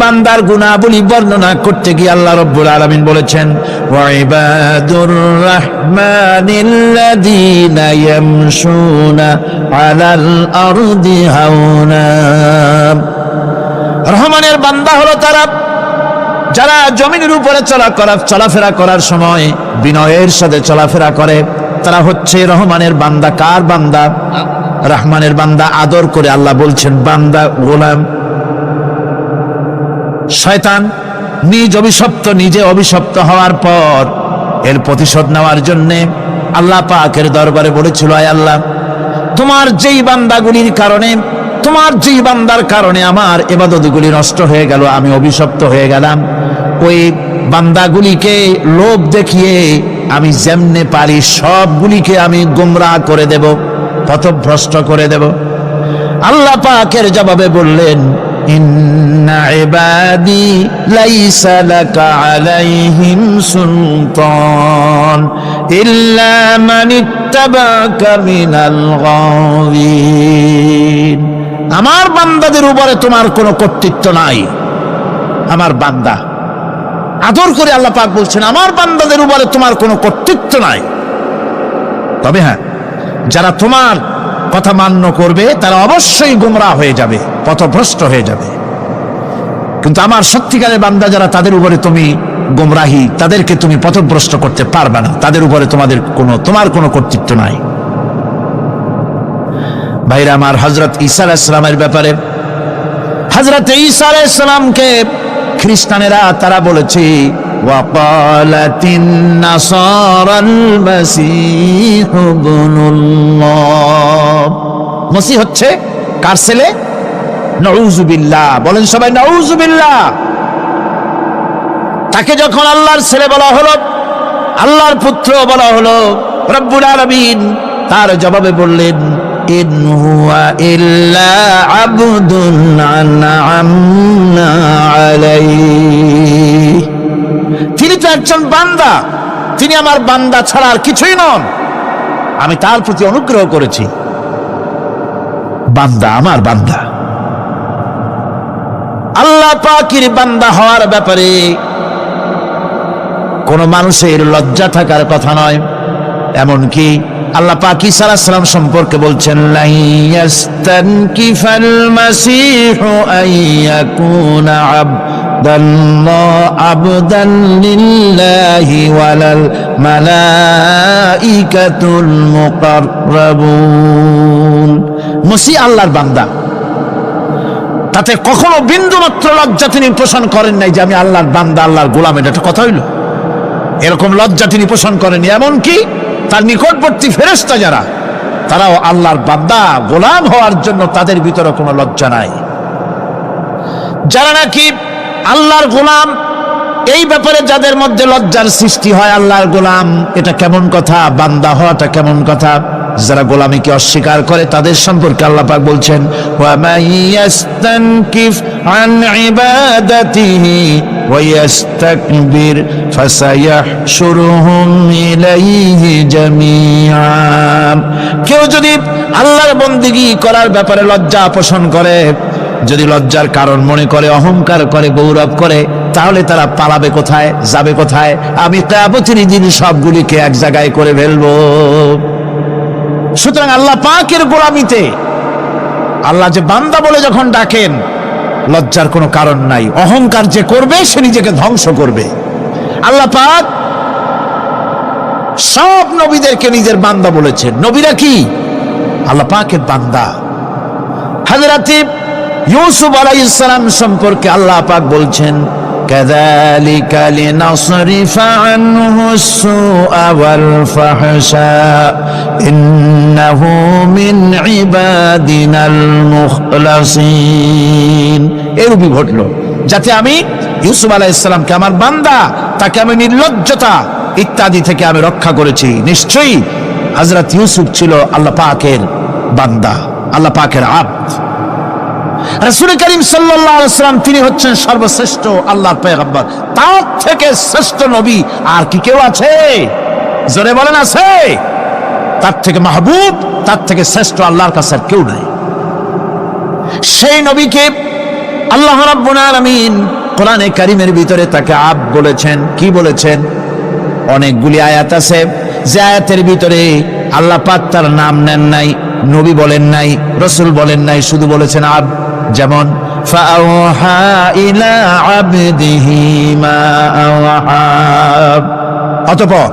বান্দার গুনাহগুলি বর্ণনা করতে গিয়ে আল্লাহ রাব্বুল আলামিন বলেছেন, ওয়া ইবাদুর রাহমানিল্লাযীনা ইয়ামশুনা আলাল আরদি হাওনা। রহমানের বান্দা হলো তারা যারা জমিনের উপরে চলাফেরা করার সময় বিনয়ের সাথে চলাফেরা করে, তারা হচ্ছে রহমানের বান্দা। কার বান্দা? রহমানের বান্দা। আদর করে আল্লাহ বলছেন বান্দা, গোলাম। শয়তান নিজে অভিশপ্ত হওয়ার পর এর প্রতিশোধ নেওয়ার জন্য আল্লাহ পাকের দরবারে বলেছিল, আয় আল্লাহ, তোমার যেই বান্দার কারণে আমার ইবাদতগুলি নষ্ট হয়ে গেল, আমি অভিশপ্ত হয়ে গেলাম, ওই বান্দাগুলিকে লোভ দেখিয়ে আমি যেমনে পারি সবগুলিকে আমি গোমরাহ করে দেব, পথভ্রষ্ট করে দেব। আল্লাহ পাকের জবাবে বললেন, ইন্না ইবাদি লাইসা লাকা আলাইহিম সুলতান ইল্লা মান ইত্তাবাকা মিনাল গাওয়িন। আমার বান্দাদের উপরে তোমার কোনো কর্তৃত্ব নাই। আমার বান্দা, আদর করে আল্লাহ পাক বলছেন, আমার বান্দাদের উপরে তোমার কোনো কর্তৃত্ব নাই। তবে হ্যাঁ, যারা তোমার কথা মান্য করবে তারা অবশ্যই গোমরাহ হয়ে যাবে, পথভ্রষ্ট হয়ে যাবে। কিন্তু আমার সত্যিকারের বান্দা যারা, তাদের উপরে তুমি গোমরাহি, তাদেরকে তুমি পথভ্রষ্ট করতে পারবে না। তাদের উপরে তোমার কোনো কর্তৃত্ব নাই। ভাইরা আমার, হযরত ঈসা আলাইহিস সালামের ব্যাপারে, হযরত ঈসা আলাইহিস সালামকে খ্রিস্টানেরা তারা বলেছে, ওয়াকালাতিন নাসারাল মাসীহু ইবনুল্লাহ। মসিহ হচ্ছে কার ছেলে? নাউযুবিল্লাহ। বলেন সবাই নাউযুবিল্লাহ। তাকে যখন আল্লাহর ছেলে বলা হলো, আল্লাহর পুত্র বলা হলো, রব্বুল আলামিন তার জবাবে বললেন, ইন হুয়া ইল্লা আবদুন আনআমনা আলাইহি। তিনি তো একজন বান্দা, তিনি আমার বান্দা ছাড়া আর কিছুই নন। আমি তার প্রতি অনুগ্রহ করেছি। বান্দা, আমার বান্দা। আল্লাহ পাকের বান্দা হওয়ার ব্যাপারে কোন মানুষের লজ্জা থাকার কথা নয়। এমনকি আল্লাহ পাক ঈসা আলাইহিস সালাম সম্পর্কে বলছেন, লা ইয়াস্তানকিফাল মাসীহু আইয়াকুনা আবদান লিল্লাহি ওয়ালাল মালাইকাতুল মুকাররাবুন। মসিহ আল্লাহর বান্দা, তাতে কখনো বিন্দু মাত্র লজ্জা তিনি পোষণ করেন নাই যে আমি আল্লাহর বান্দা, আল্লাহর গোলাম। এটা কথা হইল? এরকম লজ্জা তিনি পোষণ করেননি। এমনকি তার নিকটবর্তী ফেরেশতা যারা, তারাও আল্লাহর বান্দা, গোলাম হওয়ার জন্য তাদের ভিতরে কোনো লজ্জা নাই। যারা নাকি আল্লাহর গোলাম, এই ব্যাপারে যাদের মধ্যে লজ্জার সৃষ্টি হয়, আল্লাহর গোলাম এটা কেমন কথা, বান্দা হওয়াটা কেমন কথা, যারা গোলামীকে অস্বীকার করে তাদের সম্পর্কে আল্লাহ পাক বলছেন, ওয়া মাইয়াস্তানকিফ আন ইবাদাতিহি ওয়া ইয়াস্তাকবির ফাসায়াহশুরুহুম ইলাইহি জামিআ। কেউ যদি আল্লাহর বন্দেগী করার ব্যাপারে লজ্জা পোষণ করে, যদি লজ্জার কারণ মনে করে, অহংকার করে, গৌরব করে, তাহলে তারা পালাবে কোথায়, যাবে কোথায়? আমি কিয়ামতের দিন সবগুলিকে এক জায়গায় করে ফেলবো। সুতরাং আল্লাহ পাকের গোলামিতে আল্লাহ যে বান্দা বলে যখন ডাকেন, লজ্জার কোনো কারণ নাই। অহংকার যে করবে সে নিজেকে ধ্বংস করবে। আল্লাহ পাক সব নবীদেরকে নিজের বান্দা বলেছেন। নবীরা কি? আল্লাহ পাকের বান্দা। হযরত ইউসুফ আলাইহিস সালাম সম্পর্কে আল্লাহ পাক বলছেন, কাযালিকা লিনাসরিফা আনহু আস-সুআ ওয়াল ফাহশা ইন্নাহু মিন ইবাদিনাল মুখলাসিন। এরূপই ঘটলো যাতে আমি ইউসুফ আলাইহিস সালামকে, আমার বান্দা, তাকে আমি নির্লজ্জতা ইত্যাদি থেকে আমি রক্ষা করেছি। নিশ্চয়ই হযরত ইউসুফ ছিল আল্লাহ পাকের বান্দা, আল্লাহ পাকের আব্দ। রাসূল করিম সাল্লাল্লাহু আলাইহি ওয়াসাল্লাম তিনি হচ্ছেন সর্বশ্রেষ্ঠ আল্লাহর পয়গম্বর। তার থেকে শ্রেষ্ঠ নবী আর কি কেউ আছে? জোরে বলেন, আছে? তার থেকে মাহবুব, তার থেকে শ্রেষ্ঠ আল্লাহর কাছে আর কেউ নাই। সেই নবীকে আল্লাহ রাব্বুল আলামিন কোরআনে কারীমের ভিতরে তাকে আব বলেছেন। কি বলেছেন? অনেকগুলি আয়াত আছে যে আয়াতের ভিতরে আল্লাহ পাক তার নাম নেন নাই, নবী বলেন নাই, রাসূল বলেন নাই, শুধু বলেছেন আব। যেমন ফাআওহা ইলা আবদিহি মা আওহা, অতঃপর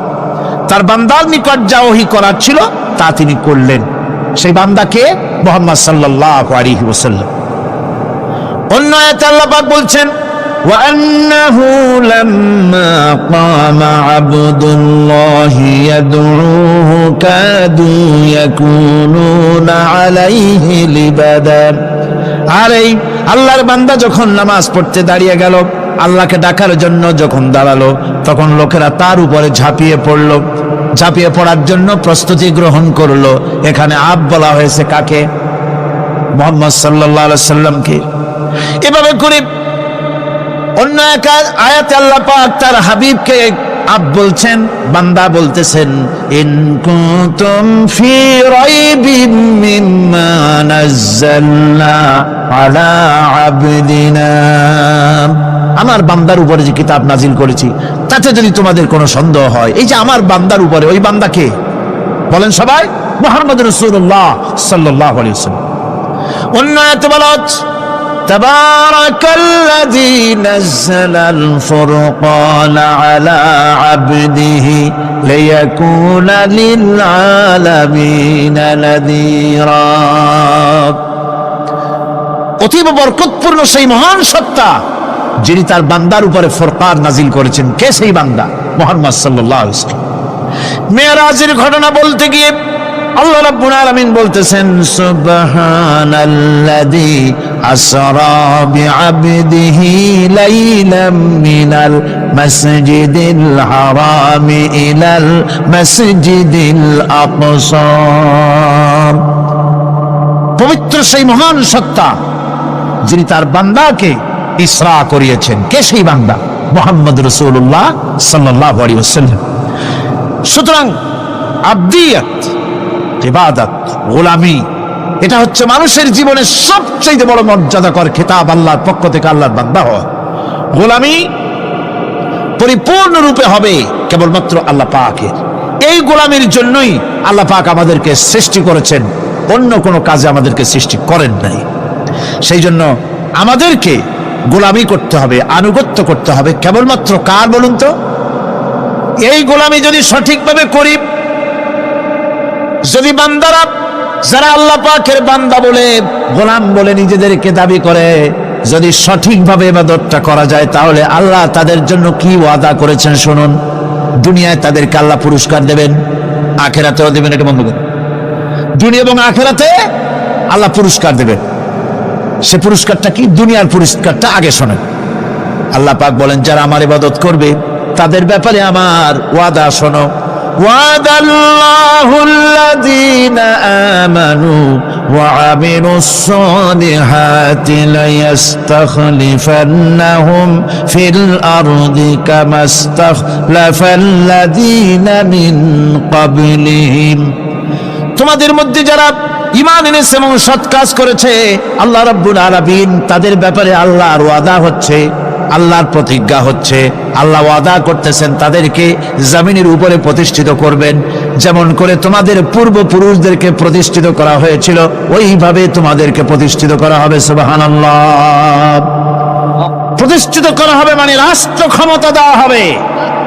তার বান্দার নিকট যা ওহী করার ছিল তা তিনি করলেন। সেই বান্দাকে মুহাম্মদ সাল্লাল্লাহু আলাইহি ওয়াসাল্লাম। অন্য আয়াতে আল্লাহ পাক বলছেন وأنه لما قام عبد الله يدعوه كادوا يكونون عليه لبدا। আরে আল্লাহর বান্দা যখন নামাজ পড়তে দাঁড়িয়ে গেল, আল্লাহকে ডাকার জন্য যখন দাঁড়ালো, তখন লোকেরা তার উপরে ঝাঁপিয়ে পড়লো। ঝাঁপিয়ে পড়ার জন্য প্রস্তুতি গ্রহণ করলো। এখানে আব বলা হয়েছে কাকে? মুহাম্মদ সাল্লাল্লাহু আলাইহি সাল্লামকে। এভাবে করে অন্য এক আয়াতে আল্লাহ পাক তার হাবিবকে আব বলছেন, বান্দা বলতেছেন ইন কুনতুম ফি রাইবিম মিম্মা নাযালনা আলা আবদিনা, আমার বান্দার উপরে যে কিতাব নাজিল করেছি তাতে যদি তোমাদের কোনো সন্দেহ হয়, এই যে আমার বান্দার উপরে, ওই বান্দাকে বলেন সবাই, মুহাম্মদ রাসূলুল্লাহ সাল্লাল্লাহু আলাইহি ওয়াসাল্লাম। অন্য আয়াতে বলা হচ্ছে تبارك الذي نزل الفرقان على عبده ليكون للعالمين نذيرا। অতীব বরকতপূর্ণ সেই মহান সত্তা যিনি তার বান্দার উপরে ফুরকান নাজিল করেছেন। কে সেই বান্দা? মুহাম্মদ সাল্লাল্লাহু আলাইহি ওয়াসাল্লাম। মেরাজের ঘটনা বলতে গিয়ে আল্লাহ রাব্বুল আলামিন বলতেছেন সুবহানাল্লাযী আসরা বিআবদিহি লাইলাম মিনাল মাসজিদিল হারামি ইলাল মাসজিদিল আকসা। পবিত্র সেই মহান সত্তা যিনি তার বান্দাকে ইসরা করিয়েছেন। কে সেই বান্দা? মুহাম্মদ রাসূলুল্লাহ সাল্লাল্লাহু আলাইহি ওয়াসাল্লাম। সুতরাং আবদিয়াত, ইবাদত, গোলামি, এটা হচ্ছে মানুষের জীবনের সবচেয়ে বড় মর্যাদাকর খেতাব। আল্লাহর পক্ষ থেকে আল্লাহর বান্দা হওয়া। গোলামি পরিপূর্ণরূপে হবে কেবলমাত্র আল্লাহ পাকের। এই গোলামির জন্যই আল্লাহ পাক আমাদেরকে সৃষ্টি করেছেন, অন্য কোনো কাজে আমাদেরকে সৃষ্টি করেন নাই। সেই জন্য আমাদেরকে গোলামি করতে হবে, আনুগত্য করতে হবে কেবলমাত্র কার বলুন তো? এই গোলামি যদি সঠিকভাবে করি, যদি বান্দারা যারা আল্লাহ পাকের বান্দা বলে, গোলাম বলে নিজেদেরকে দাবি করে, যদি সঠিকভাবে ইবাদতটা করা যায়, তাহলে আল্লাহ তাদের জন্য কি ওয়াদা করেছেন শুনুন। দুনিয়ায় তাদেরকে আল্লাহ পুরস্কার দেবেন, আখিরাতেও দেবেন। এটা বন্ধ করুন। দুনিয়া এবং আখিরাতে আল্লাহ পুরস্কার দেবেন। সে পুরস্কারটা কি? দুনিয়ার পুরস্কারটা আগে শোনেন। আল্লাহ পাক বলেন যারা আমার ইবাদত করবে তাদের ব্যাপারে আমার ওয়াদা শোনো। وعد الله الذين آمنوا وعملوا الصالحات ليستخلفنهم في الأرض كما استخلف الذين من قبلهم। তোমাদের মধ্যে যারা ঈমান এনেছে এবং সৎ কাজ করেছে, আল্লাহ রাব্বুল আলামিন তাদের ব্যাপারে আল্লাহর ওয়াদা হচ্ছে, আল্লাহর প্রতিজ্ঞা হচ্ছে, আল্লাহ ওয়াদা করতেছেন তাদেরকে জমিনের উপরে প্রতিষ্ঠিত করবেন। যেমন করে তোমাদের পূর্বপুরুষদেরকে প্রতিষ্ঠিত করা হয়েছিল, ওইভাবে তোমাদেরকে প্রতিষ্ঠিত করা হবে। সুবহানাল্লাহ। প্রতিষ্ঠিত করা হবে মানে রাষ্ট্র ক্ষমতা দেওয়া হবে।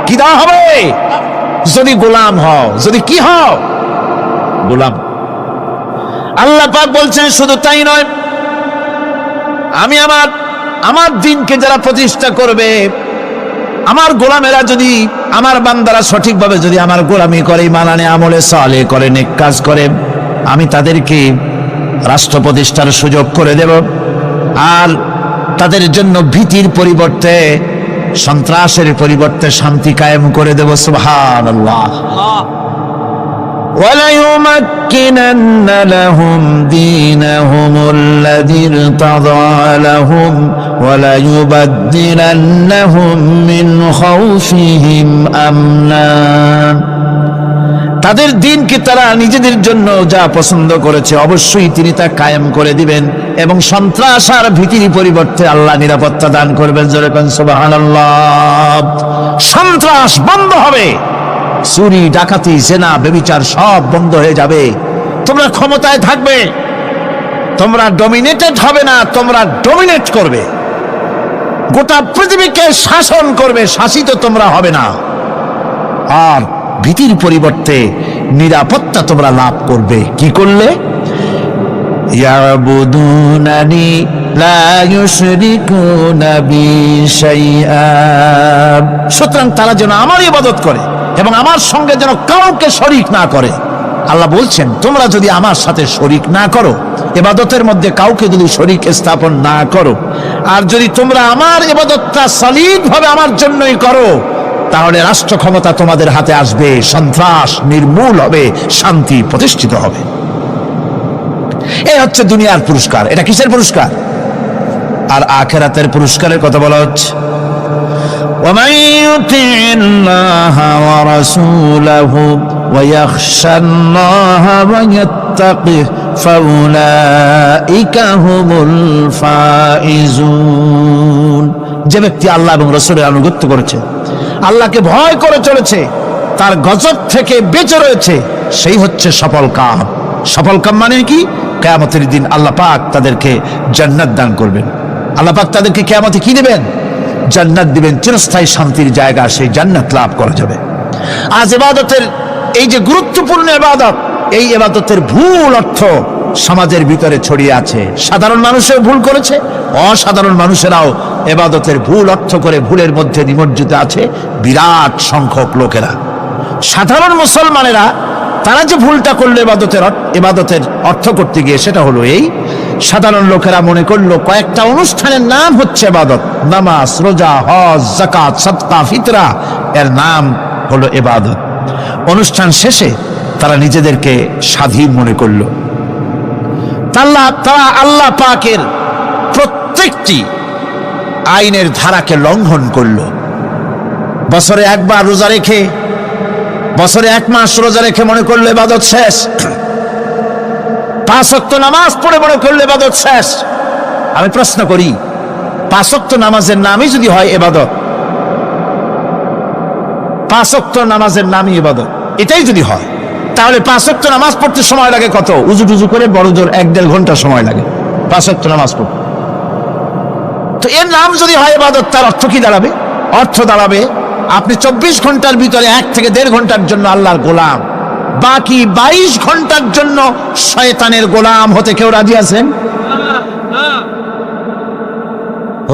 কি দেওয়া হবে? যদি গোলাম হও, যদি কি হও? গোলাম। আল্লাহ পাক বলছেন শুধু তাই নয়, আমি আমার দিনকে যারা প্রতিষ্ঠা করবে, আমার গোলামেরা যদি, আমার বান্দারা সঠিকভাবে যদি আমার গোলামি করে, ঈমান আনে, আমলে সালেহ করে, নেক কাজ করে, আমি তাদেরকে রাষ্ট্র প্রতিষ্ঠার সুযোগ করে দেব। আর তাদের জন্য ভীতির পরিবর্তে, সন্ত্রাসের পরিবর্তে শান্তি কায়েম করে দেব। সুবহানাল্লাহ। وَلَيُمَكِّنَنَّ لَهُمْ دِينَهُمُ الَّذِي ارْتَضَىٰ لَهُمْ وَلَيُبَدِّلَنَّهُم مِّنْ خَوْفِهِمْ أَمْنًا তাদের দিনকে তারা নিজেদের জন্য যা পছন্দ করেছে অবশ্যই তিনি তা কায়েম করে দিবেন এবং সন্ত্রাস আর ভীতির পরিবর্তে আল্লাহ নিরাপত্তা দান করবেন। জোরে কোন সুবহানাল্লাহ। সন্ত্রাস বন্ধ হবে, চুরি ডাকাতি জেনা ব্যভিচার সব বন্ধ হয়ে যাবে। তোমরা ক্ষমতায় থাকবে, তোমরা ডমিনেটেড হবে না, তোমরা ডমিনেট করবে, গোটা পৃথিবীকে শাসন করবে, শাসিত তোমরা হবে না। আর ভীতির পরিবর্তে নিরাপত্তা তোমরা লাভ করবে। কি করলে? ইয়াবুদুনানি লা ইউশরিকুনা বি শাইআ। সুতরাং তারা যেন আমার ইবাদত করে এবং আমার সঙ্গে যেন কাউকে শরীক না করে। আল্লাহ বলছেন তোমরা যদি আমার সাথে শরীক না করো, ইবাদতের মধ্যে কাউকে যদি শরীক স্থাপন না করো, আর যদি তোমরা আমার ইবাদতটা সলিড ভাবে আমার জন্যই করো, তাহলে রাষ্ট্র ক্ষমতা তোমাদের হাতে আসবে, সন্ত্রাস নির্মূল হবে, শান্তি প্রতিষ্ঠিত হবে। এই হচ্ছে দুনিয়ার পুরস্কার। এটা কিসের পুরস্কার? আর আখিরাতের পুরস্কারের কথা বলা হচ্ছে। ومن يطع الله ورسوله ويخشى الله ويتقه فأولئك هم الفائزون। যে ব্যক্তি আল্লাহ এবং রাসূলের আনুগত্য করেছে, আল্লাহকে ভয় করে চলেছে, তার গজব থেকে বেঁচে রয়েছে, সেই হচ্ছে সফল কাম। সফল কাম মানে কি? কিয়ামতের দিন আল্লাহ পাক তাদেরকে জান্নাত দান করবেন। আল্লাহ পাক তাদেরকে কিয়ামতে কি দিবেন? জান্নাত দিবেন, চিরস্থায়ী শান্তির জায়গা, সেই জান্নাত লাভ করা যাবে। আজ ইবাদতের এই যে গুরুত্বপূর্ণ ইবাদত, এই ইবাদতের ভুল অর্থ সমাজের ভিতরে ছড়িয়ে আছে। সাধারণ মানুষও ভুল করেছে, অসাধারণ মানুষেরাও ইবাদতের ভুল অর্থ করে ভুলের মধ্যে নিমজ্জিত আছে বিরাট সংখ্যক লোকেরা। সাধারণ মুসলমানেরা তারা যে ভুলটা করলো ইবাদতের অর্থ করতে গিয়ে, সেটা হলো এই, সাধারণ লোকেরা মনে করলো কয়েকটা অনুষ্ঠানের নাম হচ্ছে ইবাদত, নামাজ, রোজা, হজ, যাকাত, সাদকা, ফিতরা, এর নাম হলো ইবাদত। অনুষ্ঠান শেষে তারা নিজেদেরকে স্বাধীন মনে করলো। তারা আল্লাহ পাকের প্রত্যেকটি আইনের ধারাকে লঙ্ঘন করলো। বছরে একবার রোজা রেখে, বছরে 1 মাস রোজা রেখে মনে করলো ইবাদত শেষ। 5 ওয়াক্ত নামাজ পড়ে মনে করলো ইবাদত শেষ। আমি প্রশ্ন করি, 5 ওয়াক্ত নামাজের নামই যদি হয় ইবাদত, 5 ওয়াক্ত নামাজের নামই ইবাদত, এটাই যদি হয়, তাহলে 5 ওয়াক্ত নামাজ পড়তে সময় লাগে কত? উজু টুজু করে বড় জোর 1-1.5 ঘন্টা সময় লাগে 5 ওয়াক্ত নামাজ পড়তে। তো এর নাম যদি হয় ইবাদত, তার অর্থ কি দাঁড়াবে? অর্থ দাঁড়াবে আপনি 24 ঘন্টার ভিতরে 1 থেকে 1.5 ঘন্টার জন্য আল্লাহর গোলাম, বাকি 22 ঘন্টার জন্য শয়তানের গোলাম হতে কেউ রাজি আছেন?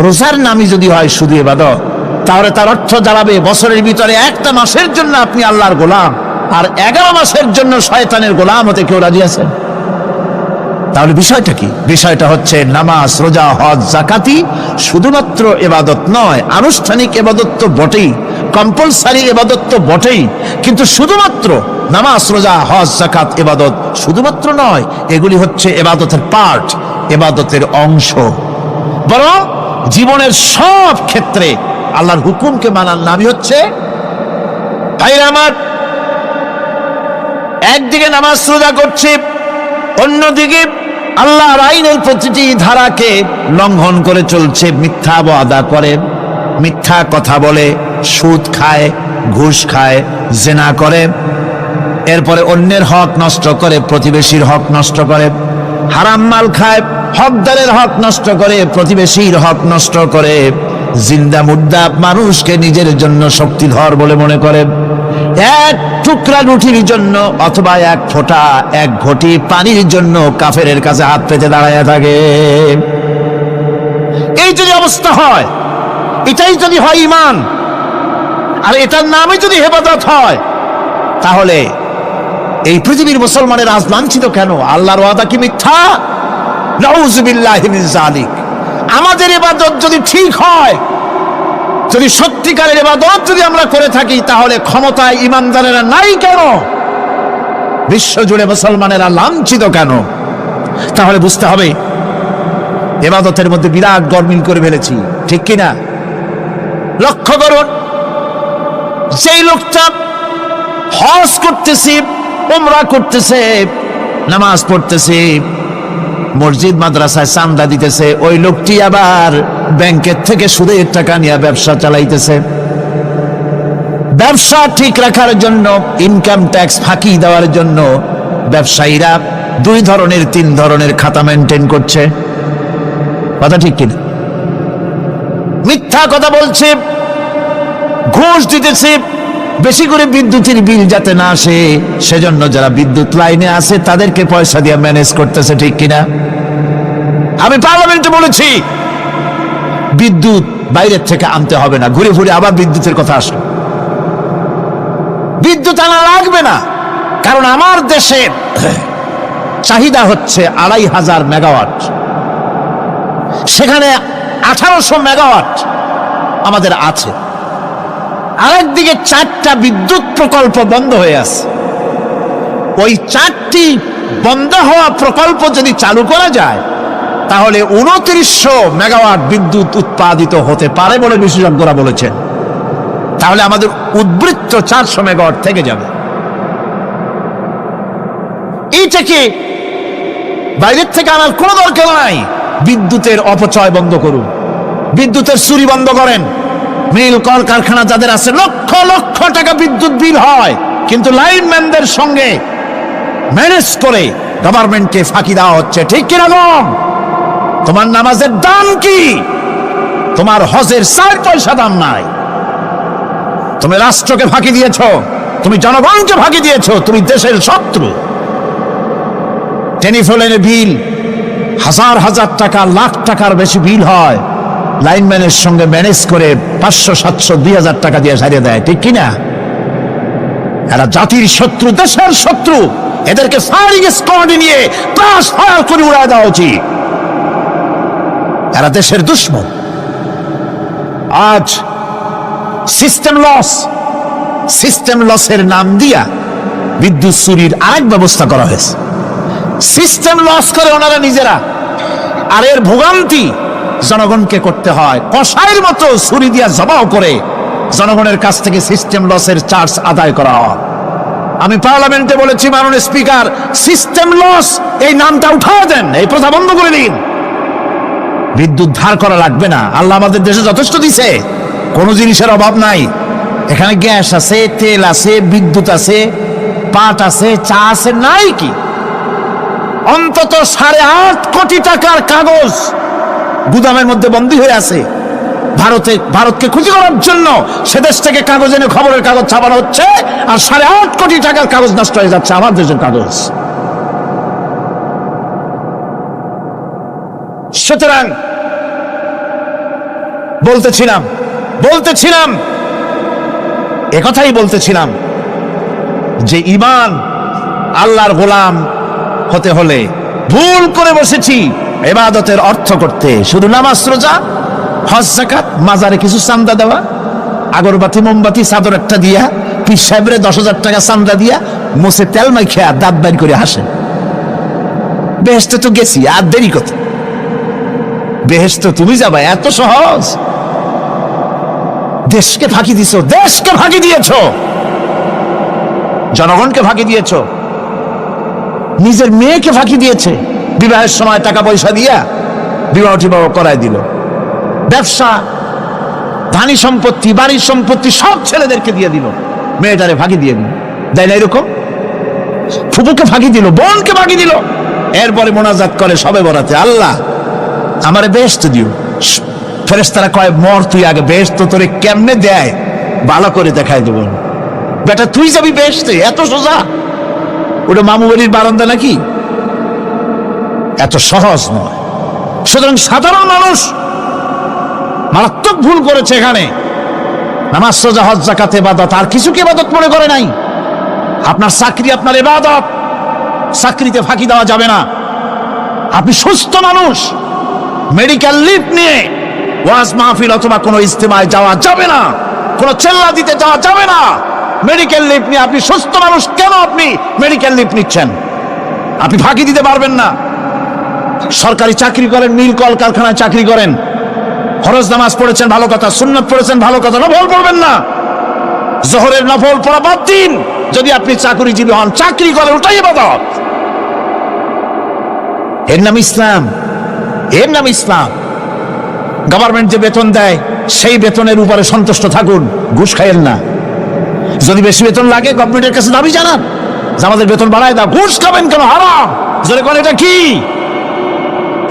রোজার নামই যদি হয় শুধু ইবাদত, তাহলে তার অর্থ দাঁড়াবে বছরের ভিতরে 1টা মাসের জন্য আপনি আল্লাহর গোলাম, আর 11 মাসের জন্য শয়তানের গোলাম হতে কেউ রাজি আছেন? তাহলে বিষয়টা কি? বিষয়টা হচ্ছে নামাজ, রোজা, হজ, যাকাতি শুধুমাত্র ইবাদত নয়, আনুষ্ঠানিক ইবাদত তো বটেই, কম্পালসারি ইবাদত তো বটেই, কিন্তু শুধুমাত্র নামাজ, রোজা, হজ, যাকাত ইবাদত শুধুমাত্র নয়, এগুলি হচ্ছে ইবাদতের পার্ট, ইবাদতের অংশ। বরং জীবনের সব ক্ষেত্রে আল্লাহর হুকুমকে মানার নামই হচ্ছে, ভাইরা আমার, একদিকে নামাজ রোজা করছে, অন্যদিকে আল্লাহর আইনের প্রতিটি ধারাকে লঙ্ঘন করে চলছে, মিথ্যা ওয়াদা করে, মিথ্যা কথা বলে, সুদ খায়, ঘুষ খায়, জেনা করে, এরপরে অন্যের হক নষ্ট করে, প্রতিবেশীর হক নষ্ট করে, হারাম মাল খায়, হকদারের হক নষ্ট করে, প্রতিবেশীর হক নষ্ট করে, জিন্দা মুর্দা মানুষকে নিজের জন্য শক্তিধর বলে মনে করে, 1 টুকরা রুটির জন্য অথবা 1 ফোঁটা 1 ঘটি পানির জন্য কাফেরের কাছে হাত পেতে দাঁড়ায় থাকে। এই যদি অবস্থা হয়, এটাই যদি হয় ঈমান, আর এটার নামে যদি ইবাদত হয়, তাহলে এই পৃথিবীর মুসলমানের আজ লাঞ্ছিত কেন? আল্লাহর ওয়াদা কি মিথ্যা? নাউযুবিল্লাহি মিন যালিক। আমাদের ইবাদত যদি ঠিক হয়, যদি সত্যিকারের ইবাদত যদি আমরা করে থাকি, তাহলে ক্ষমতায় ইমানদারেরা নাই কেন? বিশ্বজুড়ে মুসলমানেরা লাঞ্ছিত কেন? তাহলে বুঝতে হবে ইবাদতের মধ্যে বিরাট গরমিল করে ফেলেছি, ঠিক কিনা? লক্ষ্য করুন, যেই লোকটা হজ করতেছি, উমরা করতেছে, নামাজ পড়তেছে, মসজিদ মাদ্রাসায় চান্দা দিতেছে, ওই লোকটি আবার ব্যাংকের থেকে সুদের টাকা নিয়ে ব্যবসা চালাইতেছে। ব্যবসা ঠিক রাখার জন্য, ইনকাম ট্যাক্স ফাঁকি দেওয়ার জন্য ব্যবসায়ীরা 2 ধরনের 3 ধরনের খাতা মেনটেন করছে। কথা ঠিক কিনা? মিথ্যা কথা বলছে, ঘুষ দিতেছে, বেশি করে বিদ্যুতের বিল যাতে না আসে সেজন্য যারা বিদ্যুৎ লাইনে আছে তাদেরকে পয়সা দিয়ে ম্যানেজ করতেছে। ঠিক কিনা? আমি পার্লামেন্টে বলেছি বিদ্যুৎ বাইরের থেকে আনতে হবে না, ঘুরে ঘুরে আবার বিদ্যুতের কথা আসলো। বিদ্যুৎ আনা লাগবে না, কারণ আমার দেশে চাহিদা হচ্ছে 2500 মেগাওয়াট, সেখানে 1800 মেগাওয়াট আমাদের আছে। আরেকদিকে 4টা বিদ্যুৎ প্রকল্প বন্ধ হয়ে আছে। ওই 4টি বন্ধ হওয়া প্রকল্প যদি চালু করা যায় তাহলে 2900 মেগাওয়াট বিদ্যুৎ উৎপাদিত হতে পারে বলে বিশেষজ্ঞরা বলেছেন। তাহলে আমাদের উদ্বৃত্ত 400 মেগাওয়াট থেকে যাবে। এইটাকে বাইরের থেকে আনার কোনো দরকার নাই। বিদ্যুতের অপচয় বন্ধ করুন, বিদ্যুতের চুরি বন্ধ করেন। মিল কল কারখানা যাদের আছে লক্ষ লক্ষ টাকা বিদ্যুৎ বিল হয়, কিন্তু লাইনম্যানদের সঙ্গে ম্যানেজ করে গভর্নমেন্টকে ফাঁকি দেওয়া হচ্ছে। ঠিক কিনা গম? তোমার নামাজের দাম কি? তোমার হজের 4 পয়সা দাম নাই। তুমি রাষ্ট্রকে ফাঁকি দিয়েছ, তুমি জনগণকে ফাঁকি দিয়েছ, তুমি দেশের শত্রু। টেলিফোনের বিল 1000 হাজার টাকা, লাখ টাকার বেশি বিল হয়, লাইনম্যানের সঙ্গে ম্যানেজ করে 500, 700, 2000 টাকা দিয়ে সারিয়ে দেয়। ঠিক কিনা? এরা জাতির শত্রু, দেশের শত্রু। এদেরকে ফায়ারিং স্কোয়াডে নিয়ে ক্লাস ফায়ার করে উড়ায় দেওয়া উচিত। এরা দেশের দুশ্মন। আজ সিস্টেম লসের নাম দিয়া বিদ্যুৎ চুরির আরেক ব্যবস্থা করা হয়েছে। সিস্টেম লস করে ওনারা নিজেরা, আর এর ভোগান্তি জনগণকে করতে হয়। কসাইয়ের মতো ছুরি দিয়া জবাও করে জনগণের কাছ থেকে সিস্টেম লসের চার্জ আদায় করা হয়। আমি পার্লামেন্টে বলেছি, মাননীয় স্পিকার, সিস্টেম লস এই নামটা উঠাও দেন, এই প্রথা বন্ধ করে দিন। বিদ্যুৎ ধার করা লাগবে না, আল্লাহ আমাদের দেশে যথেষ্ট দিছে, কোনো জিনিসের অভাব নাই। এখানে গ্যাস আছে, তেল আছে, বিদ্যুৎ আছে, পাট আছে, চা আছে, নাই কি? অন্তত 8.5 কোটি টাকার কাগজ গুদামের মধ্যে বন্দী হয়ে আছে। ভারতকে খুশি করার জন্য সে দেশ থেকে কাগজ এনে খবরের কাগজ ছাপানো হচ্ছে, আর 8.5 কোটি টাকার কাগজ নষ্ট হয়ে যাচ্ছে, আমার দেশের কাগজ। সুতরাং বলতেছিলাম একথাই বলতেছিলাম যে ঈমান আল্লাহর গোলাম হতে হলে ভুল করে বসেছি ইবাদতের অর্থ করতে, শুধু নামাজ, রোজা, হজ, যাকাত, মাজারে কিছু চান্দা দেওয়া, আগরবাতি, মোমবাতি, চাদর একটা দিয়া, পীর সাহেবরে 10,000 টাকা চান্দা দিয়া মুছে তেল মাইখা দাঁত বাইর করে হাসেন। বেহেশতে তো গেছি, আর দেরি কত? বেহেশতে তুমি যাবা, এত সহজ? দেশকে ফাঁকি দিছো, দেশকে ফাঁকি দিয়েছো, জনগণকে ফাঁকি দিয়েছো, নিজের মেয়েকে ফাঁকি দিয়েছে। বিবাহের সময় টাকা পয়সা দিয়া বিবাহ টিবাহ করাই দিল। ব্যবসা, ধানি সম্পত্তি, বাড়ির সম্পত্তি সব ছেলেদেরকে দিয়ে দিল, মেয়েটারে ফাঁকি দিয়ে দিল। দেয় না এরকম? ফুপুকে ফাঁকি দিল, বোনকে ফাঁকি দিল। এরপরে মোনাজাত করে সবে বরাতে, আল্লাহ আমারে বেহেশত দিও। ফেরেশতারা কয়, মর তুই আগে, বেহেশত তোরে কেমনে দেয় ভালো করে দেখাই দেব। বেটা তুই যাবি বেহেশতে? এত সোজা? ওটা মামু বাড়ির বারান্দা নাকি? এত সহজ নয়। সুতরাং সাধারণ মানুষ মারাত্মক ভুল করেছে এখানে। নামাজ, রোজা, হজ, যাকাত ইবাদত, আর কিছু কি ইবাদত মনে করে নাই? আপনার চাকরি আপনার ইবাদত, চাকরিতে ফাঁকি দেওয়া যাবে না। আপনি সুস্থ মানুষ, মেডিকেল লিভ নিয়ে ওয়াজ মাহফিল অথবা কোনো ইজতেমায় যাওয়া যাবে না, কোনো চেল্লা দিতে যাওয়া যাবে না। মেডিকেল লিভ নিয়ে আপনি সুস্থ মানুষ, কেন আপনি মেডিকেল লিভ নিচ্ছেন? আপনি ফাঁকি দিতে পারবেন না। সরকারি চাকরি করেন, মিল কল কারখানায় চাকরি করেন, ফরজ নামাজ পড়েছেন ভালো কথা, সুন্নাত পড়েছেন ভালো কথা, নফল পড়বেন না। জোহরের নফল পড়া বাদ দিন। যদি আপনি চাকরিজীবী হন, চাকরি করেন, ওটাই ইবাদত। এর নাম ইসলাম, এর নাম ইসলাম। গভর্নমেন্ট যে বেতন দেয় সেই বেতনের উপরে সন্তুষ্ট থাকুন, ঘুষ খাইয়েন না। যদি বেশি বেতন লাগে গভর্নমেন্টের কাছে দাবি জানান যে আমাদের বেতন বাড়ায় দাও। ঘুষ খাবেন কেন? হারাম। জোরে কোন এটা কি?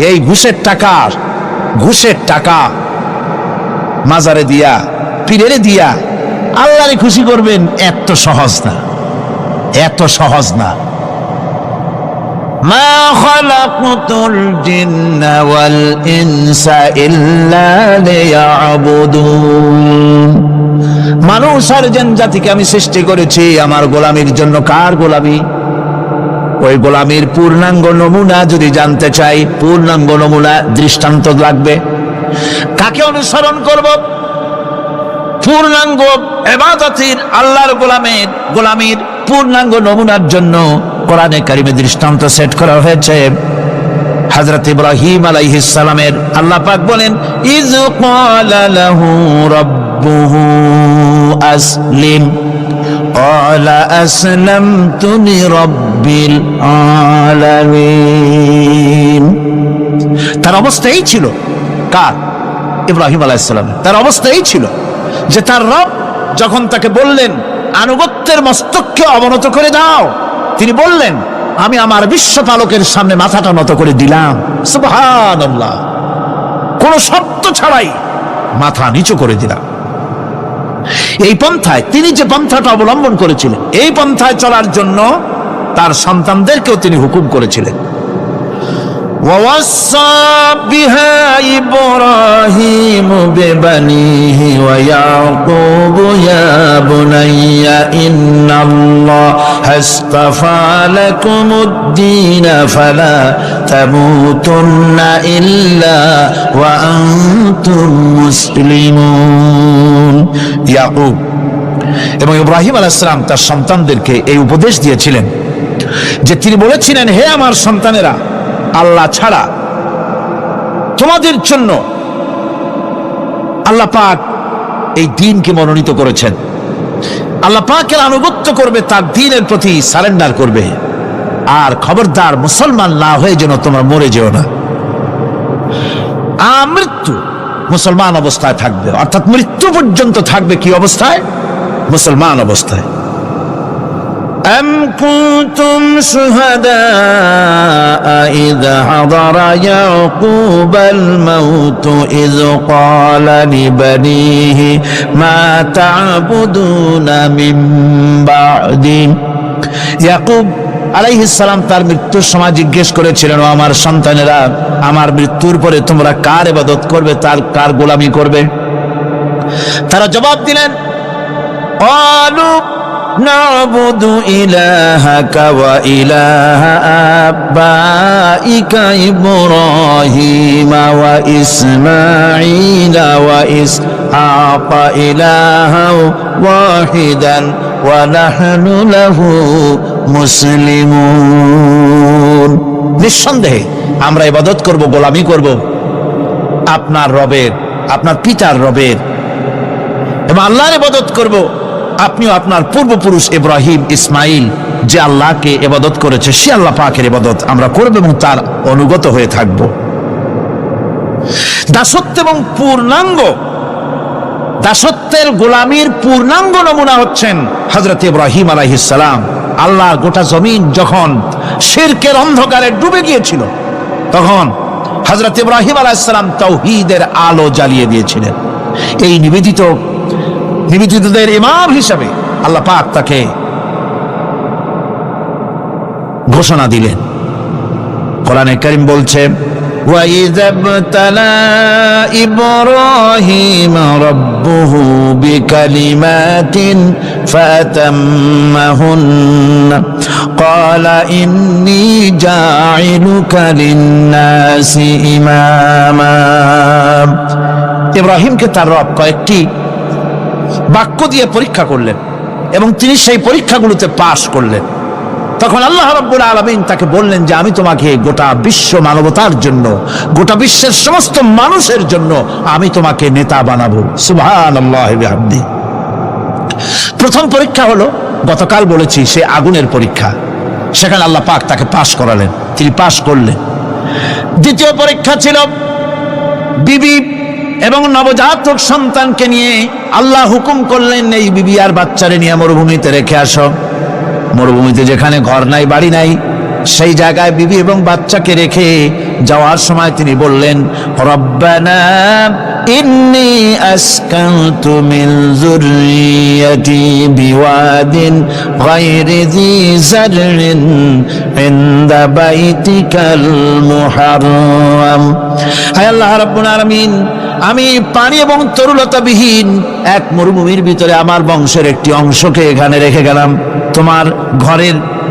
এই ঘুষের টাকা মাজারে দিয়া, পীরেরে দিয়া আল্লাহরে খুশি করবেন, এত সহজ না, এত সহজ না। মা খালাকতুল জিন্না ওয়াল ইনসা ইল্লা লিয়াবুদুন। মানুষ আর জিন জাতিকে আমি সৃষ্টি করেছি আমার গোলামির জন্য। কার গোলামি? ওই গোলামির পূর্ণাঙ্গ নমুনা যদি জানতে চাই, পূর্ণাঙ্গ নমুনা দৃষ্টান্ত লাগবে। কাকে অনুসরণ করব? পূর্ণাঙ্গ ইবাদতের আল্লাহর গোলামির পূর্ণাঙ্গ নমুনার জন্য কোরআনে কারিমে দৃষ্টান্ত সেট করা হয়েছে। হযরত ইব্রাহিম আলাইহিস সালামের আল্লাহ পাক বলেন, ইয ক্বালা লাহু রাব্বুহু আসলিম ক্বালা আসলামতু লিরাব্বিল আলামিন। তার অবস্থা এই ছিল। কার? ইব্রাহিম আলাইহিস সালাম। তার অবস্থা এই ছিল যে তার রব যখন তাকে বললেন আনুগত্যের মস্তককে অবনত করে দাও, তিনি বললেন আমি আমার বিশ্বপালকের সামনে মাথাটা নত করে দিলাম। সুবহানাল্লাহ, কোন শর্ত ছাড়াই মাথা নিচু করে দিলাম। এই পন্থায়, তিনি যে পন্থাটা অবলম্বন করেছিলেন, এই পন্থায় চলার জন্য তার সন্তানদেরকেও তিনি হুকুম করেছিলেন। ووصى بها إبراهيم ببنيه ويعقوب يا بني إن الله اصطفى لكم الدين فلا تموتن إلا وأنتم مسلمون। ইয়াকুব এবং ইব্রাহিম আলাইহিস সালাম তার সন্তানদেরকে এই উপদেশ দিয়েছিলেন যে তিনি বলেছিলেন, হে আমার সন্তানেরা, আল্লাহ ছাড়া তোমাদের জন্য আল্লাহ পাক এই দ্বীনকে মনোনীত করেছেন। আল্লাহ পাকের আনুগত্য করবে, তার দ্বীনের প্রতি সারেন্ডার করবে। আর খবরদার মুসলমান না হয়ে যেন তোমরা মরে যেও না। মৃত্যু মুসলমান অবস্থায় থাকবে, অর্থাৎ মৃত্যু পর্যন্ত থাকবে কি অবস্থায়? মুসলমান অবস্থায়। أم كنتم شهداء إذ حضر يعقوب الموت إذ قال لبنيه ما تعبدون من بعدي। ইয়াকুব আলাইহিস সালাম তার মৃত্যুর সময় জিজ্ঞেস করেছিলেন, ও আমার সন্তানেরা, আমার মৃত্যুর পরে তোমরা কার ইবাদত করবে, কার গোলামি করবে? তারা জবাব দিলেন, قالوا نعبد إلهك وإله آبائك إبراهيم وإسماعيل وإسحاق إلها واحدا ونحن له মুসলিমুন। নিঃসন্দেহে আমরা ইবাদত করব, গোলামি করব আপনার রবের, আপনার পিতার রবের, এবং আল্লাহর ইবাদত করব। আপনিও আপনার পূর্বপুরুষ ইব্রাহিম, ইসমাইল যে আল্লাহকে ইবাদত করেছে, সে আল্লাহ পাকের ইবাদত আমরা করব এবং তার অনুগত হয়ে থাকব। দাসত্ব এবং দাসত্বের গোলামির পূর্ণাঙ্গ নমুনা হচ্ছেন হযরত ইব্রাহিম আলাইহিস সালাম। আল্লাহ গোটা জমিন যখন শিরকের অন্ধকারে ডুবে গিয়েছিল, তখন হযরত ইব্রাহিম আলাইহিস সালাম তাওহীদের আলো জ্বালিয়ে দিয়েছিলেন। এই নিবেদিতদের ইমাম হিসাবে আল্লাহ পাক তাকে ঘোষণা দিলেন। কোরআনে কারীম বলছে, وَإِذَا ابْتَلَى إِبْرَاهِيمَ رَبُّهُ بِكَلِمَاتٍ فَأَتَمَّهُنَّ قَالَ إِنِّي جَاعِلُكَ لِلنَّاسِ إِمَامًا। ইব্রাহিমকে তার রব কয়েকটি বাক্য দিয়ে পরীক্ষা করলেন এবং তিনি সেই পরীক্ষাগুলোতে পাশ করলেন। তখন আল্লাহ রাব্বুল আলামিন তাকে বললেন যে আমি তোমাকে গোটা বিশ্ব মানবতার জন্য, গোটা বিশ্বের সমস্ত মানুষের জন্য আমি তোমাকে নেতা বানাবো। সুবহানাল্লাহি ওয়া বিহামদিহি। প্রথম পরীক্ষা হলো গতকাল বলেছি সে আগুনের পরীক্ষা, সেখানে আল্লাহ পাক তাকে পাশ করালেন, তিনি পাশ করলেন। দ্বিতীয় পরীক্ষা ছিল বিবি এবং নবজাতক সন্তানকে নিয়ে আল্লাহ হুকুম করলেন এই বিবি আর বাচ্চারে নিয়ে মরুভূমিতে রেখে আসো। মরুভূমিতে যেখানে ঘর নাই বাড়ি নাই সেই জায়গায় বিবি এবং বাচ্চাকে রেখে যাওয়ার সময় তিনি বললেন, রব্বানা ইন্নী আসকানতু মিন যুররিয়্যাতি বিওয়াদিন গায়রি যী যাররিন ইনদা বাইতিকাল মুহাররাম। হে আল্লাহ রাব্বুল আলামিন, আমি পানি এবং তরুলতাবিহীন এক মরুভূমির ভিতরে আমার বংশের একটি অংশকে এখানে রেখে গেলাম, তোমার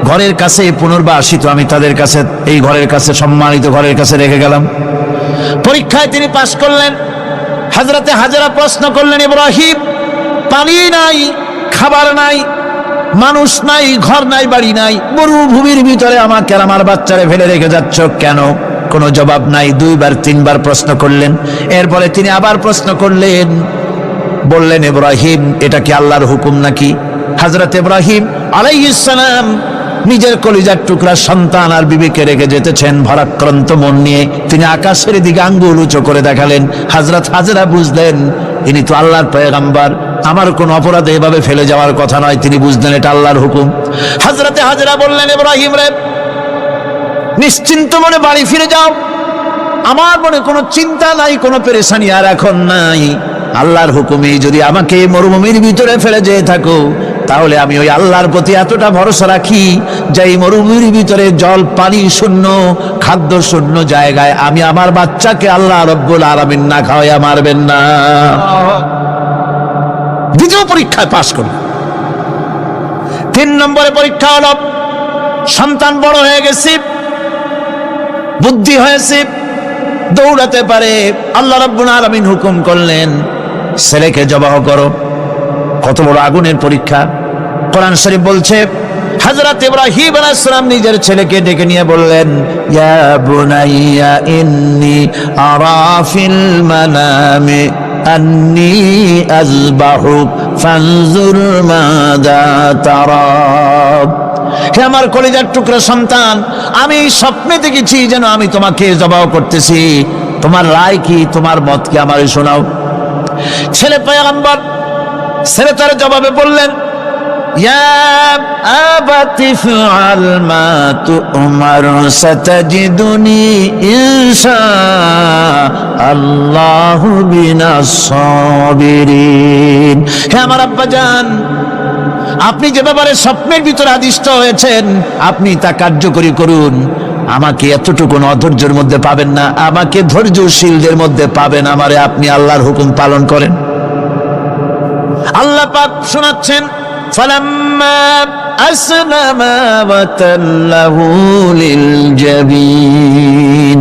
ঘরের কাছে পুনর্বাসিত আমি তাদের কাছে, এই ঘরের কাছে, সম্মানিত ঘরের কাছে রেখে গেলাম। পরীক্ষায় তিনি পাশ করলেন। হযরতে হাজেরা প্রশ্ন করলেন, ইব্রাহিম, পানি নাই, খাবার নাই, মানুষ নাই, ঘর নাই, বাড়ি নাই, মরুভূমির ভিতরে আমাকে আর আমার বাচ্চারে ফেলে রেখে যাচ্ছ কেন? কোনো জবাব নাই। দুইবার তিনবার প্রশ্ন করলেন। এরপরে তিনি আবার প্রশ্ন করলেন, বললেন, ইব্রাহিম, এটা কি আল্লাহর হুকুম নাকি? হযরত ইব্রাহিম আলাইহিস সালাম নিজের কলিজার টুকরা সন্তান আর বিবিকে রেখে যেতেছেন ভারাক্রান্ত মন নিয়ে। তিনি আকাশের দিকে আঙ্গুল উঁচু করে দেখালেন। হযরত হাজেরা বুঝলেন ইনি তো আল্লাহর পয়গম্বর, আমার কোন অপরাধে এভাবে ফেলে যাওয়ার কথা নয়। তিনি বুঝলেন এটা আল্লাহর হুকুম। হযরতে হাজেরা বললেন, ইব্রাহিম রে, নিশ্চিন্ত মনে বাড়ি ফিরে যাও, আমার মনে কোনো চিন্তা নাই, কোনো পেরেশানি আর এখন নাই। আল্লাহর হুকুমে যদি আমাকে মরুভূমির ভিতরে ফেলে যেয়ে থাকো, তাহলে আমি ওই আল্লাহর প্রতি এতটা ভরসা রাখি যে এই মরুভূমির ভিতরে জল পানি শূন্য, খাদ্য শূন্য জায়গায় আমি আমার বাচ্চাকে আল্লাহ রব্বুল আলামিন না খাওয়াইয়া মারবেন না। দ্বিতীয় পরীক্ষায় পাশ করল। 3 নম্বরে পরীক্ষা হলো সন্তান বড় হয়ে গেছে, বুদ্ধি হয়েছে, দৌড়াতে পারে। আল্লাহ রাব্বুল আলামিন হুকুম করলেন ছেলেকে জবাহ করো। কত বড় আগুনের পরীক্ষা! কোরআন শরীফ বলছে হযরত ইব্রাহিম আলাইহিস সালাম নিজের ছেলেকে ডেকে নিয়ে বললেন, ইয়া বুনাইয়া ইন্নী আরা ফিল মানামি আন্নী আযবাহুক ফানজুর মাযা তারা। হে আমার কলিজার টুকরা সন্তান, আমি স্বপ্নে দেখেছি যেন আমি তোমাকে জবাহ করতেছি, তোমার রায় কি, তোমার মত কি, আমারে শোনাও। ছেলে পয়গম্বর, ছেলে তার জবাবে বললেন, ইয়া আবাতি ফাআল মা তু'মার সাতাজিদুনি ইনশাআল্লাহু মিনাস সাবিরিন। হে আমার আব্বাজান, আপনি যে ব্যাপারে স্বপ্নের ভিতরে আদিষ্ট হয়েছেন আপনি তা কার্যকরী করুন। আমাকে এতটুকু অধৈর্যের মধ্যে পাবেন না, আমাকে ধৈর্যশীলদের মধ্যে পাবেন। আমারে আপনি আল্লাহর হুকুম পালন করেন। আল্লাহ পাক শোনাচ্ছেন, ফালাম্মা আসলামা ওয়া তাল্লাহু লিল জাবিন।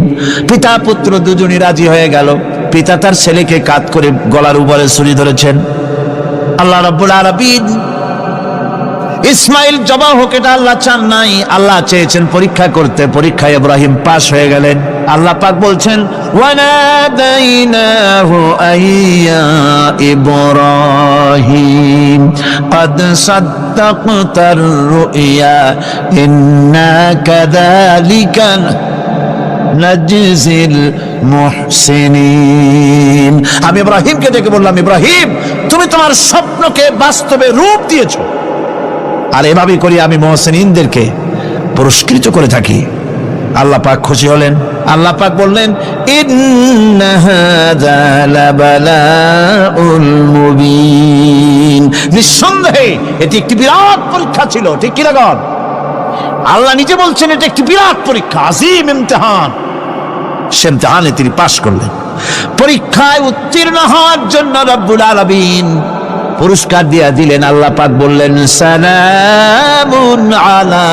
পিতা পুত্র দুজনই রাজি হয়ে গেল। পিতা তার ছেলেকে কাঁধ করে গলার উপরে ছুরি ধরেছেন। আল্লাহ রাব্বুল আলামিন ইসমাইল জবাহ হোক এটা আল্লাহ চান নাই, আল্লাহ চেয়েছেন পরীক্ষা করতে। পরীক্ষায় ইব্রাহিম পাশ হয়ে গেলেন। আল্লাহ পাক বলছেন, ওয়ানাদাইনাহু আইয়া ইব্রাহিম ক্বাদ সাদ্দাকতার রুইয়া ইন্না কাযালিকা নাজজিল মুহসিনিন। আমি ইব্রাহিমকে ডেকে বললাম, ইব্রাহিম, তুমি তোমার স্বপ্নকে বাস্তবে রূপ দিয়েছো, আর এভাবেই করি আমি মুহসিনিনদেরকে পুরস্কৃত করে থাকি। আল্লাহ পাক খুশি হলেন। আল্লাহ পাক বললেন, ইন্না হাযা লাবালাউল মুবিন। নিঃসন্দেহে এটি একটি বিরাট পরীক্ষা ছিল। ঠিক কি লাগান? আল্লাহ নিজে বলছেন এটা একটি বিরাট পরীক্ষা, আজিম ইমতিহান। সে ইমতিহানে তিনি পাশ করলেন। পরীক্ষায় উত্তীর্ণ হওয়ার জন্য রব্বুল আলামিন পুরস্কার দিয়া দিলেন। আল্লাহ পাক বললেন, সালামুন আলা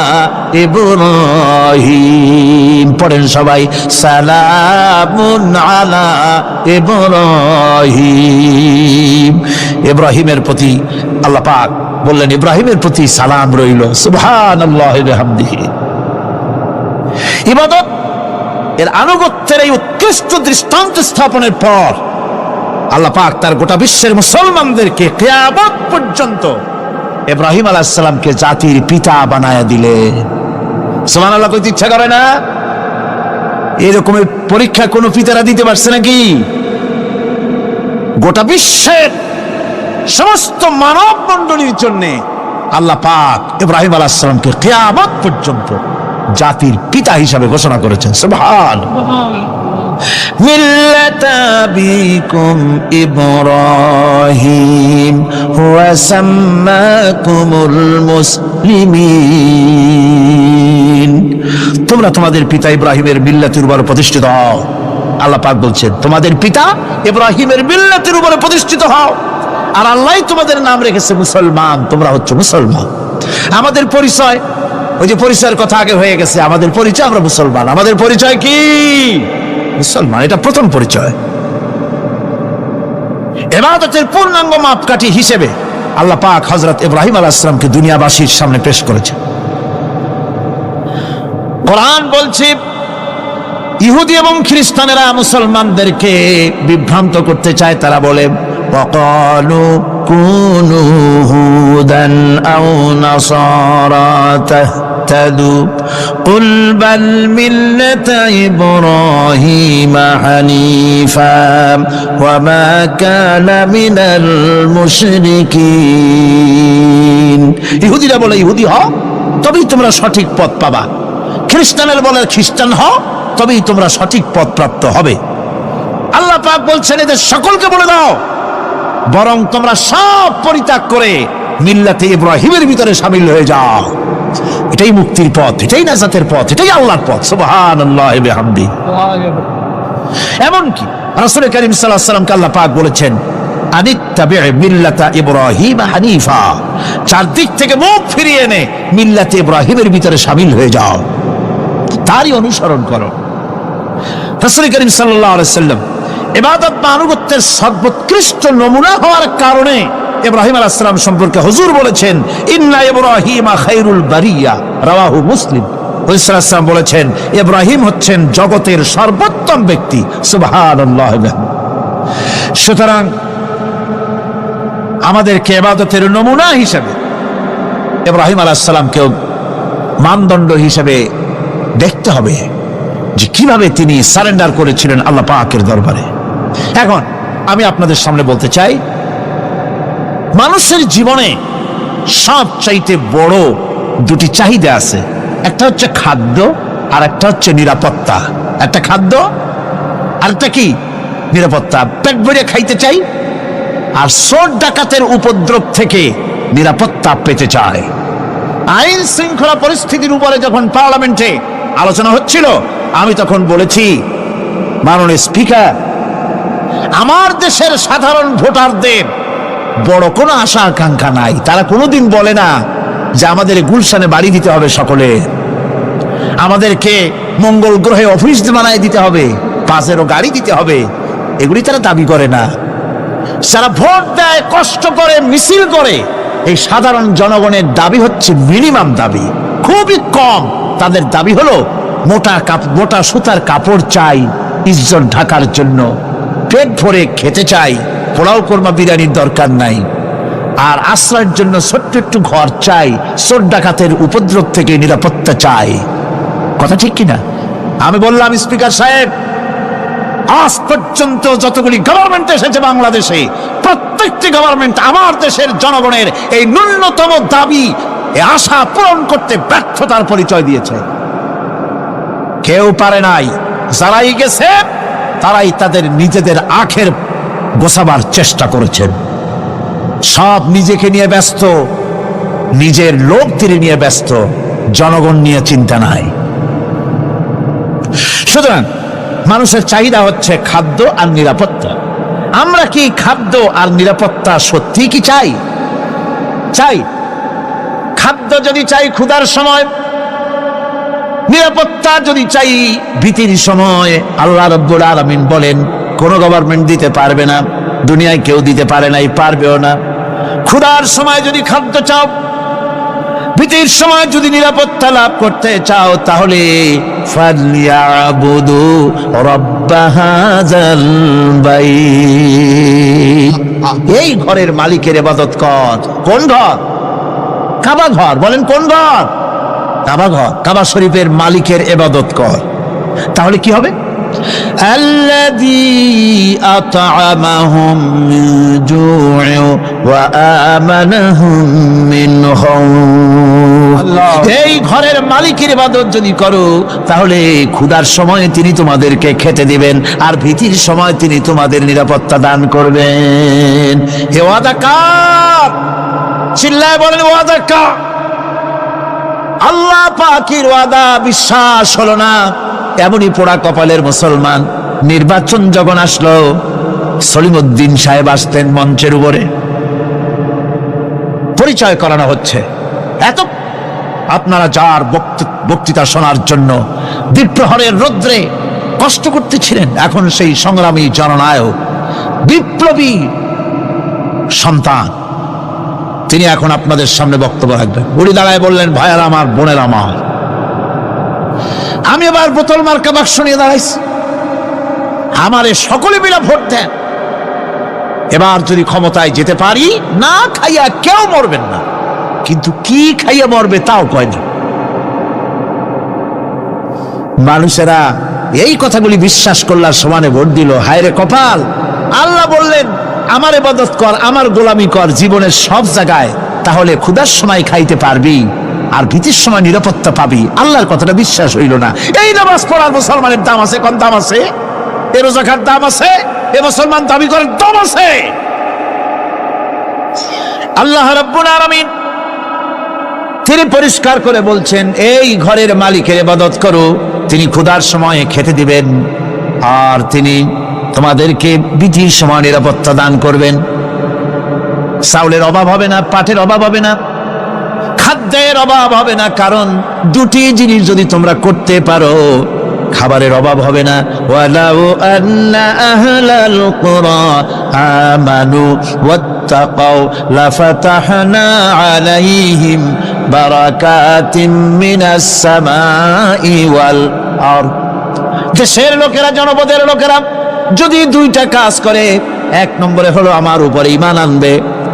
ইব্রাহিম। পড়েন সবাই, সালামুন আলা ইব্রাহিম। ইব্রাহিমের প্রতি আল্লাহ পাক বললেন, ইব্রাহিমের প্রতি সালাম রইল। সুবহানাল্লাহি ওয়া বিহামদিহি। ইবাদত এর আনুগত্যের এই উৎকৃষ্ট দৃষ্টান্ত স্থাপনের পর আল্লাহ পাক তার গোটা বিশ্বের মুসলমানদেরকে কিয়ামত পর্যন্ত ইব্রাহিম আলাইহিস সালামকে জাতির পিতা বানায়া দিলেন। সুবহানাল্লাহ কইতে ইচ্ছা করে না? এরকমের পরীক্ষা কোন পিতারা দিতে পারছে নাকি? গোটা বিশ্বের সমস্ত মানব মণ্ডলীর জন্য আল্লাহ পাক ইব্রাহিম আলাইহিস সালামকে কিয়ামত পর্যন্ত জাতির পিতা হিসাবে ঘোষণা করেছেন। সুবহানাল্লাহ। মিল্লাতা আবিকুম ইব্রাহিম হুয়া সাম্মাকুমুল মুসলিমিন। তোমরা তোমাদের পিতা ইব্রাহিমের মিল্লাতের উপর প্রতিষ্ঠিত হও। আল্লাহ পাক বলছেন তোমাদের পিতা ইব্রাহিমের মিল্লাতের উপরে প্রতিষ্ঠিত হও, আর আল্লাহ তোমাদের নাম রেখেছে মুসলমান, তোমরা হচ্ছে মুসলমান। আমাদের পরিচয়, ওই যে পরিচয়ের কথা আগে হয়ে গেছে, আমাদের পরিচয় আমরা মুসলমান। আমাদের পরিচয় কি? মুসলমান। এটা প্রথম পরিচয়। ইবাদতের পূর্ণাঙ্গ মাপকাঠি হিসেবে আল্লাহ পাক হযরত ইব্রাহিম আলাইহিস সালামকে দুনিয়াবাসীর সামনে পেশ করেছেন। কোরআন বলছে ইহুদি এবং খ্রিস্টানেরা মুসলমানদেরকে বিভ্রান্ত করতে চায়। তারা বলে ওয়াকালু কুনু হুদান আও নাসারা তাহতাদু কুল বাল মিল্লাতা ইব্রাহিম হানিফা ওয়া মা কানা মিনাল মুশরিকিন। ইহুদিরা বলে ইহুদি হও তবেই তোমরা সঠিক পথ পাবা, খ্রিস্টানের বলে খ্রিস্টান হও তবেই তোমরা সঠিক পথ প্রাপ্ত হবে। আল্লাহ পাক বলছেন এদের সকলকে বলে দাও বরং তোমরা সব পরিত্যাগ করে মিল্লাতে ইব্রাহিমের ভিতরে শামিল হয়ে যাও। এটাই মুক্তির পথ, এটাই নাজাতের পথ, এটাই আল্লাহর পথ। সুবহানাল্লাহি ওয়া বিহামদিহি। এমনকি রাসূল করিম সাল্লাল্লাহু আলাইহি ওয়াসাল্লামকে আল্লাহ পাক বলেছেন আনিত্তাবি মিল্লাতা ইব্রাহিম হানিফা, চারদিক থেকে মুখ ফিরিয়ে এনে মিল্লাতে ইব্রাহিমের ভিতরে শামিল হয়ে যাও, তারই অনুসরণ করো। রাসূল করিম সাল্লাল্লাহু আলাইহি ওয়াসাল্লাম ইবাদত বা আনুগত্যের সর্বোৎকৃষ্ট নমুনা হওয়ার কারণে ইব্রাহিম আলাইহিস সালাম সম্পর্কে হুজুর বলেছেন ইন্না ইব্রাহিমা খায়রুল বারিয়া, রাওয়াহু মুসলিম। রাসূল সাল্লাল্লাহু আলাইহি ওয়াসাল্লাম বলেছেন ইব্রাহিম হচ্ছেন জগতের সর্বোত্তম ব্যক্তি। সুবহানাল্লাহ। সুতরাং আমাদেরকে ইবাদতের নমুনা হিসেবে ইব্রাহিম আলাইহিস সালামকেও মানদণ্ড হিসেবে দেখতে হবে যে কিভাবে তিনি সারেন্ডার করেছিলেন আল্লাহ পাকের দরবারে। এখন আমি আপনাদের সামনে বলতে চাই মানুষের জীবনে সবচাইতে বড় দুটি চাহিদা আছে, একটা হচ্ছে খাদ্য আর একটা হচ্ছে নিরাপত্তা। একটা খাদ্য আর একটা কি? নিরাপত্তা। পেট ভরে খাইতে চাই আর চোর ডাকাতের উপদ্রব থেকে নিরাপত্তা পেতে চায়। আইন শৃঙ্খলা পরিস্থিতির উপরে যখন পার্লামেন্টে আলোচনা হচ্ছিল আমি তখন বলেছি মাননীয় স্পিকার, আমার দেশের সাধারণ ভোটারদের বড় কোনো আশা আকাঙ্ক্ষা নাই। তারা কোনোদিন বলে না যে আমাদের গুলশানে বাড়ি দিতে হবে সকলে, আমাদেরকে মঙ্গল গ্রহে অফিস বানায় দিতে হবে, পাঁচেরও গাড়ি দিতে হবে, এগুলি তারা দাবি করে না। যারা ভোট দেয়, কষ্ট করে, মিছিল করে, এই সাধারণ জনগণের দাবি হচ্ছে মিনিমাম দাবি, খুবই কম। তাদের দাবি হলো মোটা সুতার কাপড় চাই ইজ্জত ঢাকার জন্য, পেট ভরে খেতে চাই, পোলাও কোরমা বিরিয়ানির দরকার নাই, আর আশ্রয়ের জন্য ছোট্ট একটু ঘর চাই, চোর ডাকাতের উপদ্রব থেকে নিরাপত্তা চাই। কথা ঠিক কিনা? আমি বললাম স্পিকার সাহেব, আজ পর্যন্ত যতগুলি গভর্নমেন্ট এসেছে বাংলাদেশে, প্রত্যেকটি গভর্নমেন্ট আমার দেশের জনগণের এই ন্যূনতম দাবি, এই আশা পূরণ করতে ব্যর্থতার পরিচয় দিয়েছে। কেউ পারে নাই। যারাই গেছে তারাই তাদের নিজেদের আখের গোছাবার চেষ্টা করেছেন। সব নিজেকে নিয়ে ব্যস্ত, নিজের লোকদের নিয়ে ব্যস্ত, জনগণ নিয়ে চিন্তা নাই। সুতরাং মানুষের চাহিদা হচ্ছে খাদ্য আর নিরাপত্তা। আমরা কি খাদ্য আর নিরাপত্তা সত্যি কি চাই? চাই। খাদ্য যদি চাই ক্ষুধার সময়, নিরাপত্তা যদি চাই ভীতির সময়, আল্লাহ রাব্বুল আলামিন বলেন কোন গভর্নমেন্ট দিতে পারবে না, দুনিয়ায় কেউ দিতে পারে নাই, পারবেও না। ক্ষুধার সময় যদি খাদ্য চাও, ভীতির সময় যদি নিরাপত্তা লাভ করতে চাও, তাহলে ফালিয়াবুদু রাব্ব হাযাল বাইত, এই ঘরের মালিকের ইবাদত কর। কোন ঘর? কাবা ঘর, বলেন কোন ঘর? কাবা ঘর। কাবা শরীফের মালিকের ইবাদত কর, তাহলে কি হবে? আল্লাযী আত'আমাহুম মিন জু'in ওয়া আমানাহুম মিন খাউফ। এই ঘরের মালিকের ইবাদত যদি করো তাহলে ক্ষুধার সময় তিনি তোমাদেরকে খেতে দিবেন, আর ভীতির সময় তিনি তোমাদের নিরাপত্তা দান করবেন। হে ওয়াদা কার? চিল্লায় বলেন ওয়াদা কার? আল্লাহ পাকের ওয়াদা বিশ্বাস হলো না, এমনই পোড়া কপালের মুসলমান। নির্বাচন যখন আসলো, সলিমউদ্দিন সাহেব আসতেন মঞ্চের উপরে, পরিচয় করানো হচ্ছে। এত আপনারা যার বক্তৃতা শোনার জন্য দ্বীপ্রহরের রৌদ্রে কষ্ট করতেছিলেন, এখন সেই সংগ্রামী জননায়ক বিপ্লবী সন্তান, তিনি এখন আপনাদের সামনে বক্তব্য রাখবেন। বুড়ি দাঁড়ায় বললেন, ভাইয়ার আমার, বোনের আমার, আমি এবার বোতল মার্কা বাক্স নিয়ে দাঁড়াইছি, আমারে সকলে মিলে ভোট দেন। এবার যদি ক্ষমতায় যেতে পারি, না খাইয়া কেউ মরবেন না, কিন্তু কি খাইয়া মরবে তাও কয় না। মানুষেরা এই কথাগুলি বিশ্বাস করলার সমানে ভোট দিল। হায় রে কপাল! আল্লাহ বললেন, আমার ইবাদত কর, আমার গোলামি কর জীবনের সব জায়গায়, তাহলে ক্ষুধার সময় খাইতে পারবি আর ভীতির সময় নিরাপত্তা পাবি। আল্লাহর কথাটা বিশ্বাস হইল না। এই নামাজ পড়ার মুসলমানের দাম আছে, কোন দাম আছে? এ রোজা খাওয়ার দাম আছে? এ মুসলমান দাবি করেন দাম আছে? আল্লাহ রাব্বুল আলামিন তিনি পরিষ্কার করে বলছেন, এই ঘরের মালিকের ইবাদত করো, তিনি ক্ষুধার সময়ে খেতে দিবেন, আর তিনি তোমাদেরকে ভীতির সময় নিরাপত্তা দান করবেন। চাউলের অভাব হবে না, পাটের অভাব হবে না, খাদ্যের অভাব হবে না, কারণ দুটি জিনিস যদি তোমরা করতে পারো, খাবারের অভাব হবে না। ওয়ালাউ আন্না আহলাল কুরা আমানু ওয়াত্তাকাউ লাফাতাহনা আলাইহিম বারাকাতিম মিনাস সামাই ওয়াল আরদ। দেশের লোকেরা, জনপদের লোকেরা যদি দুইটা কাজ করে, এক নম্বরে হলো আমার উপরে ঈমান আনবে,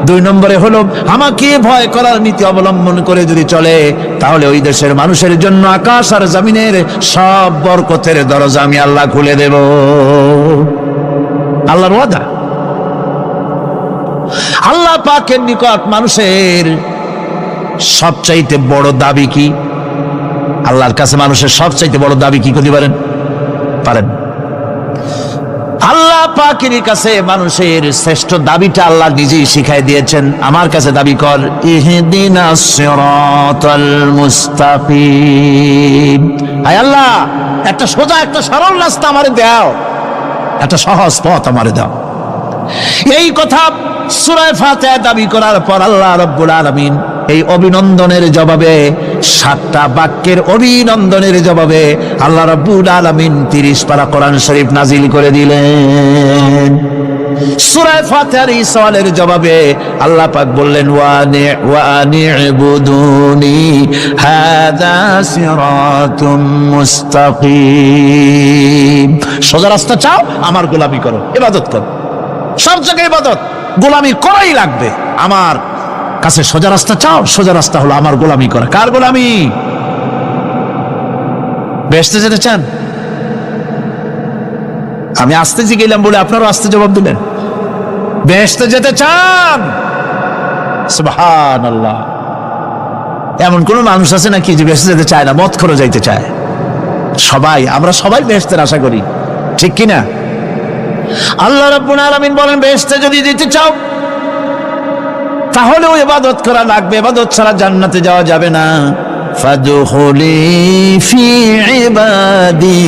দুই নম্বরে হলো আমাকে ভয় করার নীতি অবলম্বন করে যদি চলে, তাহলে ওই দেশের মানুষের জন্য আকাশ আর জমিনের সব বরকতের দরজা আমি আল্লাহ খুলে দেব। আল্লাহর ওয়াদা। আল্লাহ পাকের নিকট মানুষের সবচাইতে বড় দাবি কি? আল্লাহর কাছে মানুষের সবচাইতে বড় দাবি কি করতে পারেন? আল্লাহ পাকের কাছে মানুষের শ্রেষ্ঠ দাবিটা আল্লাহ নিজেই শিখাই দিয়েছেন। আমার কাছে দাবি কর, ইহদিনাস সিরাতাল মুস্তাকিম। আয় আল্লাহ, একটা সোজা, একটা সরল রাস্তা আমারে দাও, একটা সহজ পথ আমারে দাও। এই কথা সূরা ফাতিহা দাবি করার পর আল্লাহ রাব্বুল আলামিন এই অভিনন্দনের জবাবে, 7টা বাক্যের অভিনন্দনের জবাবে আল্লাহ রাব্বুল আলামিন 30 পারা কোরআন শরীফ নাজিল করে দিলেন। সূরা ফাতিহার এই সওয়ালের জবাবে আল্লাহ পাক বললেন, ওয়া আনি'বুদুনি হাযা সিরাতুম মুস্তাকিম। সোজা রাস্তা চাও, আমার গোলামি করো, ইবাদত করো। সব জায়গায় ইবাদত, গোলামি করাই লাগবে। আমার কাছে সোজা রাস্তা চাও, সোজা রাস্তা হলো আমার গোলামি করা। কার গোলামি? বেহেশতে যেতে চান? আমি আস্তে গেলাম বলে আপনারও আস্তে জবাব দিলেন। বেহেশতে যেতে চান? সুবহানাল্লাহ। এমন কোন মানুষ আছে নাকি যে বেহেশতে যেতে চায় না? মদ খোর যাইতে চায়। সবাই, আমরা সবাই বেহেশতের আশা করি, ঠিক কিনা? আল্লাহ রাব্বুল আলামিন বলেন, বেহেশতে যদি যেতে চাও তাহলেও ইবাদত করা লাগবে, ইবাদত ছাড়া জান্নাতে যাওয়া যাবে না। ফাদখুলি ফি ইবাদি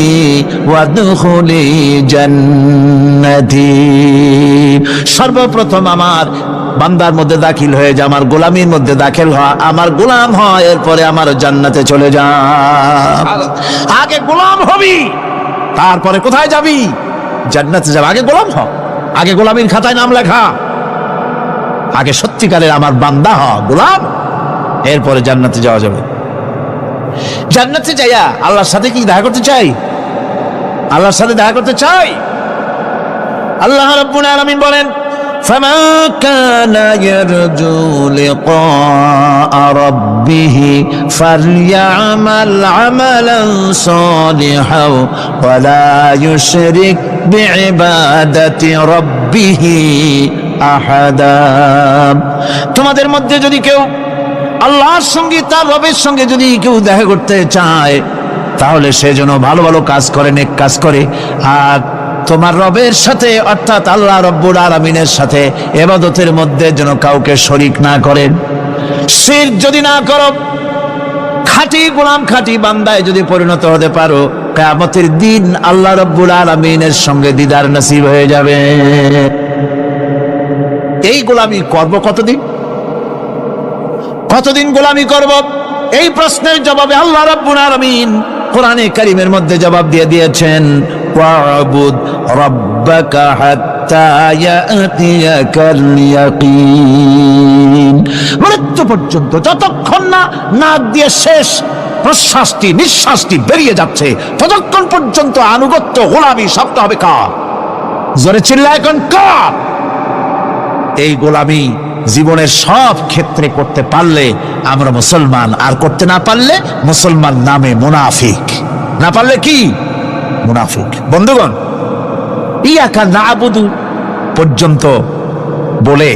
ওয়াদখুলি জান্নাতি। সর্বপ্রথম আমার বান্দার মধ্যে দাখিল হয়ে যা, আমার গোলামির মধ্যে দাখিল হয়, আমার গোলাম হয়, এরপরে আমার জান্নাতে চলে যা। আগে গোলাম হবি, তারপরে কোথায় যাবি? জান্নাতে যাবে। আগে গোলাম হ, আগে গোলামির খাতায় নাম লেখা, আগে সত্যিকারের আমার বান্দা হ, গোলাম, এরপরে জান্নাতে যাওয়া যাবে। জান্নাতে যাইয়া আল্লাহর সাথে কি দেখা করতে চাই? আল্লাহর সাথে দেখা করতে চাই। আল্লাহ রাব্বুল আলামিন বলেন, فمن كان يرجو لقاء ربه فليعمل عملا صالحا ولا يشرك بعبادة ربه أحدا। তোমাদের মধ্যে যদি কেউ আল্লাহর সঙ্গে তার রবের সঙ্গে যদি কেউ দেখা করতে চায় তাহলে সে যেন ভালো ভালো কাজ করে, নেক কাজ করে, আর তোমার রবের সাথে অর্থাৎ আল্লাহ রব্বুল আলামিনের সাথে ইবাদতের মধ্যে যেন কাউকে শরীক না করেন। শিরক যদি না করো, খাঁটি গোলাম খাঁটি বান্দায় যদি পরিণত হতে পারো, কিয়ামতের দিন আল্লাহ রব্বুল আলামিনের সঙ্গে দিদার নসিব হয়ে যাবে। এই গোলামি করব কতদিন? কতদিন গোলামি করব? এই প্রশ্নের জবাবে আল্লাহ রাব্বুল আলামিন কোরআনে কারীমের মধ্যে জবাব দিয়ে দিয়েছেন, ওয়া'বুদ রাব্বাকা হাত্তা ইয়াতিয়াকাল ইয়াকিন। মৃত্যু পর্যন্ত যতক্ষণ না নাক দিয়ে শেষ প্রশ্বাসটি নিঃশ্বাসটি বেরিয়ে যাচ্ছে ততক্ষণ পর্যন্ত আনুগত্য গোলামি শব্দ হবে কার? জোরে চিল্লায় এখন কার? এই গোলামি জীবনের সব ক্ষেত্রে করতে পারলে আমরা মুসলমান, আর করতে না পারলে মুসলমান নামে মুনাফিক। না পারলে কি? মুনাফিক। বন্ধুগণ, ইয়াকা না'বুদু পর্যন্ত বলে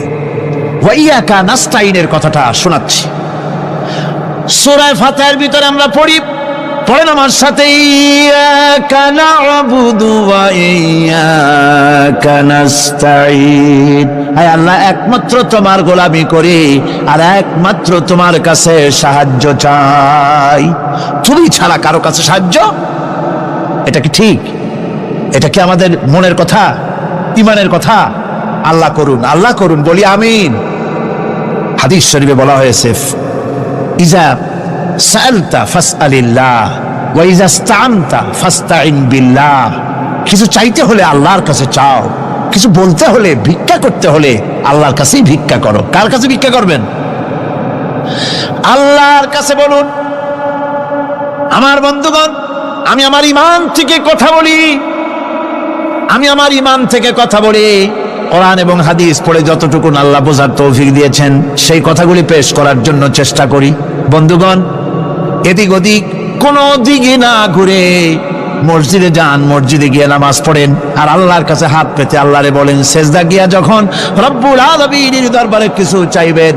ওয়া ইয়াকা নাস্তাইনের কথাটা শোনাচ্ছি। সূরা ফাতিহার ভিতরে আমরা পড়ি, পড়েন আমার সাথে, ইয়াকা না'বুদু ওয়া ইয়াকা নাস্তাইন। হায় আল্লাহ, একমাত্র তোমার গোলামি করি আর একমাত্র তোমার কাছে সাহায্য চাই। তুমি ছাড়া কারো কাছে সাহায্য? এটা কি ঠিক? এটা কি আমাদের মনের কথা, ইমানের কথা? আল্লাহ করুন, আল্লাহ করুন, বলি আমিন। হাদিস শরীফে বলা হয়েছে, ইজা সাআলতা ফাসআলিল্লাহ ওয়া ইজা ইসতাআনতা ফাসতাইন বিল্লাহ। কিছু চাইতে হলে আল্লাহর কাছে চাও, কিছু বলতে হলে, ভিক্ষা করতে হলে আল্লাহর কাছেই ভিক্ষা করো। কার কাছে ভিক্ষা করবেন? আল্লাহর কাছে বলুন। আমার বন্ধুগণ, আমি আমার ঈমান থেকে কথা বলি, আমি আমার ঈমান থেকে কথা বলি। কোরআন এবং হাদিস পড়ে যতটুকু আল্লাহ বোঝার তৌফিক দিয়েছেন সেই কথাগুলি পেশ করার জন্য চেষ্টা করি। বন্ধুগণ, এদিক ওদিক কোনো দিকে না ঘুরে মসজিদে যান, মসজিদে গিয়ে নামাজ পড়েন, আর আল্লাহর কাছে হাত পেতে আল্লাহরে বলেন। সেজদা গিয়া যখন রব্বুল আলামিনের দরবারে কিছু চাইবেন,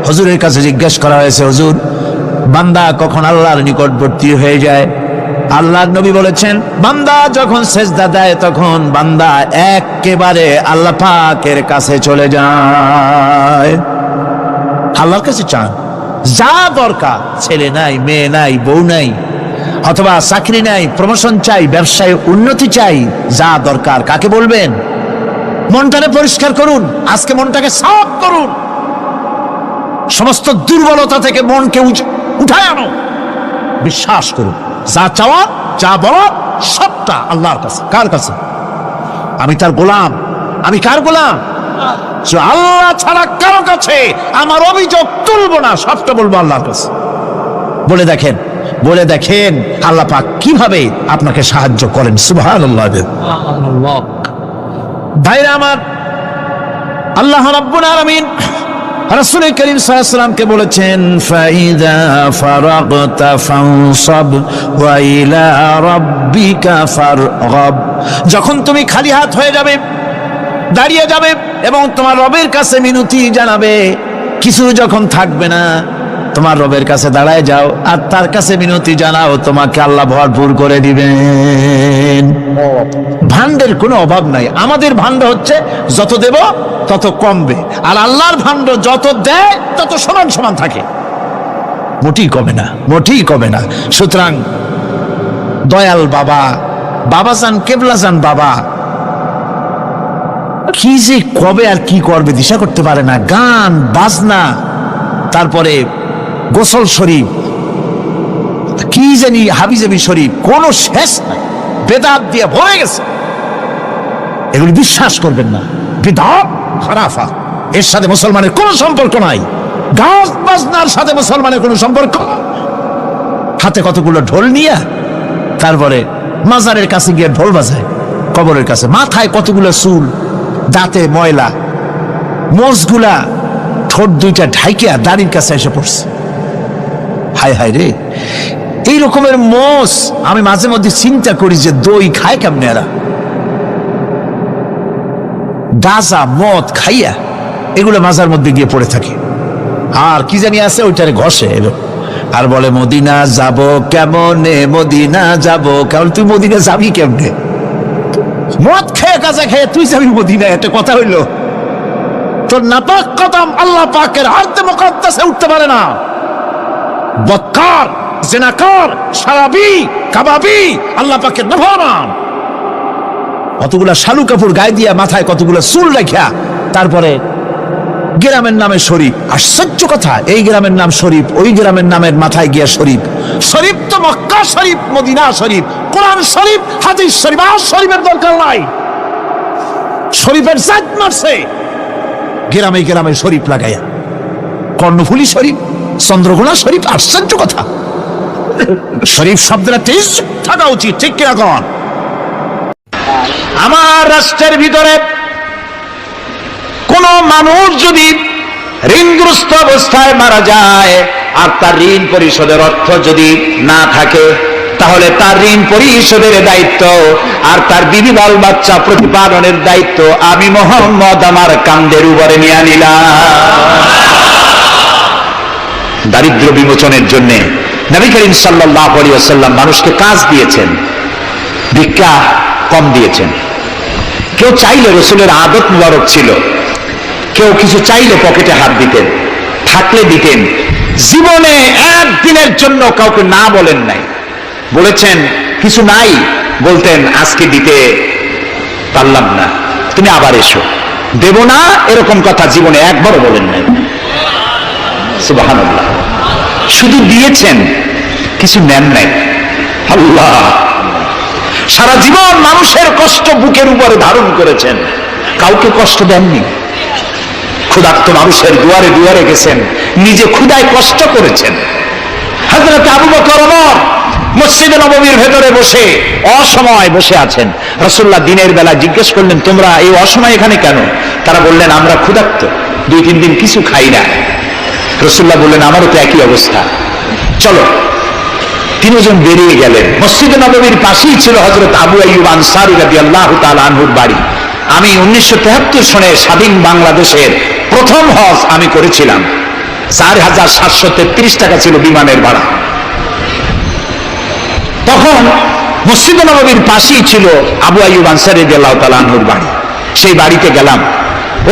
হুজুরের কাছে জিজ্ঞেস করা হয়েছে, হুজুর, বান্দা কখন আল্লাহর নিকটবর্তী হয়ে যায়? আল্লাহর নবী বলেছেন, বান্দা যখন সেজদা দেয় তখন বান্দা একেবারে আল্লাহ পাকের কাছে চলে যায়। আল্লাহর কাছে চান যা দরকার, ছেলে নাই, মেয়ে নাই, বউ নাই, অথবা চাকরি নাই, প্রমোশন চাই, ব্যবসায় উন্নতি চাই, যা দরকার কাকে বলবেন? মনটাকে পরিষ্কার করুন, আজকে মনটাকে সাফ করুন, সমস্ত দুর্বলতা থেকে মনকে উঠায় আনো, বিশ্বাস করুন, যা চাওয়া যা বলা সবটা আল্লাহর কাছে। কার কাছে? আমি তার গোলাম। আমি কার গোলাম? আল্লাহ ছাড়া কারো কাছে আমার অভিযোগ তুলবো না, সবটা বলবো আল্লাহর কাছে। বলে দেখেন, বলে দেখেন আল্লাহ পাক কিভাবে আপনাকে সাহায্য করেন। সুবহানাল্লাহ। ভাইরা আমার, আল্লাহ রাব্বুল আলামিন রাসূল করিম সাল্লাল্লাহু আলাইহি ওয়াসাল্লামকে বলেছেন, ফাইদা ফারাগতা ফানসাব ওয়া ইলা রাব্বিকা ফারগাব। যখন তুমি খালি হাত হয়ে যাবে, দাঁড়িয়ে যাবে এবং তোমার রবের কাছে মিনতি জানাবে, কিছু যখন থাকবে না, তোমার রবের কাছে দাঁড়ায় যাও আর তার কাছে মিনতি জানাও, তোমাকে আল্লাহ ভরপুর করে দিবেন। ভান্ডের কোনো অভাব নাই। আমাদের ভান্ড হচ্ছে যত দেব তত কমবে, আর আল্লাহর ভান্ড যত দেয় তত সমান সমান থাকে, মোটেই কমে না, মোটেই কমে না। সুতরাং দয়াল বাবা, বাবাজান, কেবলাজান বাবা কি যে কবে আর কি করবে দিশা করতে পারে না। গান বাজনা, তারপরে গোসল শরীফ, কি জানি হাবিজাবি শরীফ, কোনো শেষ নাই, বেদাত দিয়ে ভরে গেছে। এগুলি বিশ্বাস করবেন না, বিদআত খারাফা, এর সাথে মুসলমানের কোনো সম্পর্ক নাই। গান বাজনার সাথে মুসলমানের কোনো সম্পর্ক। হাতে কতগুলো ঢোল নিয়ে তারপরে মাজারের কাছে গিয়ে ঢোল বাজায়, কবরের কাছে, মাথায় কতগুলো চুল, দাঁতে ময়লা, মোষগুলা ঠোঁট দুইটা ঢাইকিয়া দাড়ির কাছে এসে পড়ছে। হায় হায় রে, এই রকমের মোষ আমি মাঝে মধ্যে চিন্তা করি যে দই খায় কেমনে এরা, গাঁজা মদ খাইয়া এগুলো মাজার মধ্যে গিয়ে পড়ে থাকে। আর কি জানি আছে ওইটারে ঘষে আর বলে মদিনা যাব কেমনে, মদিনা যাব কেমন। তুই মদিনা যাবি কেমনে? মদ খেয়ে গাঁজা খেয়ে তুই যাবি মদিনা? একটা কথা হইল? তোর নাপাক কদম আল্লাহ পাকের আরদে মুকদ্দাসে উঠতে পারে না। বদকার, জিনাকার, শারাবি, কাবাবি আল্লাহ পাকের নাফরমান। কতগুলা শালু কাপড় গায়ে দিয়া মাথায় কতগুলা চুল রাখিয়া তারপরে গ্রামের নামে শরীফ। আশ্চর্য কথা, এই গ্রামের নাম শরীফ, ওই গ্রামের নামের মাথায় গিয়া শরীফ। শরীফ তো মক্কা শরীফ, মদিনা শরীফ, কোরআন শরীফ, হাদিস শরীফ। আর শরীফের দরকার নাই। শরীফের জাত মারছে গ্রামে গ্রামে শরীফ লাগাইয়া। কর্ণফুলী শরীফ, চন্দ্রকোনা শরীফ। আশ্চর্য কথা, শরীফ শব্দটা তেজ থাকা উচিত, ঠিক কিনা কন? আমার রাষ্ট্রের ভিতরে কোন মানুষ যদি ঋণগ্রস্ত অবস্থায় মারা যায় আর তার ঋণ পরিশোধের অর্থ যদি না থাকে, তাহলে তার ঋণ পরিশোধের দায়িত্ব আর তার বিবি বাল বাচ্চা প্রতিপালনের দায়িত্ব আমি মুহাম্মদ আমার কাঁধের উপরে নিয়ে নিলাম। দারিদ্র বিমোচনের জন্য নবী করিম সাল্লাল্লাহু আলাইহি ওয়াসাল্লাম মানুষকে কাজ দিয়েছেন, ভিক্ষা কম দিয়েছেন। কেউ চাইলে, রাসূলের আদত মুবারক ছিল, কেউ কিছু চাইলে পকেটে হাত দিতেন, থাকলে দিতেন। জীবনে একদিনের জন্য কাউকে না বলেন নাই। বলেছেন কিছু নাই, বলতেন আজকে দিতে পারলাম না, তুমি আবার এসো, দেব না এরকম কথা জীবনে একবারও বলেন নাই। সুবহানাল্লাহ। শুধু দিয়েছেন, কিছু নেন নাই। আল্লাহ, সারা জীবন মানুষের কষ্ট বুকের উপরে ধারণ করেছেন, কাউকে কষ্ট দেননি। ক্ষুধার্ত মানুষের দুয়ারে দুয়ারে গেছেন, নিজে ক্ষুধায় কষ্ট করেছেন। হযরত আবু বকর ওমর মসজিদে নববীর ভেতরে বসে অসময় বসে আছেন। রাসূলুল্লাহ দিনের বেলা জিজ্ঞেস করলেন, তোমরা এই অসময় এখানে কেন? তারা বললেন, আমরা ক্ষুধার্ত, 2-3 দিন কিছু খাই না। রাসূলুল্লাহ বললেন, আমারও তো একই অবস্থা, চলো। 3 জন বেরিয়ে গেলেন। মসজিদে নববীর পাশেই ছিল হযরত আবু আইয়ুব আনসারী রাদিয়াল্লাহু তাআলা আনহুর বাড়ি। আমি 1973 সনে স্বাধীন বাংলাদেশের প্রথম হজ আমি করেছিলাম। 4733 টাকা ছিল বিমানের ভাড়া। তখন মসজিদে নববীর পাশেই ছিল আবু আইয়ুব আনসারী রাদিয়াল্লাহু তাআলা আনহুর বাড়ি। সেই বাড়িতে গেলাম।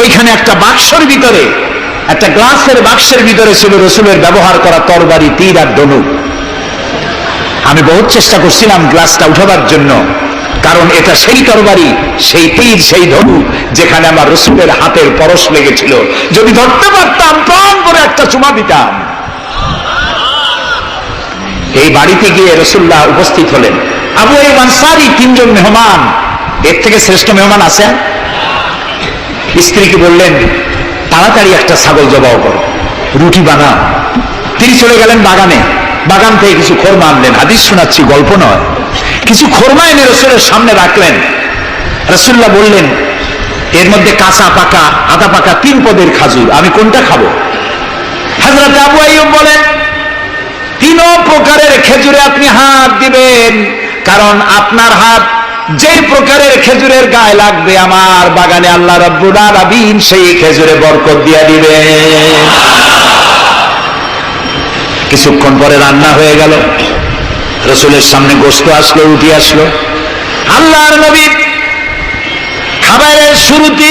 ওইখানে একটা বাক্সের ভিতরে, একটা গ্লাসের বাক্সের ভিতরে ছিল রাসূলের ব্যবহার করা তরবারি, তীর আর ধনুক। আমি বহুত চেষ্টা করছিলাম গ্লাসটা উঠাবার জন্য, কারণ এটা সেই তরবারি, সেই তীর, সেই ধনুক যেখানে আমার রাসূলের হাতের পরশ লেগেছিল। যদি ধরতে পারতাম প্রাণ করে একটা চুমা দিতাম। এই বাড়িতে গিয়ে রাসূলুল্লাহ উপস্থিত হলেন। আবু আইয়ুব আনসারী 3 জন মেহমান, এর থেকে শ্রেষ্ঠ মেহমান আছে? স্ত্রীকে বললেন, তাড়াতাড়ি একটা ছাগল জবাই করো, রুটি বানাও। তিনি চলে গেলেন বাগানে। বাগান থেকে কিছু খোরমা আনলেন। হাদিস শোনাচ্ছি, গল্প নয়। কিছু খোরমা এনে রাসূলের সামনে রাখলেন। রাসূলুল্লাহ বললেন, এর মধ্যে কাঁচা পাকা, আধা পাকা 3 পদের খাজুর, আমি কোনটা খাবো? হযরত আবু আইয়ুব বলেন, 3 প্রকারের খেজুরে আপনি হাত দিবেন, কারণ আপনার হাত যে প্রকারের খেজুরের গায়ে লাগবে আমার বাগানে আল্লাহ রাব্বুল আলামিন সেই খেজুরে বরকত দিয়ে দিবে। কিছুক্ষণ পরে রান্না হয়ে গেল। রাসূলের সামনে গোশত আসলো, রুটি আসলো। আল্লাহর নবী খাবারের শুরুতে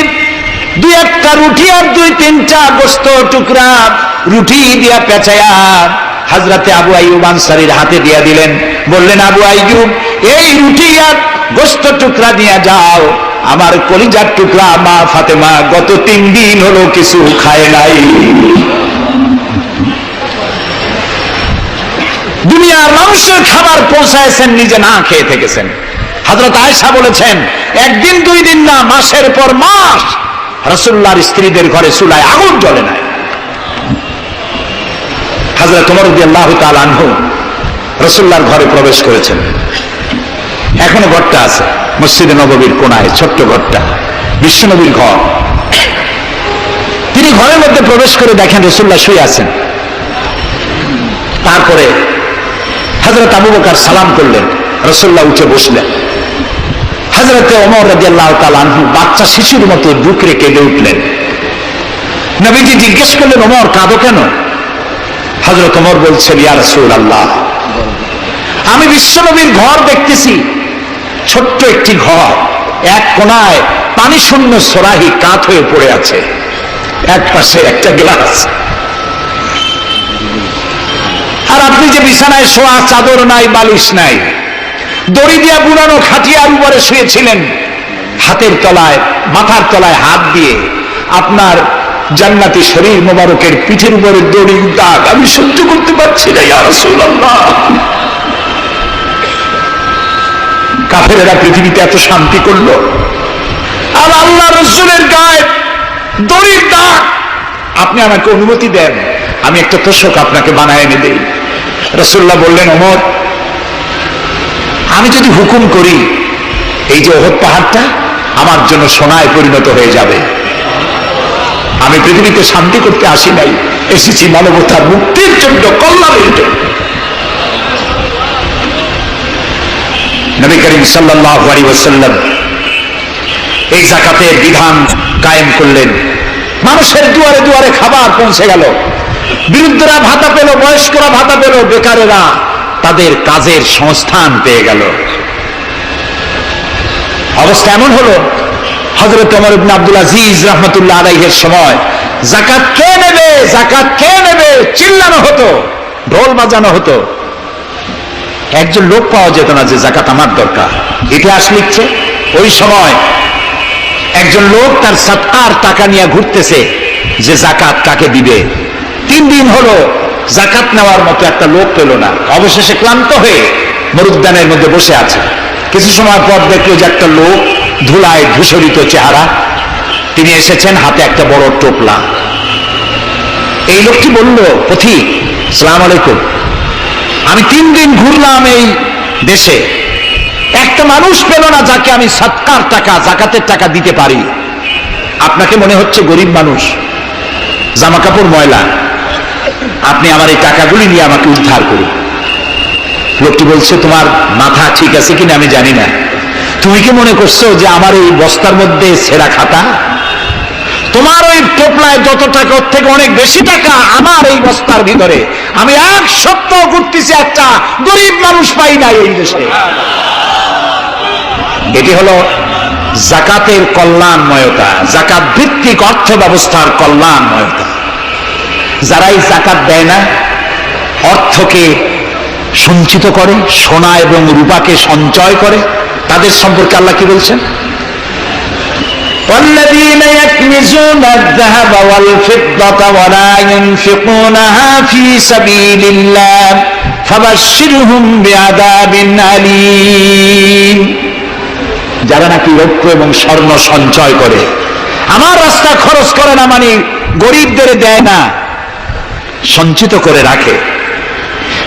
2-1টা রুটি আর 2-3টা গোশত টুকরা রুটি দিয়া পেঁচায়া হযরতে আবু আইয়ুব আনসারীর হাতে দিয়ে দিলেন। বললেন, আবু আইয়ুব, এই রুটি আর গোশত টুকরা নিয়ে যাও, আমার কলিজার টুকরা মা ফাতেমা গত 3 দিন হলো কিছু খায় নাই। দুনিয়ার মানুষের খাবার পৌঁছায়ছেন, নিজে না খেয়ে থেকেছেন। হযরত আয়েশা বলেছেন, 1 দিন 2 দিন না, মাসের পর মাস রাসূলুল্লাহর স্ত্রীদের ঘরে চুলায় আগুন জ্বলে নাই। হযরত ওমর রাদিয়াল্লাহু তাআলা আনহু রাসূলুল্লাহর ঘরে প্রবেশ করেছেন। এখনো ঘরটা আছে মসজিদে নববীর কোনায়, ছোট্ট ঘরটা, বিশ্বনবীর ঘর। তিনি ঘরের মধ্যে প্রবেশ করে দেখেন রাসূলুল্লাহ শুয়ে আছেন। তারপরে হযরত আবু বকর সালাম করলেন, রাসূলুল্লাহ উঠে বসলেন। হযরত ওমর রাদিয়াল্লাহু তাআলা আনহু বাচ্চা শিশুর মতো বুক রেখে কেঁদে উঠলেন। নবীজি জিজ্ঞেস করলেন, ওমর কাঁদো কেন? হযরত ওমর বলছেন, ইয়া রাসূলুল্লাহ, আমি বিশ্বনবীর ঘর দেখতেছি, ছোট্ট একটি ঘর, এক কোণায় পানি শূন্য সরাহি কাত হয়ে পড়ে আছে, এক পাশে একটা গ্লাস, আর আপনি যে বিছানায় শোয়া, চাদর নাই, বালিশ নাই, দড়ি দিয়া বুড়ানো খাটিয়ার উপরে শুয়েছিলেন, হাতের তলায়, মাথার তলায় হাত দিয়ে আপনার জান্নাতি শরীর মোবারকের পিঠের উপরে দড়ির দাগ আমি সহ্য করতে পারছি না ইয়া রাসূলুল্লাহ। কাফেরেরা পৃথিবীতে এত শান্তি করলো, আর আল্লাহ রাসূলের গায়ে দড়ির দাগ। আপনি আমাকে অনুমতি দেন, আমি একটা তোষক আপনাকে বানায় এনে দেই। রাসূলুল্লাহ বললেন, ওমর, আমি যদি হুকুম করি, এই যে উহুদ পাহাড়টা আমার জন্য সোনায় পরিণত হয়ে যাবে। আমি পৃথিবীতে শান্তি করতে আসি নাই, এসেছি মানবতার মুক্তির জন্য, কল্যাণের জন্য। নবী করিম সাল্লাল্লাহু আলাইহি ওয়াসাল্লাম এই যাকাতের বিধান কায়েম করলেন। মানুষের দুয়ারে দুয়ারে খাবার পৌঁছে গেল, বৃদ্ধরা ভাতা পেল, বয়স্করা ভাতা পেল, বেকারেরা তাদের কাজের সংস্থান পেয়ে গেল। অবস্থা এমন হলো, হযরত ওমর ইবনে আব্দুল আজিজ রাহমাতুল্লাহ আলাইহির সময় যাকাত কে নেবে, যাকাত কে নেবে চিল্লানো হতো, ঢোল বাজানো হতো। একজন লোক পাওয়া যেত না যে যাকাত আমার দরকার। ইতিহাস লিখছে, ওই সময় একজন লোক তার সাদকার টাকা নিয়ে ঘুরতেছে যে যাকাত কাকে দিবে। 3 দিন হলো যাকাত নেওয়ার মতো একটা লোক পেল না। অবশেষে ক্লান্ত হয়ে মরুদ্যানের মধ্যে বসে আছে। কিছু সময় পর দেখলো যে একটা লোক, ধুলায় ধূসরিত চেহারা, তিনি এসেছেন, হাতে একটা বড় টোপলা। এই লোকটি বলল, পথিক, আসসালামু আলাইকুম, আমি 3 দিন ঘুরলাম এই দেশে, একটা মানুষ পেল না যাকে আমি সাদকার টাকা, যাকাতের টাকা দিতে পারি। আপনাকে মনে হচ্ছে গরিব মানুষ, জামা কাপড় ময়লা, আপনি আমার এই টাকাগুলি নিয়ে আমাকে উদ্ধার করুন। লোকটি বলছে, তোমার মাথা ঠিক আছে কিনা আমি জানি না, তুমি কি মনে করছো যে আমার এই বস্তার মধ্যে ছেঁড়া খাতা? তোমার ওই টোপলায় যত টাকা, ওর থেকে অনেক বেশি টাকা আমার এই বস্তার ভিতরে। আমি 1 সপ্তাহ ঘুরতেছি, একটা গরিব মানুষ পাই না এই দেশে। এটি হলো যাকাতের কল্যাণময়তা, যাকাত ভিত্তিক অর্থ ব্যবস্থার কল্যাণময়তা। যারাই যাকাত দেয় না, অর্থকে সঞ্চিত করে, সোনা এবং রূপাকে সঞ্চয় করে, তাদের সম্পর্কে আল্লাহ কি বলছেন? والذين يكنزون الذهب والفضة ولا ينفقونها في سبيل الله فبشرهم بعذاب أليم। যারা নাকি রৌপ্য এবং স্বর্ণ সঞ্চয় করে, আমার রাস্তা খরচ করে না, মানে গরিবদের দেয় না, সঞ্চিত করে রাখে,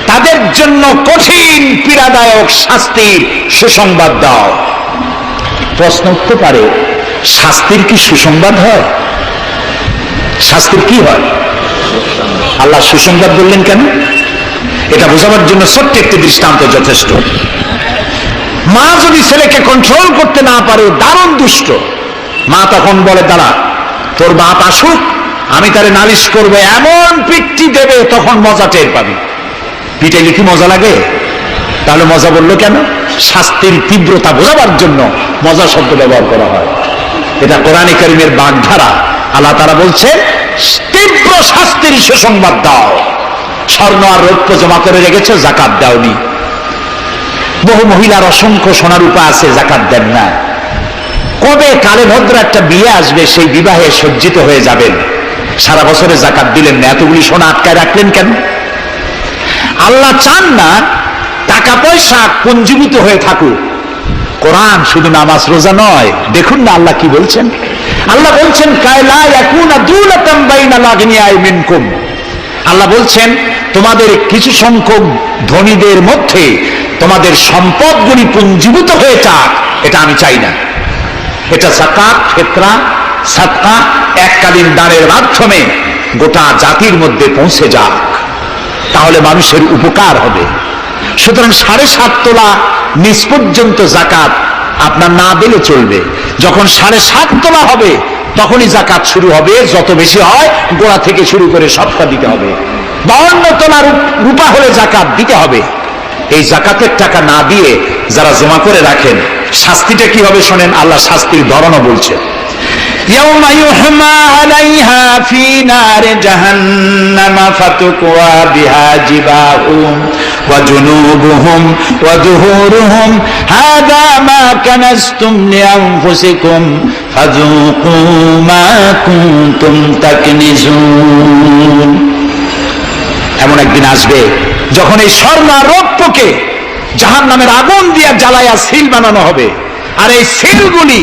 তাদের জন্য কঠিন পীড়াদায়ক শাস্তির সুসংবাদ দাও। প্রশ্ন উঠতে পারে, শাস্তির কি সুসংবাদ হয়? শাস্তির কি হয়? আল্লাহ সুসংবাদ বললেন কেন? এটা বোঝাবার জন্য ছোট্ট একটি দৃষ্টান্ত যথেষ্ট। মা যদি ছেলেকে কন্ট্রোল করতে না পারে, দারুণ দুষ্ট, মা তখন বলে, দাঁড়া, তোর বাপ আসুক, আমি তারে নালিশ করবো, এমন পিটটি দেবে, তখন মজা টের পাবি। পিটাইলে কি মজা লাগে? তাহলে মজা বললো কেন? শাস্তির তীব্রতা বোঝাবার জন্য মজা শব্দ ব্যবহার করা হয়। এটা কোরআনে কারীমের বাগধারা। আল্লাহ তাআলা বলছেন, তীব্র শাস্তির সুসংবাদ দাও। স্বর্ণ আর রৌপ্য জমা করে রেখেছো, যাকাত দাওনি। বহু মহিলার অসংখ্য সোনারূপা আছে, যাকাত দেন না। কবে কালে ভদ্র একটা বিয়ে আসবে, সেই বিবাহে সজ্জিত হয়ে যাবেন, সারা বছরে যাকাত দিলেন না, এতগুলি সোনা আটকায় রাখলেন কেন? আল্লাহ চান না টাকা পয়সা পুঞ্জীভূত হয়ে থাকুক। কোরআন শুধু নামাজ রোজা নয়, দেখুন না আল্লাহ কি বলছেন। আল্লাহ বলছেন, কায়লা ইয়াকুনা দুলাতাম বাইনাল আগনিয়াই মিনকুম। আল্লাহ বলছেন, তোমাদের কিছু সংখ্যক ধনীদের মধ্যে তোমাদের সম্পদগুলি পুঞ্জীভূত হয়ে যাক, এটা আমি চাই না। এটা যাকাত, ফিতরা, সাদকা এককালীন দানের মাধ্যমে গোটা জাতির মধ্যে পৌঁছে যাক, তাহলে মানুষের উপকার হবে। সুতরাং 7.5 তোলা নিচ পর্যন্ত জাকাত আপনার না দিলে চলবে। যখন 7.5 তোলা হবে তখনই জাকাত শুরু হবে। যত বেশি হয় গোড়া থেকে শুরু করে সবটা দিতে হবে। 52 তোলা রূপা হলে জাকাত দিতে হবে। এই জাকাতের টাকা না দিয়ে যারা জমা করে রাখেন, শাস্তিটা কি হবে শোনেন। আল্লাহ শাস্তির ধরনও বলছে, ইয়াউমা ইউহমা আলাইহা ফি নারি জাহান্নাম ফাতুকওয়া বিহা জিবাহুম ওয়া জুনুবুহুম ওয়া যুহুরুহুম হাযা মা কানাসতুম লিআনফুসিকুম ফাযুকু মা কুনতুম তাকনিজুন। এমন একদিন আসবে যখন এই স্বর্ণা রৌপ্যকে জাহান্নামের আগুন দিয়ে জ্বালায়া সিল বানানো হবে, আর এই সিলগুলি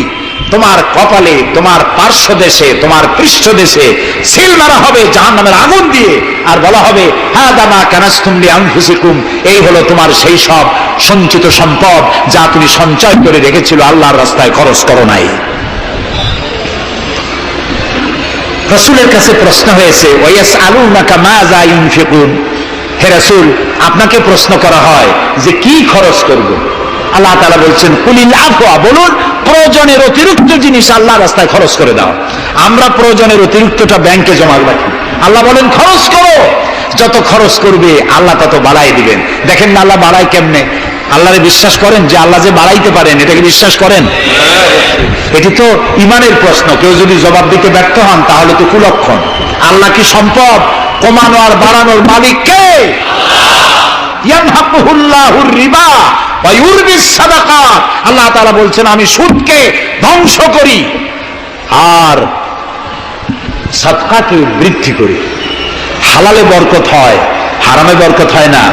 তোমার কপালে, তোমার পার্শ্বদেশে, তোমার পৃষ্ঠদেশে সিল মারা হবে জাহান্নামের আগুন দিয়ে, আর বলা হবে হাযা মা কানাসতুম লিআনফুসিকুম, এই হলো তোমার সেই সব সঞ্চিত সম্পদ যা তুমি সঞ্চয় করে রেখেছিল, আল্লাহর রাস্তায় খরচ করো নাই। রাসূলের কাছে প্রশ্ন হয়েছে, ওয়ায়াসআলুনাকা মাযা ইউনফিকুন, হে রাসূল আপনাকে প্রশ্ন করা হয় যে কি খরচ করব। আল্লাহ তাআলা বলছেন কুলিল আফওয়া, বলুন প্রয়োজনের অতিরিক্ত জিনিস আল্লাহর রাস্তায় খরচ করে দাও। আমরা প্রয়োজনের অতিরিক্তটা ব্যাংকে জমা রাখি, আল্লাহ বলেন খরচ করো। যত খরচ করবে আল্লাহ তত বাড়াই দিবেন। দেখেন না আল্লাহ বাড়ায় কেমনে। আল্লাহরে বিশ্বাস করেন যে আল্লাহ যে বাড়াইতে পারেন, এটাকে বিশ্বাস করেন? এটি তো ইমানের প্রশ্ন। কেউ যদি জবাব দিতে ব্যর্থ হন তাহলে তো কুলক্ষণ। আল্লাহ কি সম্পদ কমানো আর বাড়ানোর মালিক কে? ইয়ামহাকুহুল্লাহুর রিবা ওয়া ইউরবিস সাদাকাত। আল্লাহ তাআলা বলছেন আমি সুদকে ধ্বংস করি আর সাদকাকে বৃদ্ধি করি। হালালে বরকত হয়, হারামে বরকত হয় না।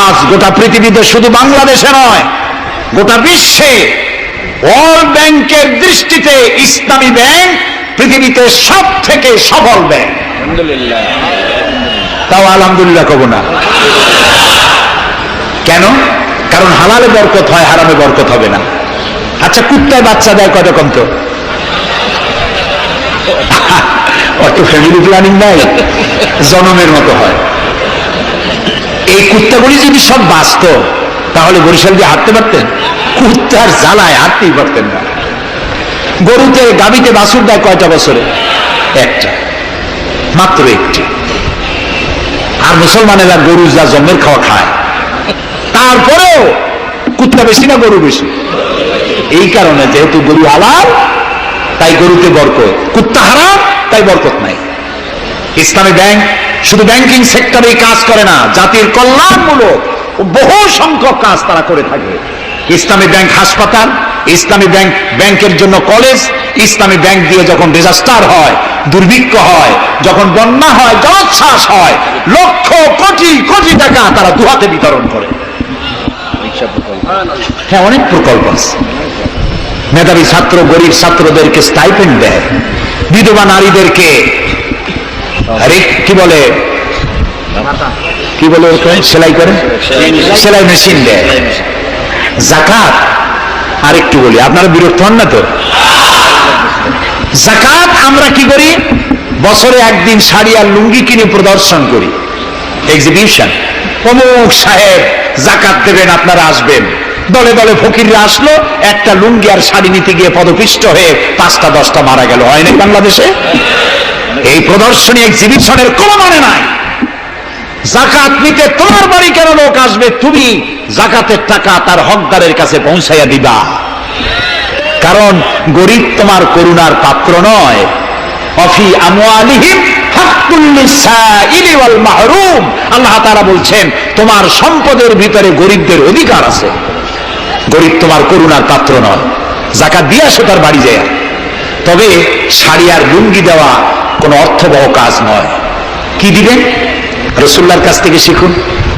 আজ গোটা পৃথিবীতে, শুধু বাংলাদেশে নয়, গোটা বিশ্বে ওয়ার্ল্ড ব্যাংকের দৃষ্টিতে ইসলামী ব্যাংক পৃথিবীতে সব থেকে সফল ব্যাংক। আলহামদুলিল্লাহ। তাও আলহামদুলিল্লাহ কব না কেন? কারণ হালালে বরকত হয়, হারামে বরকত হবে না। আচ্ছা, কুত্তায় বাচ্চা দেয় কত কম? তো অত ফ্যামিলি প্ল্যানিং নাই, জনমের মতো হয়। এই কুত্তাগুলি যদি সব বাঁচত তাহলে বরিশাল দিয়ে হাঁটতে পারতেন? কুত্তার জ্বালায় হাঁটতেই পারতেন না। গরুতে, গাভীতে বাছুর দেয় কয়টা বছরে? একটা, মাত্র একটি। আর মুসলমানেরা গরু যা জন্মের খাওয়া খায়, তারপরেও কুত্তা বেশি না গরু বেশি? এই কারণে যেহেতু গরু হালাল তাই গরুতে বরকত, কুত্তা হারাম তাই বরকত নাই। ইসলামী ব্যাংক শুধু ব্যাংকিং সেক্টরেই কাজ করে না, জাতির কল্যাণমূলক বহু সংখ্যক কাজ তারা করে থাকে। ইসলামী ব্যাংক হাসপাতাল, ইসলামী ব্যাংক ব্যাংকের জন্য কলেজ, ইসলামী ব্যাংক দিয়ে যখন ডিজাস্টার হয়, দুর্ভিক্ষ হয়, যখন বন্যা হয়, জলোচ্ছ্বাস হয়, লক্ষ কোটি কোটি টাকা তারা দুহাতে বিতরণ করে। হ্যাঁ, অনেক প্রকল্প আছে। মেধাবী ছাত্র, গরিব ছাত্রদেরকে স্টাইপেন্ড দেয়, বিধবা নারীদেরকে কি বলে সেলাই করে, সেলাই মেশিন দেয়। যাকাত আরেকটু বলি, আপনারা বিরক্ত হন না তো? যাকাত আমরা কি করি? বছরে একদিন শাড়ি আর লুঙ্গি কিনে প্রদর্শন করি, এক্সিবিশন। অমুক সাহেব যাকাত দেবেন, আপনারা আসবেন। দলে দলে ফকিররা আসলো, একটা লুঙ্গি আর শাড়ি নিতে গিয়ে পদপিষ্ট হয়ে 5টা 10টা মারা গেল। হয় না বাংলাদেশে? এই প্রদর্শনী এক্সিবিশনের কোনো মানে নাই। যাকাত নিতে তোমার বাড়ি কেন লোক আসবে? তুমি যাকাতের টাকা তার হকদারের কাছে পৌঁছাইয়া দিবা। কারণ গরিব তোমার করুণার পাত্র নয়। অফি আমওয়ালিহিম হাক্কুল লিসাইলি ওয়াল মাহরুম। আল্লাহ তাআলা বলছেন তোমার সম্পদের ভিতরে গরিবদের অধিকার আছে। গরিব তোমার করুণার পাত্র নয়। যাকাত দিয়ে আসো তার বাড়ি যায়। তবে শাড়ি আর লুঙ্গি দেওয়া কোনো অর্থবহ কাজ নয়। কি দিবেন? রাসূলুল্লাহর কাছ থেকে শিখুন।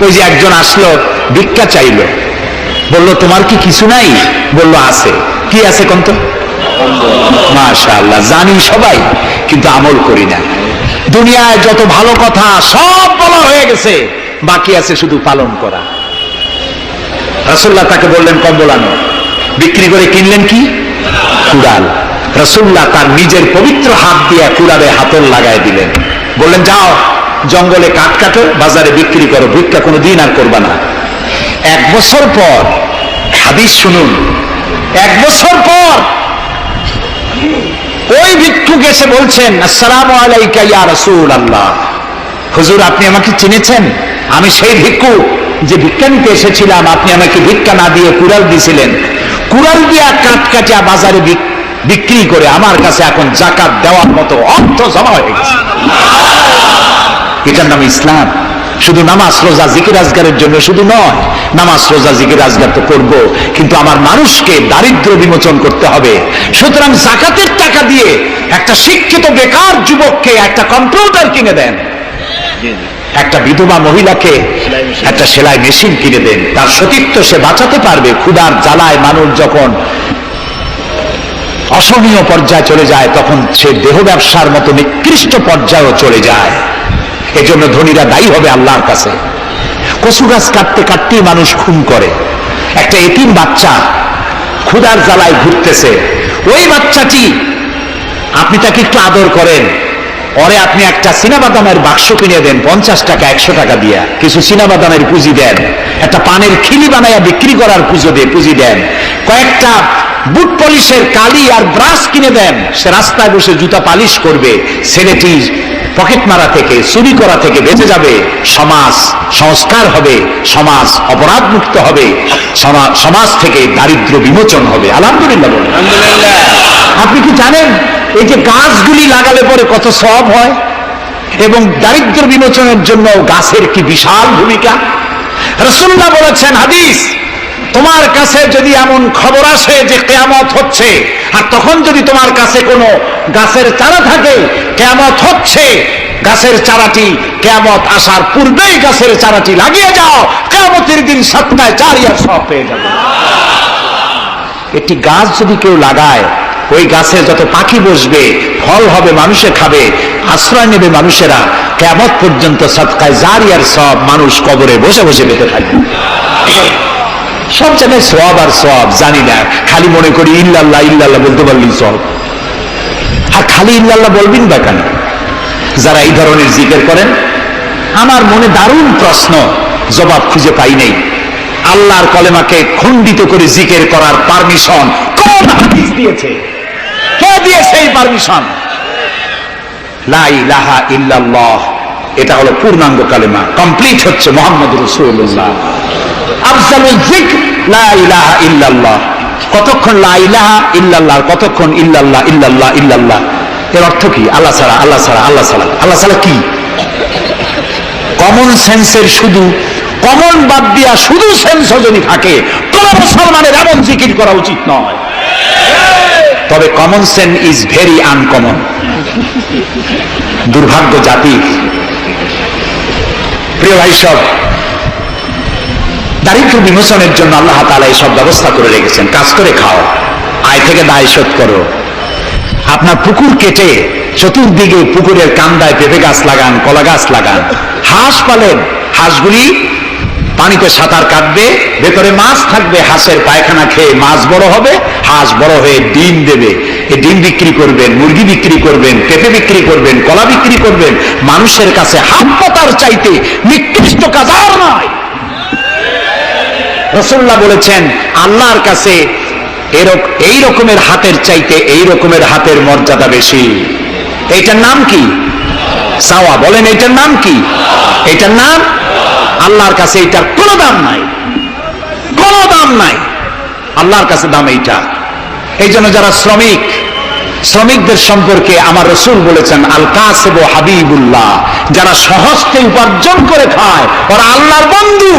ওই যে একজন আসলো, ভিক্ষা চাইলো, বলল তোমার কি কিছু নাই? বলল আছে। কি আছে কোন তো? মাশাআল্লাহ, জানি সবাই, কিন্তু আমল করি না। দুনিয়ায় যত ভালো কথা সব বলা হয়ে গেছে, বাকি আছে শুধু পালন করা। রাসূলুল্লাহ তাকে বললেন কম্বল আনো। বিক্রি করে কিনলেন কি? কুড়াল। রাসূলুল্লাহ তার নিজের পবিত্র হাত দিয়ে কুড়ালে হাতল লাগাই দিলেন, বললেন যাও জঙ্গলে কাঠ কাটো, বাজারে বিক্রি করো, ভিক্ষা কোনো দিন আর করবা না। 1 বছর পর, হাদিস শুনুন, 1 বছর পর ওই ভিক্ষুক এসে বলছেন, আসসালামু আলাইকা ইয়া রাসূলুল্লাহ, হুজুর আপনি আমাকে চিনেছেন? আমি সেই ভিক্ষুক যে ভিক্ষা নিতে এসেছিলাম, আপনি আমাকে ভিক্ষা না দিয়ে কুড়াল দিয়েছিলেন, কুড়াল দিয়া কাঠ কাটিয়া বাজারে বিক্রি করে আমার কাছে এখন যাকাত দেওয়ার মতো অর্থ জমা হয়ে গেছে। এটার নাম ইসলাম। শুধু নামাজ রোজা জিকির আজগারের জন্য শুধু নয়, নামাজ রোজা জিকির আজগার তো করবো, কিন্তু আমার মানুষকে দারিদ্র বিমোচন করতে হবে। সুতরাং যাকাতের টাকা দিয়ে একটা শিক্ষিত বেকার যুবককে একটা কম্পিউটার কিনে দেন, একটা বিধবা মহিলাকে একটা সেলাই মেশিন কিনে দেন, তার সতীত্ব সে বাঁচাতে পারবে। ক্ষুধার জ্বালায় মানুষ যখন অসহনীয় পর্যায়ে চলে যায়, তখন সে দেহ ব্যবসার মতো নিকৃষ্ট পর্যায়েও চলে যায়। এজন্য ধনীরা দায়ী হবে আল্লাহর কাছে। কচু গাছ কাটতে কাটতেই মানুষ খুন করে। একটা এতিম বাচ্চা ক্ষুধার জ্বালায় ঘুরতেছে, ওই বাচ্চাটি আপনি তাকে একটু আদর করেন, ওরে আপনি একটা চীনাবাদামের বাক্স কিনে দেন 50 টাকা 100 টাকা দিয়া, কিছু চীনাবাদামের পুঁজি দেন, একটা পানের খিলি বানাইয়া বিক্রি করার পুঁজি দেন, কয়েকটা বুট পলিশের কালি আর ব্রাশ কিনে দেন, সে রাস্তায় বসে জুতা পালিশ করবে, ছেলেটি পকেট মারা থেকে চুরি করা থেকে বেঁচে যাবে, সমাজ সংস্কার হবে, সমাজ অপরাধ মুক্ত হবে, সমাজ থেকে দারিদ্র বিমোচন হবে। আলহামদুলিল্লাহ বলুন। আপনি কি জানেন এই যে গাছগুলি লাগালে পরে কত সওয়াব হয়, এবং দারিদ্র বিমোচনের জন্য গাছের কি বিশাল ভূমিকা। রাসূলুল্লাহ বলেছেন, হাদিস, তোমার কাছে যদি এমন খবর আসে যে কিয়ামত হচ্ছে, আর তখন যদি তোমার কাছে কোনো গাছের চারা থাকে, কিয়ামত হচ্ছে, গাছের চারাটি কিয়ামত আসার পূর্বেই গাছের চারাটি লাগিয়ে যাও, কিয়ামতের দিন সত্তায় জারিয়ার সব পেয়ে যাবে। একটি গাছ যদি কেউ লাগায়, ওই গাছে যত পাখি বসবে, ফল হবে, মানুষে খাবে, আশ্রয় নেবে মানুষেরা, কিয়ামত পর্যন্ত সদকায়ে জারিয়ার সব মানুষ কবরে বসে বসে পেতে থাকবে। সব জায়গায় সওয়াব আর সওয়াব জানি না, খালি মনে করি ইল্লাল্লাহ ইল্লাল্লাহ বলতে পারলেই সওয়াব। আর খালি ইল্লাল্লাহ বলবেন বা কেন? যারা এই ধরনের জিকির করেন, আমার মনে দারুণ প্রশ্ন, জবাব খুঁজে পাই নাই। আল্লাহর কলেমাকে খণ্ডিত করে জিকির করার পারমিশন কোন হাদিস দিয়েছে? কে দিয়েছে এই পারমিশন? লা ইলাহা ইল্লাল্লাহ, এটা হলো পূর্ণাঙ্গ কালেমা, কমপ্লিট হচ্ছে মুহাম্মদ রাসূলুল্লাহ। আফজালুল যিকর লা ইলাহা ইল্লাল্লাহ। কতক্ষণ লা ইলাহা ইল্লাল্লাহ, কতক্ষণ ইল্লাল্লাহ ইল্লাল্লাহ ইল্লাল্লাহ। এর অর্থ কি? আল্লাহ ছাড়া, আল্লাহ ছাড়া, আল্লাহ ছাড়া। আল্লাহ ছাড়া কি? কমন সেন্সের শুধু কমন বাদ দিয়া শুধু সেন্স যদি থাকে, কোন মুসলমানের এমন জিকির করা উচিত নয়। তবে common sense is very uncommon. দুর্ভাগ্য জাতি। প্রিয় ভাই সব, দারিদ্র বিমোচনের জন্য আল্লাহ তাআলা এইসব ব্যবস্থা করে রেখেছেন। কাজ করে খাও, আয় থেকে দায় শোধ করো। আপনার পুকুর কেটে চতুর্দিকে পুকুরের কান্দায় পেঁপে গাছ লাগান, কলা গাছ লাগান, হাঁস পালেন, হাঁসগুলি পানিতে সাঁতার কাটবে, ভেতরে মাছ থাকবে, হাঁসের পায়খানা খেয়ে মাছ বড় হবে, হাঁস বড় হয়ে ডিম দেবে, এই ডিম বিক্রি করবেন, মুরগি বিক্রি করবেন, পেঁপে বিক্রি করবেন, কলা বিক্রি করবেন। মানুষের কাছে হাত পাতার চাইতে নিকৃষ্ট কাজ আর নয়। রাসূলুল্লাহ বলেছেন, আল্লাহর কাছে এই রকমের হাতের চাইতে এই রকমের হাতের মর্যাদা বেশি। এইটার নাম কি? চাওয়া। বলেন এইটার নাম কি? এইটার নাম আল্লাহর কাছে এইটার কোনো দাম নাই, কোনো দাম নাই। আল্লাহর কাছে দাম এইটা। এই জন্য যারা শ্রমিকদের সম্পর্কে আমার রাসূল বলেছেন, আল কাসিব হাবিবুল্লাহ, যারা সহজে উপার্জন করে খায় ওরা আল্লাহর বন্ধু।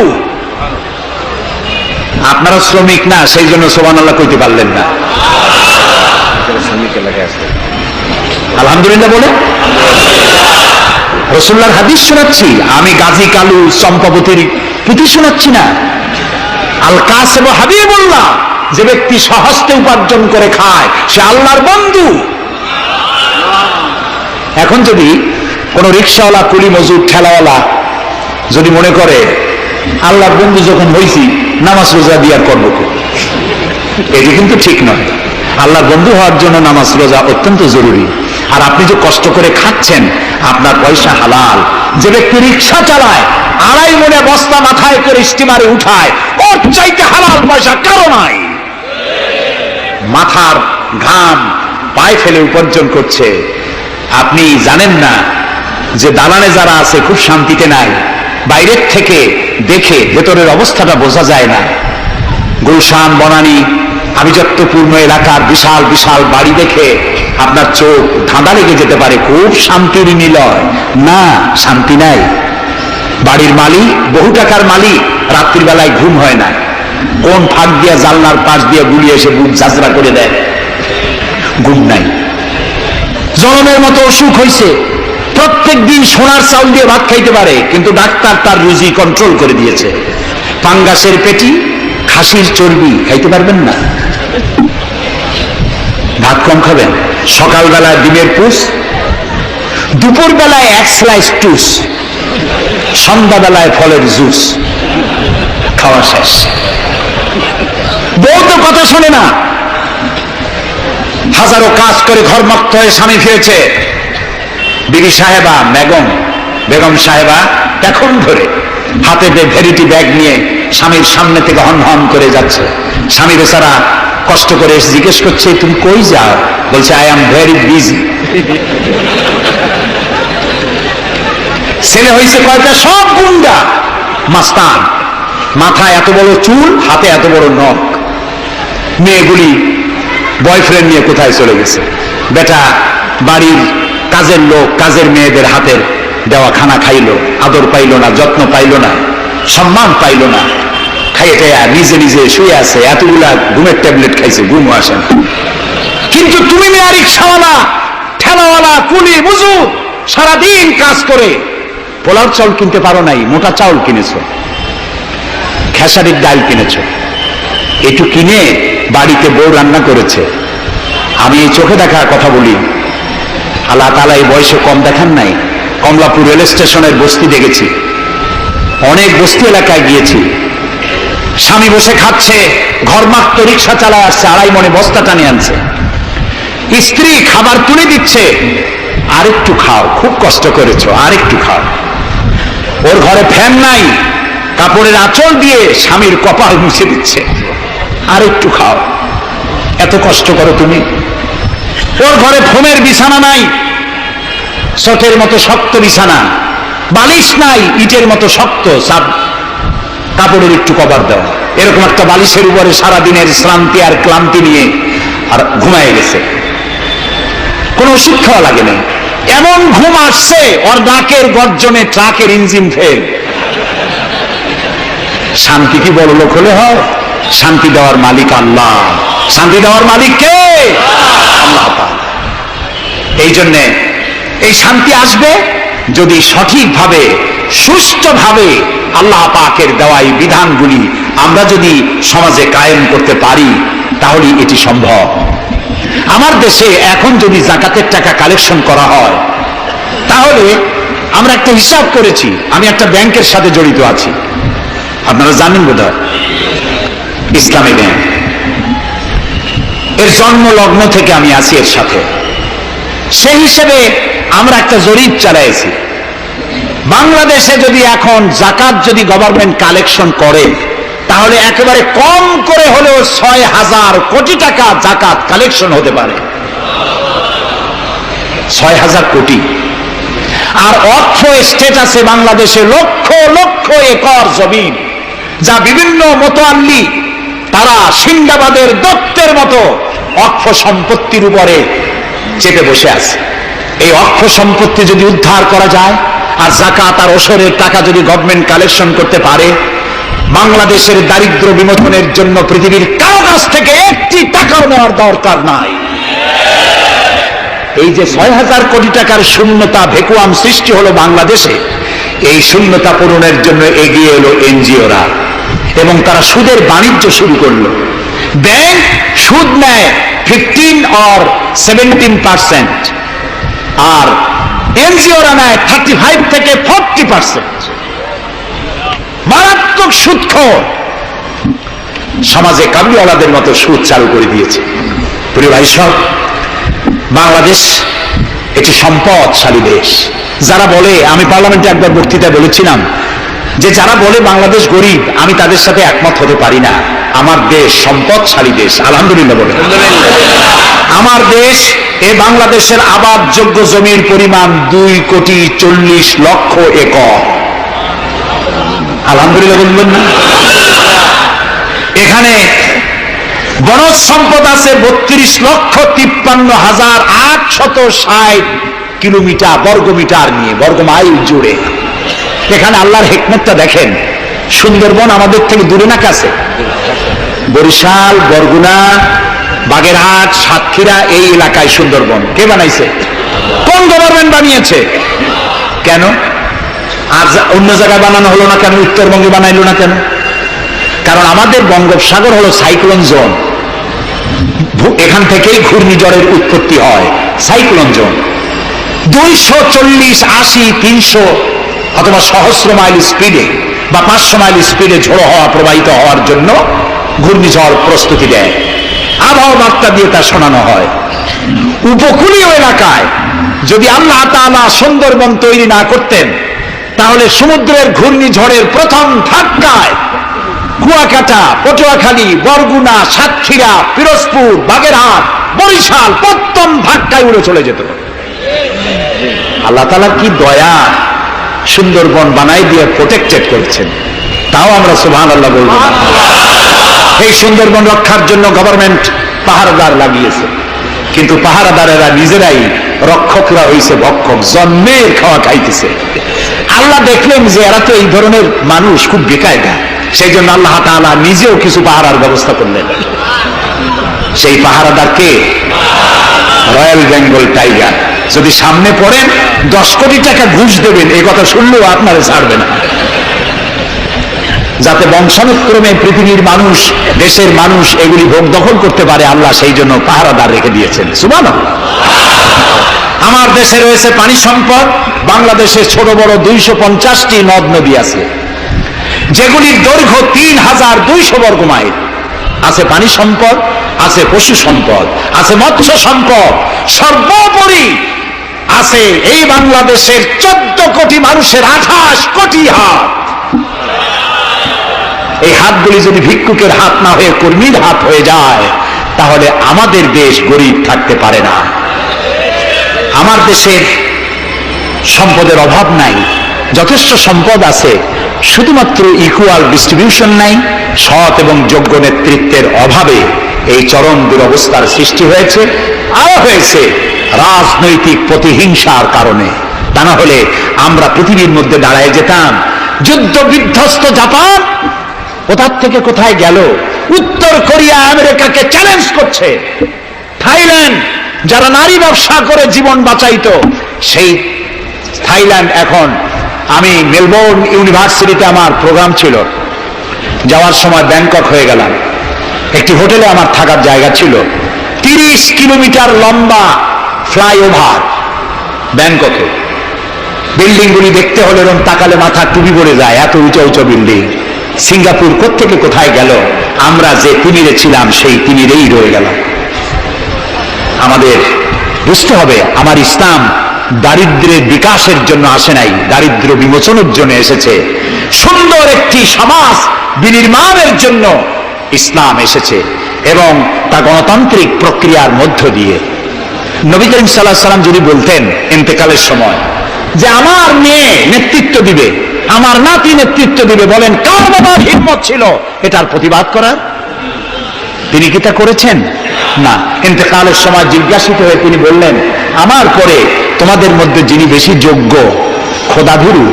আপনারা শ্রমিক না, সেই জন্য সুবহানাল্লাহ কইতে পারলেন না। আলহামদুলিল্লাহ বলে রাসূলুল্লাহর হাদিস শোনাচ্ছি, আমি গাজী কালু চম্পাবতীর পুঁথি শোনাচ্ছি না। আল কাসিব হাবিবুল্লাহ, যে ব্যক্তি সহজে উপার্জন করে খায় সে আল্লাহর বন্ধু। এখন যদি কোন রিকশাওয়ালা, কুলি মজুর, ঠেলাওয়ালা যদি মনে করে আল্লাহর বন্ধু যখন হইছি নামাজ রোজা দিয়ে আর করবো, এটি কিন্তু ঠিক নয়। আল্লাহর বন্ধু হওয়ার জন্য নামাজ রোজা অত্যন্ত জরুরি। আর আপনি যে কষ্ট করে খাচ্ছেন, আপনার পয়সা হালাল। যে ব্যক্তি রিক্সা চালায়, 2.5 মনে বস্তা মাথায় করে স্টিমারে উঠায়, ওর চাইতে হালাল পয়সা কারো নাই। মাথার ঘাম পায়ে ফেলে উপার্জন করছে। আপনি জানেন না যে দালানে যারা আছে খুব শান্তিতে নাই। বাইরের থেকে দেখে ভেতরের অবস্থাটা বোঝা যায় না। গুলশান, বনানী, আভিজাত্যপূর্ণ এলাকার বিশাল বিশাল বাড়ি দেখে আপনার চোখ ধাঁধা লেগে যেতে পারে, খুব শান্তির নিলয়। না, শান্তি নাই। বাড়ির মালিক, বহু টাকার মালিক, রাত্রিবেলায় ঘুম হয় না। কোন ফাঁক দিয়া জানলার পাশ দিয়ে গুলিয়ে এসে বুক ঝাঁঝরা করে দেয়, ঘুম নাই। জনমের মতো অসুখ হয়েছে, প্রত্যেক দিন সোনার চাউল দিয়ে ভাত খাইতে পারে, কিন্তু ডাক্তার তার রুজি কন্ট্রোল করে দিয়েছে। পাঙ্গাসের পেটি, খাসির চর্বি খাইতে পারবেন না, ভাত কম খাবেন। সকালবেলায় ডিমের পুষ, দুপুর বেলায় 1 স্লাইস টুস, সন্ধ্যাবেলায় ফলের জুস, খাওয়া শেষ। বউ তো কথা শোনে না। হাজারো কাজ করে ঘরমুক্ত হয়ে স্বামী ফিরেছে। বিবি সাহেবা, বেগম সাহেবা এখন ধরে হাতে ভেরিটি ব্যাগ নিয়ে স্বামীর সামনে থেকে হন হন করে যাচ্ছে। স্বামী বেচারা কষ্ট করে এসে জিজ্ঞেস করছে, তুমি কই যাও? বলছে, আই এম ভেরি বিজি। ছেলে হয়েছে কয়টা? সব গুন্ডা, মাস্তান। মাথায় এত বড় চুল, হাতে এত বড় নখ। মেয়েগুলি বয়ফ্রেন্ড নিয়ে কোথায় চলে গেছে। বেটা বাড়ির কাজের লোক, কাজের মেয়েদের হাতের দেওয়া খানা খাইলো, আদর পাইলো না, যত্ন পাইলো না, সম্মান পাইলো না। খাইয়ে টাইয়া নিজে নিজে শুয়ে আছে, এতগুলা ঘুমের ট্যাবলেট খাইছে, ঘুম আসে না। কিন্তু তুমি মেয়ে রিক্সাওয়ালা, ঠেলাওয়ালা, কুলি, বুঝু, সারাদিন কাজ করে পোলার চাউল কিনতে পারো নাই, মোটা চাউল কিনেছো, খেসারির ডাল কিনেছো। একটু কিনে বাড়িতে বউ রান্না করেছে। আমি এই চোখে দেখা কথা বলি, আল্লাহ তাআলা এই বয়সে কম দেখান নাই। কমলাপুর রেল স্টেশনের বস্তি দেখেছি, অনেক বস্তি এলাকায় গিয়েছি। স্বামী বসে খাচ্ছে, ঘরমাক্ত রিক্সা চালায় আসছে, 2.5 মনে বস্তা টানে আনছে। স্ত্রী খাবার তুলে দিচ্ছে, আরেকটু খাও, খুব কষ্ট করেছো, আরেকটু খাও। ওর ঘরে ফ্যান নাই, কাপড়ের আঁচল দিয়ে স্বামীর কপাল মুছে দিচ্ছে, আরেকটু খাও, এত কষ্ট করো তুমি। ওর ঘরে ফোমের বিছানা নাই, চটের মতো শক্ত বিছানা, বালিশ নাই, ইটের মতো শক্ত, কাপড়ের একটু কভার দাও। এরকম একটা বালিশের উপরে সারাদিনের শ্রান্তি আর ক্লান্তি নিয়ে আর ঘুমায় গেছে, কোন ওষুধ খাওয়া লাগে না। এমন ঘুম আসছে, ওর ডাকের গর্জনে ট্রাকের ইঞ্জিন ফেল। শান্তি কি বড় লোক হলে হয়? শান্তি দেওয়ার মালিক আল্লাহ। শান্তি দেওয়ার মালিক কে? আল্লাহ তাআলা। এই জন্যে এই শান্তি আসবে যদি সঠিকভাবে, সুষ্ঠুভাবে আল্লাহ পাকের দেওয়া এই বিধানগুলি আমরা যদি সমাজে কায়েম করতে পারি, তাহলে এটি সম্ভব। আমার দেশে এখন যদি যাকাতের টাকা কালেকশন করা হয়, তাহলে আমরা একটা হিসাব করেছি। আমি একটা ব্যাংকের সাথে জড়িত আছি, আপনারা জানেন বোধহয়, ইসলামী ব্যাংক। এর জন্ম লগ্ন থেকে আমি আছি এর সাথে। সেই হিসেবে আমরা একটা জরিপ চালাইছি। বাংলাদেশে যদি এখন যাকাত যদি গভর্নমেন্ট কালেকশন করে, তাহলে একেবারে কম করে হলেও 6,000 কোটি টাকা যাকাত কালেকশন হতে পারে। 6,000 কোটি। আর অক্ষ স্টেট আছে বাংলাদেশে, লক্ষ লক্ষ একর জমিন, যা বিভিন্ন মোতাল্লি তারা সিন্দাবাদের দত্তের মতো অক্ষ সম্পত্তির উপরে চেপে বসে আছে। এই অক্ষ সম্পত্তি যদি উদ্ধার করা যায়, আর যাকাত আর ওশরের টাকা যদি গভর্নমেন্ট কালেকশন করতে পারে, বাংলাদেশের দারিদ্র বিমোচনের জন্য পৃথিবীর কারো কাছ থেকে একটি টাকাও নেওয়ার দরকার নাই। এই যে 6,000 কোটি টাকার শূন্যতা, ভ্যাকুয়াম সৃষ্টি হলো বাংলাদেশে, এই শূন্যতা পূরণের জন্য এগিয়ে এলো এনজিওরা, এবং তারা সুদের বাণিজ্য শুরু করলো। ব্যাংক সুদ নেয় 15 or 17%, আর এনজিওরা নেয় 35 থেকে 40%। মারাত্মক সুদখোর। সমাজে কাবুলিওয়ালাদের মতো সুদ চালু করে দিয়েছে। প্রিয় ভাই সব, বাংলাদেশ একটি সম্পদশালী দেশ। যারা বলে, আমি পার্লামেন্টে একবার বক্তৃতায় বলেছিলাম যে যারা বলে বাংলাদেশ গরিব, আমি তাদের সাথে একমত হতে পারি না। আমার দেশ সম্পদশালী দেশ, আলহামদুলিল্লাহ বলে। আমার দেশ, এ বাংলাদেশের আবাদযোগ্য জমির পরিমাণ 2,40,00,000 একর। আলহামদুলিল্লাহ বলবেন না? এখানে বনজ সম্পদ আছে 32,53,860 কিলোমিটার বর্গমিটার নিয়ে, বর্গমাইল জুড়ে। এখানে আল্লাহর হিকমতটা দেখেন। সুন্দরবন আমাদের থেকে দূরে না কাছে? বরিশাল, বরগুনা, বাগেরহাট, সাতক্ষীরা, এই এলাকায় সুন্দরবন কে বানাইছে? কোন গভর্নমেন্ট বানিয়েছে? কেন আর অন্য জায়গায় বানানো হলো না কেন? উত্তরবঙ্গে বানাইলো না কেন? কারণ আমাদের বঙ্গোপসাগর হলো সাইক্লোন জোন। এখান থেকেই ঘূর্ণিঝড়ের উৎপত্তি হয়, সাইক্লোন জোন। 240, 80, 300 অথবা সহস্র মাইল স্পিডে বা 500 মাইল স্পিডে ঝোড়ো হওয়া প্রবাহিত হওয়ার জন্য ঘূর্ণিঝড় প্রস্তুতি দেয়। আবহাওয়া বার্তা দিয়ে তা শোনানো হয়। উপকূলীয় এলাকায় যদি আল্লাহ তাআলা সুন্দরবন তৈরি না করতেন, তাহলে সমুদ্রের ঘূর্ণিঝড়ের প্রথম ধাক্কায় কুয়াকাটা, পটুয়াখালী, বরগুনা, সাতক্ষীরা, পিরোজপুর, বাগেরহাট, বরিশাল প্রথম ধাক্কায় উড়ে চলে যেত। আল্লাহ তাআলা কি দয়া, সুন্দরবন বানাই দিয়ে প্রোটেক্টেড করেছেন। তাও আমরা সুবহানাল্লাহ বলবো। এই সুন্দরবন রক্ষার জন্য গভর্নমেন্ট পাহারাদার লাগিয়েছে, কিন্তু পাহারাদারেরা নিজেরাই রক্ষকরা হয়েছে ভক্ষক, জন্মের খাওয়া খাইতেছে। আল্লাহ দেখলেন যে এরা তো এই ধরনের মানুষ খুব বেকায়দা, সেই জন্য আল্লাহ তাআলা নিজেও কিছু পাহারার ব্যবস্থা করলেন। সেই পাহারাদার কে? Royal Bengal tiger. যদি সামনে পড়েন 10 কোটি টাকা ঘুষ দেবেন, এই কথা শুনলেও আপনারা ছাড়বে না। যাতে বংশানুক্রমে পৃথিবীর মানুষ, দেশের মানুষ এগুলি ভোগ দখল করতে পারে, আল্লাহ সেই জন্য পাহারাদার রেখে দিয়েছেন। সুবহানাল্লাহ। আমার দেশে রয়েছে পানি সম্পদ। বাংলাদেশে ছোট বড় 250টি নদ নদী আছে, যেগুলির দৈর্ঘ্য 3,200 বর্গ মাইল। আছে পানি সম্পদ, আছে পশু সম্পদ, আছে মৎস্য সম্পদ, সর্বোপরি আছে এই বাংলাদেশের 14 কোটি মানুষের 28 কোটি হাত। এই হাতগুলি যদি ভিক্ষুকের হাত না হয়ে কর্মীর হাত হয়ে যায়, তাহলে আমাদের দেশ গরিব থাকতে পারে না। আমার দেশের সম্পদের অভাব নাই, যথেষ্ট সম্পদ আছে, শুধুমাত্র ইকুয়াল ডিস্ট্রিবিউশন নাই। সৎ এবং যোগ্য নেতৃত্বের অভাবে এই চরম দুরবস্থার সৃষ্টি হয়েছে। আরো হয়েছে রাজনৈতিক প্রতিহিংসার কারণে। তা না হলে আমরা পৃথিবীর মধ্যে দাঁড়ায় যেতাম। যুদ্ধ বিধ্বস্ত জাপান কোথার থেকে কোথায় গেল? উত্তর কোরিয়া আমেরিকাকে চ্যালেঞ্জ করছে। থাইল্যান্ড, যারা নারী ব্যবসা করে জীবন বাঁচাইতো, সেই থাইল্যান্ড এখন, আমি মেলবোর্ন ইউনিভার্সিটিতে আমার প্রোগ্রাম ছিল, যাওয়ার সময় ব্যাংকক হয়ে গেলাম। একটি হোটেলে আমার থাকার জায়গা ছিল। 30 কিলোমিটার লম্বা ফ্লাইওভার ব্যাংককে। বিল্ডিংগুলি দেখতে হলে এরকম তাকালে মাথা টুপি পড়ে যায়, এত উঁচু উঁচু বিল্ডিং। সিঙ্গাপুর কোত্থেকে কোথায় গেল, আমরা যে তিমিরে ছিলাম সেই তিমিরেই রয়ে গেলাম। আমাদের বুঝতে হবে, আমার ইসলাম দারিদ্র্যের বিকাশের জন্য আসে নাই, দারিদ্র বিমোচনের জন্য এসেছে। সুন্দর একটি সমাজ বিনির্মাণের জন্য ইসলাম এসেছে, এবং তা গণতান্ত্রিক প্রক্রিয়ার মধ্য দিয়ে। নবী করিম সাল্লাল্লাহু আলাইহি সাল্লাম যদি বলতেন ইন্তেকালের সময় যে আমার মেয়ে নেতৃত্ব দিবে, আমার নাতি নেতৃত্ব দিবে, বলেন কার বাবার হিম্মত ছিল এটার প্রতিবাদ করার? তিনি কি তা করেছেন? না। ইন্তেকালের সময় জিজ্ঞাসিত হয়ে তিনি বললেন, আমার পরে তোমাদের মধ্যে যিনি বেশি যোগ্য, খোদাভীরু,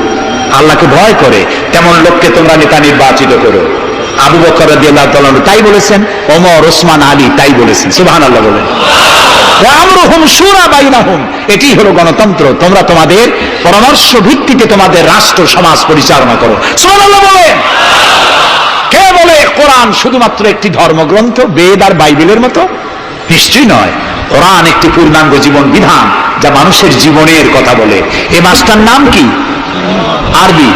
আল্লাহকে ভয় করে, তেমন লোককে তোমরা নেতা নির্বাচিত করো। আবু বকর রাদিয়াল্লাহু তাআলা তাই বলেছেন, ওমর, ওসমান, আলী তাই বলেছেন। সুবহানাল্লাহ বলেন। ওয়া আমরুহুম শুরা বাইনাহুম, এটি হলো গণতন্ত্র। তোমরা তোমাদের পরামর্শ ভিত্তিতে তোমাদের রাষ্ট্র সমাজ পরিচালনা করো। সুবহানাল্লাহ বলেন। কে বলে কোরআন শুধুমাত্র একটি ধর্মগ্রন্থ, বেদ আর বাইবেলের মতো? নিশ্চয়ই নয়। কোরআন একটি পূর্ণাঙ্গ জীবন বিধান, যা মানুষের জীবনের কথা বলে। এই মাসটার নাম কি? আরবি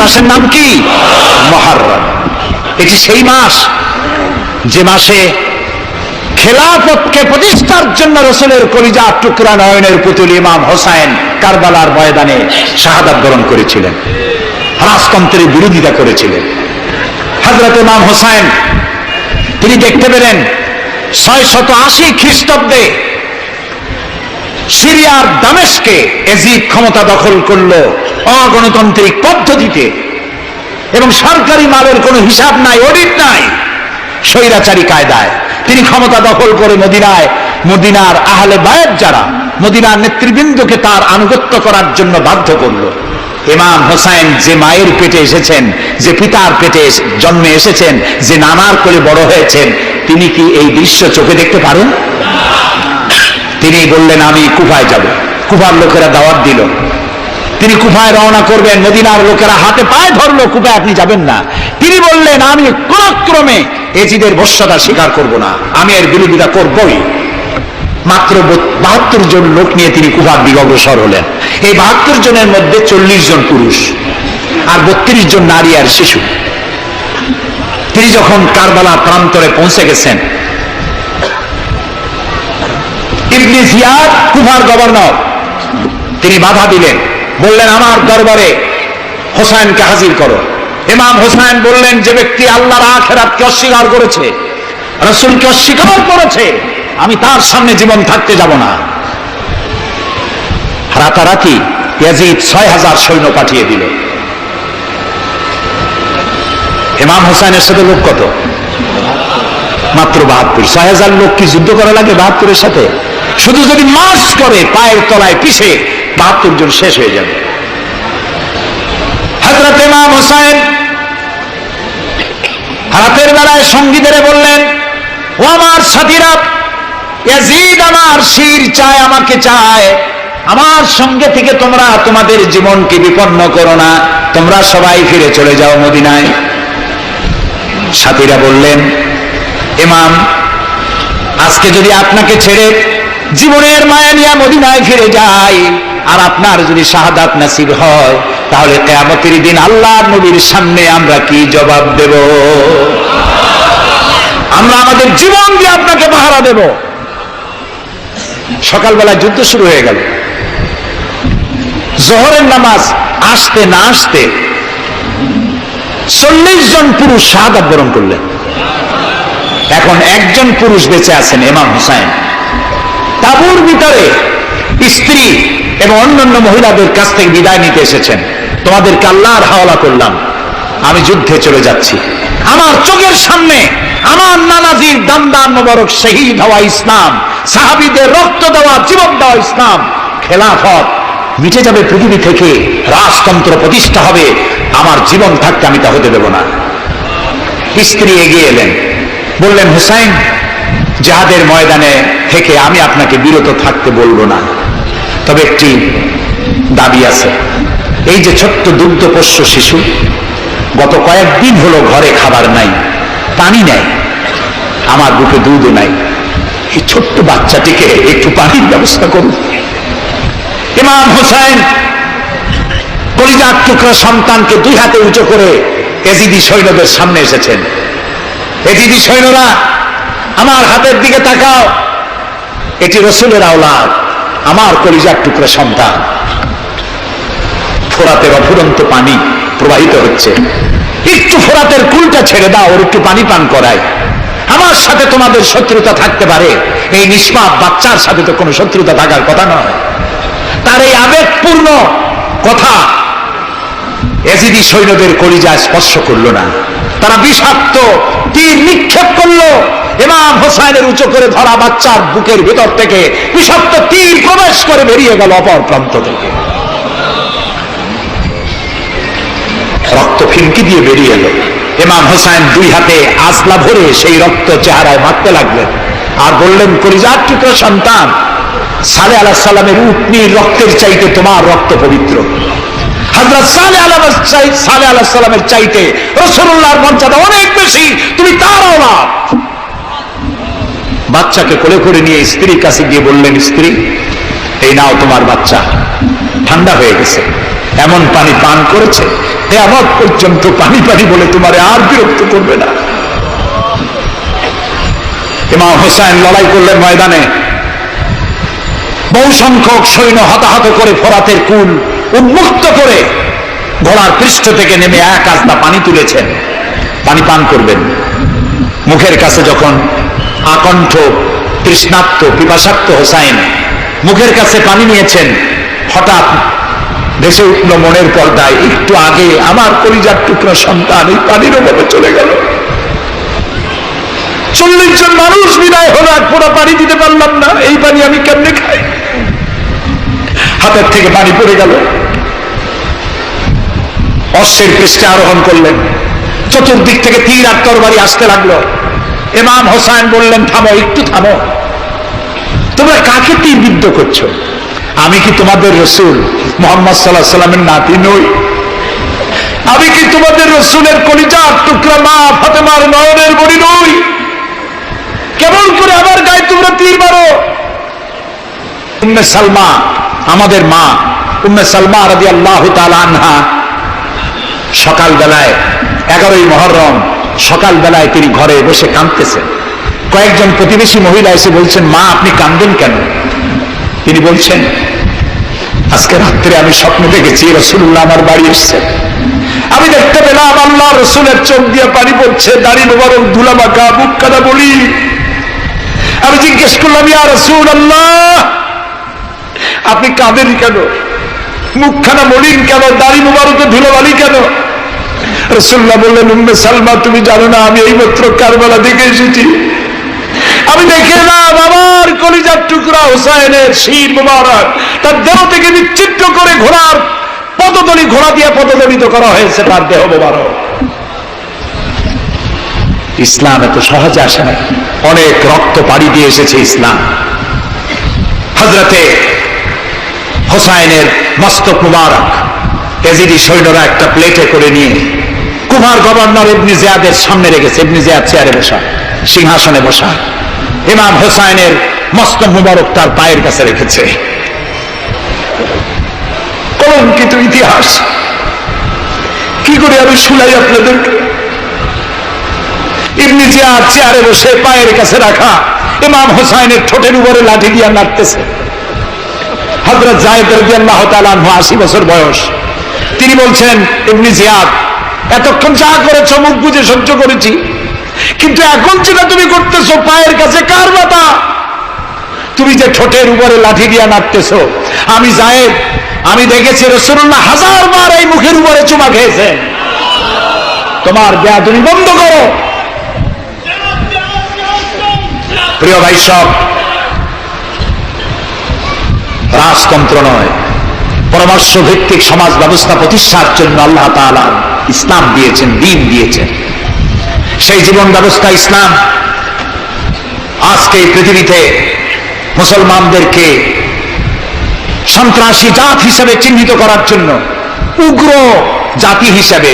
মাসের নাম কি? মুহররম। এটি সেই মাস যে মাসে খেলাফতকে প্রতিষ্ঠার জন্য রাসূলের কলিজার টুকরা নয়নের পুতুল ইমাম হোসেন কারবালার ময়দানে শাহাদাত বরণ করেছিলেন, রাজতন্ত্রের বিরোধিতা করেছিলেন। হযরত ইমাম হোসেন তিনি দেখতে পেলেন 680 খ্রিস্টাব্দে সিরিয়ার দামেস্কে এজিদ ক্ষমতা দখল করলো অগণতান্ত্রিক পদ্ধতিতে, এবং সরকারি মালের কোনো হিসাব নাই, অডিট নাই, স্বৈরাচারী কায়দায় তিনি ক্ষমতা দখল করে মদিনার আহলে বায়েত যারা মদিনার নেতৃবৃন্দকে তার আনুগত্য করার জন্য বাধ্য করলো। ইমাম হোসেন যে মায়ের পেটে এসেছেন, যে পিতার পেটে জন্মে এসেছেন, যে নানার কোলে বড় হয়েছেন, তিনি কি এই দৃশ্য চোখে দেখতে পারেন? তিনি বললেন আমি কুফায় যাব। কুফার লোকেরা দাওয়াত দিল, তিনি কুফায় রওনা করবেন। মদিনার লোকেরা হাতে পায়ে ধরলো, কুফায় আপনি যাবেন না। তিনি বললেন আমি কোন ক্রমে এজিদের বশ্যতা স্বীকার করব না, আমি এর বিরোধিতা করবই। মাত্র 72 জন লোক নিয়ে তিনি কুফার দিকে অগ্রসর হলেন। এই 72 জনের মধ্যে 40 জন পুরুষ আর 32 জন নারী আর শিশু। তিনি যখন কারবালা প্রান্তরে পৌঁছে গেছেন, ইবনে জিয়াদ কুফার গভর্নর, তিনি বাধা দিলেন, বললেন আমার দরবারে হোসেনকে হাজির করো। ইমাম হোসেন বললেন যে ব্যক্তি আল্লাহর আখিরাতকে অস্বীকার করেছে, রাসূলকে অস্বীকার করেছে, আমি তার সামনে জীবন থাকতে যাব না। রাতারাতি ইয়াজিদ 6000 সৈন্য পাঠিয়ে দিল। ইমাম হোসেনের সাথে লোক কত? মাত্র 72। 6000 লোক কি যুদ্ধ করা লাগে 72-এর সাথে? শুধু যদি মার্চ করে পায়ের তলায় পিছে 72 জন শেষ হয়ে যাবে। হযরত ইমাম হোসেন রাতের বেলায় সঙ্গীদের বললেন, ও আমার সাথীরা, ইয়াজিদ আমার শির চায়, আমাকে চায়, আমার সঙ্গে থেকে তোমরা তোমাদের জীবনকে বিপন্ন করো না, তোমরা সবাই ফিরে চলে যাও মদিনায়। সাথীরা বললেন, ইমাম আজকে যদি আপনাকে ছেড়ে জীবনের মায়া নিয়ে মদিনায় ফিরে যাই, আর আপনার যদি শাহাদাত নসিব হয়, তাহলে কিয়ামতের দিন আল্লাহর নবীর সামনে আমরা কি জবাব দেব? আমরা আমাদের জীবন দিয়ে আপনাকে পাহারা দেব। সকালবেলা যুদ্ধ শুরু হয়ে গেল। জোহরের নামাজ আসতে না আসতে 40 জন পুরুষ শাহাদাত বরণ করলেন। এখন একজন পুরুষ বেঁচে আছেন, ইমাম হোসেন। তাঁবুর ভিতরে স্ত্রী এবং অন্যান্য মহিলাদের কাছ থেকে বিদায় নিতে এসেছেন। তোমাদেরকে আল্লাহর হাওয়ালা করলাম, আমি যুদ্ধে চলে যাচ্ছি। আমার চোখের সামনে আমার নানাজির দামদান মোবারক শহীদ হওয়া ইসলাম, সাহাবীদের রক্ত দেওয়া, জীবন দেওয়া ইসলাম, খেলাফত মিটে যাবে পৃথিবী থেকে, রাজতন্ত্র প্রতিষ্ঠা হবে, আমার জীবন থাকতে আমি তা হতে দেব না। স্ত্রী এগিয়ে এলেন, বললেন, হুসাইন, জিহাদের ময়দানে থেকে আমি আপনাকে বিরত থাকতে বলবো না, তবে একটি দাবি আছে। এই যে ছোট্ট দুগ্ধপোষ্য শিশু, গত কয়েকদিন হলো ঘরে খাবার নাই, পানি নাই, আমার বুকে দুধও নাই, এই ছোট্ট বাচ্চাটিকে একটু পানির ব্যবস্থা করুন। ইমাম হোসেন কলিজার টুকরা সন্তানকে 2 হাতে উঁচু করে এজিদি সৈন্যদের সামনে এসেছেন। এজিদি সৈন্যরা, আমার হাতের দিকে তাকাও, এটি রাসূলের আওলাদ, আমার কলিজার টুকরা সন্তান। ফোরাতের অফুরন্ত পানি প্রবাহিত হচ্ছে, একটু ফোরাতের কুলটা ছেড়ে দাও, ওর একটু পানি পান করায়। আমার সাথে তোমাদের শত্রুতা থাকতে পারে, এই নিষ্পাপ বাচ্চার সাথে তো কোনো শত্রুতা থাকার কথা নয়। তার এই আবেগপূর্ণ কথা এজিদি সৈন্যদের কলিজায় স্পর্শ করলো না। তারা বিষাক্ত তীর নিক্ষেপ করলো। ইমাম হোসেনের উঁচু করে ধরা বাচ্চার বুকের ভিতর থেকে বিষাক্ত তীর প্রবেশ করে বেরিয়ে গেল অপর প্রান্ত থেকে, রক্ত ফিনকি দিয়ে বেরিয়ে এলো। ইমাম হোসেন 2 হাতে আসলা ভরে সেই রক্ত চেহারায় মারতে লাগলেন আর বললেন, কলিজার টুকরা সন্তান, সালেহ আলাইহিস সালামের উটনির রক্তের চাইতে তোমার রক্ত পবিত্র। হযরত সালেহ আলাইহিস সালামের চাইতে রাসূলুল্লাহর মর্যাদা অনেক বেশি, তুমি তার আওলাদ। বাচ্চাকে কোলে করে নিয়ে স্ত্রীর কাছে গিয়ে বললেন, স্ত্রী, এই নাও তোমার বাচ্চা, ঠান্ডা হয়ে গেছে, এমন পানি পান করেছে, কিয়ামত পর্যন্ত পানি পানি বলে তোমারে আর বিরক্ত করবে না। ইমাম হোসেন লড়াই করলেন ময়দানে, বহু সংখ্যক সৈন্য হতাহত করে ফোরাতের কুল উন্মুক্ত করে ঘোড়ার পৃষ্ঠ থেকে নেমে এক আস্তা পানি তুলেছেন, পানি পান করবেন। মুখের কাছে যখন আকণ্ঠ তৃষ্ণার্ত পিপাসার্ত হোসাইন মুখের কাছে পানি নিয়েছেন, হঠাৎ ভেসে উঠল মনের পর্দায়, একটু আগে আমার কলিজার টুকরো সন্তান এই পানির অভাবে চলে গেল। 40 জন মানুষ বিদায় হলো, এক ফোঁটা পানি দিতে পারলাম না, এই পানি আমি কেমনে খাই? হাতের থেকে পানি পড়ে গেল। অশ্বের পৃষ্ঠে আরোহণ করলেন, চতুর্দিক থেকে তীর আর তরবারি আসতে লাগলো। ইমাম হোসেন বললেন, থামো, একটু থামো, তোমরা কাকে তীর বিদ্ধ করছো? আমি কি তোমাদের রসুল মুহাম্মদ সাল্লাল্লাহু আলাইহি ওয়াসাল্লামের নাতি নই? আমি কি তোমাদের রসুলের কলিজার টুকরা মা ফাতেমার নয়নের মণি নই? কেমন করে আমার গায়ে তোমরা তীর মারো? উম্মে সালমা, আমাদের মা উম্মে সালমা রাদিয়াল্লাহু তাআলা আনহা, সকালবেলায় 11ই মুহররম সকালবেলায় তিনি ঘরে বসে কাঁদতেছেন। কয়েকজন প্রতিবেশী মহিলা এসে বলছেন, মা আপনি কাঁদেন কেন? তিনি বলছেন, আজকে রাত্রে আমি স্বপ্ন দেখেছি রাসূলুল্লাহ আমার বাড়ি এসেছেন। আমি দেখতে পেলাম আল্লাহ রসুলের চোখ দিয়ে পানি পড়ছে, দাড়ি মোবারক ধুলা মাখা, বুক কাটা বলি। আমি জিজ্ঞেস করলাম, ইয়া রাসূলুল্লাহ আপনি কাঁদেন কেন? মুখখানা মলিন কেন? দাড়ি মোবারকে ধুলোবালি কেন? রাসূলুল্লাহ বললেন, উম্মে সালমা তুমি জানো না আমি এইমাত্র কারবালা থেকে এসেছি। আমি দেখে এলাম আমার কলিজার টুকরা হোসাইনের শির মোবারক তার দেহ থেকে বিচ্ছিন্ন করে ঘোড়ার পদতলি, ঘোড়া দিয়ে পদদলিত করা হয়েছে তার দেহ মোবারক। ইসলাম এত সহজে আসে না, অনেক রক্ত পাড়ি দিয়ে এসেছে ইসলাম। হযরতে হোসাইনের মস্তক মুবারক এজিদি সৈন্যরা একটা প্লেটে করে নিয়ে কুমার গভর্নর ইবনে জিয়াদের সামনে রেখেছে। ইবনে জিয়াদ চেয়ারে বসা, সিংহাসনে বসা, ইমাম হোসাইনের মস্তক মুবারক তার পায়ের কাছে রেখেছে। কলঙ্কিত ইতিহাস, কি করে আমি শুনাই আপনাদেরকে? ইবনে জিয়াদ চেয়ারে বসে পায়ের কাছে রাখা ইমাম হোসাইনের ঠোঁটের উপরে লাঠি দিয়ে নাড়তেছে। হযরত যায়েদ রাদিয়াল্লাহু তাআলা আনহু 80 বছর বয়স, তিনি বলছেন, ইবনে জিয়াদ এতক্ষণ যা করেছ মুখ বুঝে সহ্য করেছি, কিন্তু এখন যেটা তুমি করতেছো পায়ের কাছে কার ব্যথা? তুমি যে ঠোঁটের উপরে লাঠি দিয়ে নাড়তেছো, আমি যায়েদ আমি দেখেছি রাসূলুল্লাহ 1000 বার এই মুখের উপরে চুমা খেয়েছেন। তোমার বেয়াদবি বন্ধ করো। প্রিয় ভাই সব, রাজতন্ত্র নয়, পরামর্শ ভিত্তিক সমাজ ব্যবস্থা প্রতিষ্ঠার জন্য আল্লাহ তাআলা ইসলাম দিয়েছেন, দ্বীন দিয়েছেন। সেই জীবন ব্যবস্থা ইসলাম আজকে এই পৃথিবীতে মুসলমানদেরকে সন্ত্রাসী জাত হিসেবে চিহ্নিত করার জন্য, উগ্র জাতি হিসেবে,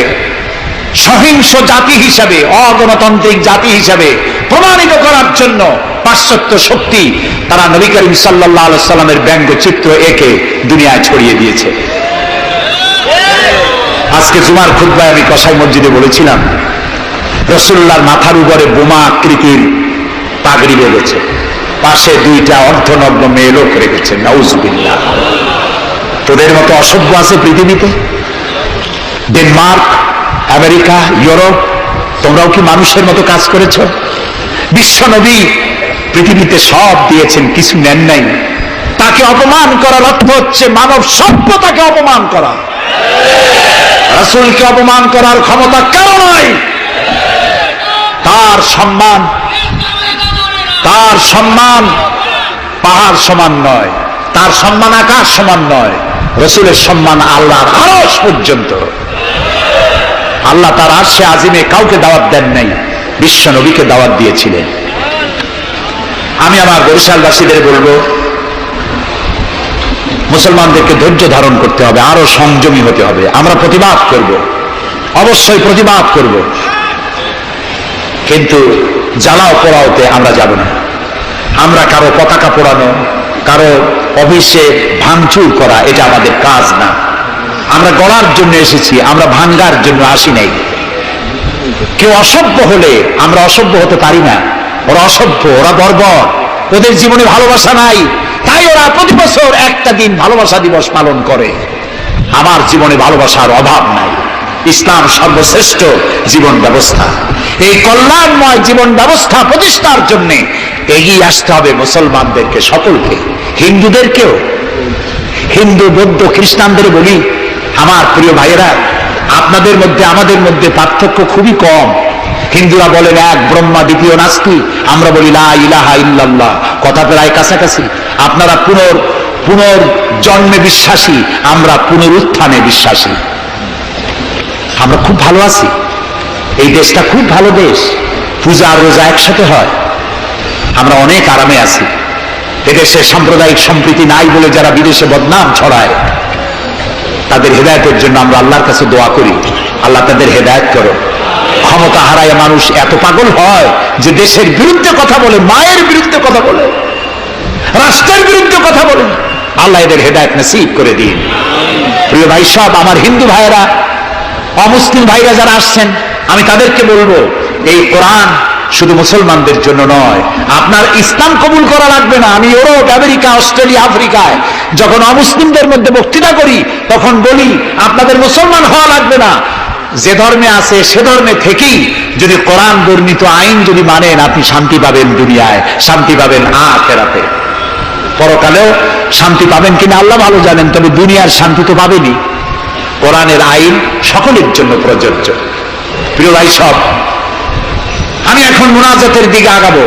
সহিংস জাতি হিসেবে, অগণতান্ত্রিক জাতি হিসেবে প্রমাণিত করার জন্য পাশ্চাত্য শক্তি তারা নবী করিম সাল্লাল্লাহু আলাইহি সাল্লামের ব্যঙ্গচিত্র এঁকে দুনিয়ায় ছড়িয়ে দিয়েছে। আজকে জুমার খুতবায় আমি কসাই মসজিদে বলেছিলাম, রাসূলুল্লাহর মাথার উপরে বোমা আকৃতির পাগড়ি বেঁধেছে, পাশে 2টা অর্ধনগ্ন মেয়ে লোক রেখেছে। নাউজুবিল্লাহ। তোদের মতো অসভ্য আছে পৃথিবীতে? ডেনমার্ক, আমেরিকা, ইউরোপ, তোমরাও কি মানুষের মতো কাজ করেছ? বিশ্ব নবী পৃথিবীতে সব দিয়েছেন, কিছু নেন নাই। তাকে অপমান করার অর্থ হচ্ছে মানব সভ্যতাকে অপমান করা। রাসূলকে অপমান করার ক্ষমতা কারো নাই। তার সম্মান পাহাড় সমান নয়, তার সম্মান আকাশ সমান নয়। রাসূলের সম্মান আল্লাহর আরশ পর্যন্ত। আল্লাহ তার আরশে আজিমে কাউকে দাওয়াত দেন নাই, বিশ্ব নবীকে দাওয়াত দিয়েছিলেন। আমি আমার বরিশালবাসীদের বলবো, মুসলমানদেরকে ধৈর্য ধারণ করতে হবে, আরো সংযমী হতে হবে। আমরা প্রতিবাদ করব, অবশ্যই প্রতিবাদ করব, কিন্তু জ্বালাও পোড়াওতে আমরা যাব না। আমরা কারো পতাকা পোড়ানো, কারো অফিসে ভাঙচুর করা, এটা আমাদের কাজ না। আমরা গড়ার জন্য এসেছি, আমরা ভাঙ্গার জন্য আসি নাই। কেউ অসভ্য হলে আমরা অসভ্য হতে পারি না, ওরা অসভ্য, ওরা বর্বর, ওদের জীবনে ভালোবাসা নাই, তাই ওরা প্রতি বছর একটা দিন ভালোবাসা দিবস পালন করে। আমার জীবনে ভালোবাসার অভাব নাই। ইসলাম সর্বশ্রেষ্ঠ জীবন ব্যবস্থা। এই কল্যাণময় জীবন ব্যবস্থা প্রতিষ্ঠার জন্য এগিয়ে আসতে হবে মুসলমানদেরকে, সকলকে, হিন্দুদেরকেও। হিন্দু, বৌদ্ধ, খ্রিস্টানদের বলি, আমার প্রিয় ভাইয়েরা, আপনাদের মধ্যে আমাদের মধ্যে পার্থক্য খুবই কম। হিন্দুরা বলেন এক ব্রহ্মা, দ্বিতীয় নাস্তি, আমরা বলি লা ইলাহা ইল্লাল্লাহ, কথা প্রায় কাছাকাছি। আপনারা পুনর্জন্মে বিশ্বাসী, আমরা পুনরুত্থানে বিশ্বাসী। আমরা খুব ভালো আছি, এই দেশটা খুব ভালো দেশ, পূজা আর রোজা একসাথে হয়, আমরা অনেক আরামে আছি। এদেশে সাম্প্রদায়িক সম্প্রীতি নাই বলে যারা বিদেশে বদনাম ছড়ায়, তাদের হেদায়েতের জন্য আমরা আল্লাহর কাছে দোয়া করি, আল্লাহ তাদের হেদায়েত করো। ক্ষমতা হারায় মানুষ এত পাগল হয় যে দেশের বিরুদ্ধে কথা বলে, মায়ের বিরুদ্ধে কথা বলে, রাষ্ট্রের বিরুদ্ধে কথা বলে। আল্লাহ এদের হেদায়েত নসিব করে দিন। প্রিয় ভাই সব, আমার হিন্দু ভাইয়েরা, অমুসলিম ভাইরা যারা আসছেন, আমি তাদেরকে বলবো, এই কোরআন শুধু মুসলমানদের জন্য নয়। আপনার ইসলাম কবুল করা লাগবে না। আমি ইউরোপ, আমেরিকা, অস্ট্রেলিয়া, আফ্রিকায় যখন অমুসলিমদের মধ্যে বক্তৃতা করি, তখন বলি আপনাদের মুসলমান হওয়া লাগবে না, যে ধর্মে আছে সে ধর্মে থেকেই যদি কোরআন বর্ণিত আইন যদি মানেন, আপনি শান্তি পাবেন দুনিয়ায়, শান্তি পাবেন আখিরাতে। পরকালেও শান্তি পাবেন কিনা আল্লাহ ভালো জানেন, তবে দুনিয়ার শান্তি তো পাবেনই। কোরআনের আইন সকলের জন্য প্রযোজ্য। প্রিয় ভাই সব, আমি এখন মুনাজাতের দিকে আগাবো।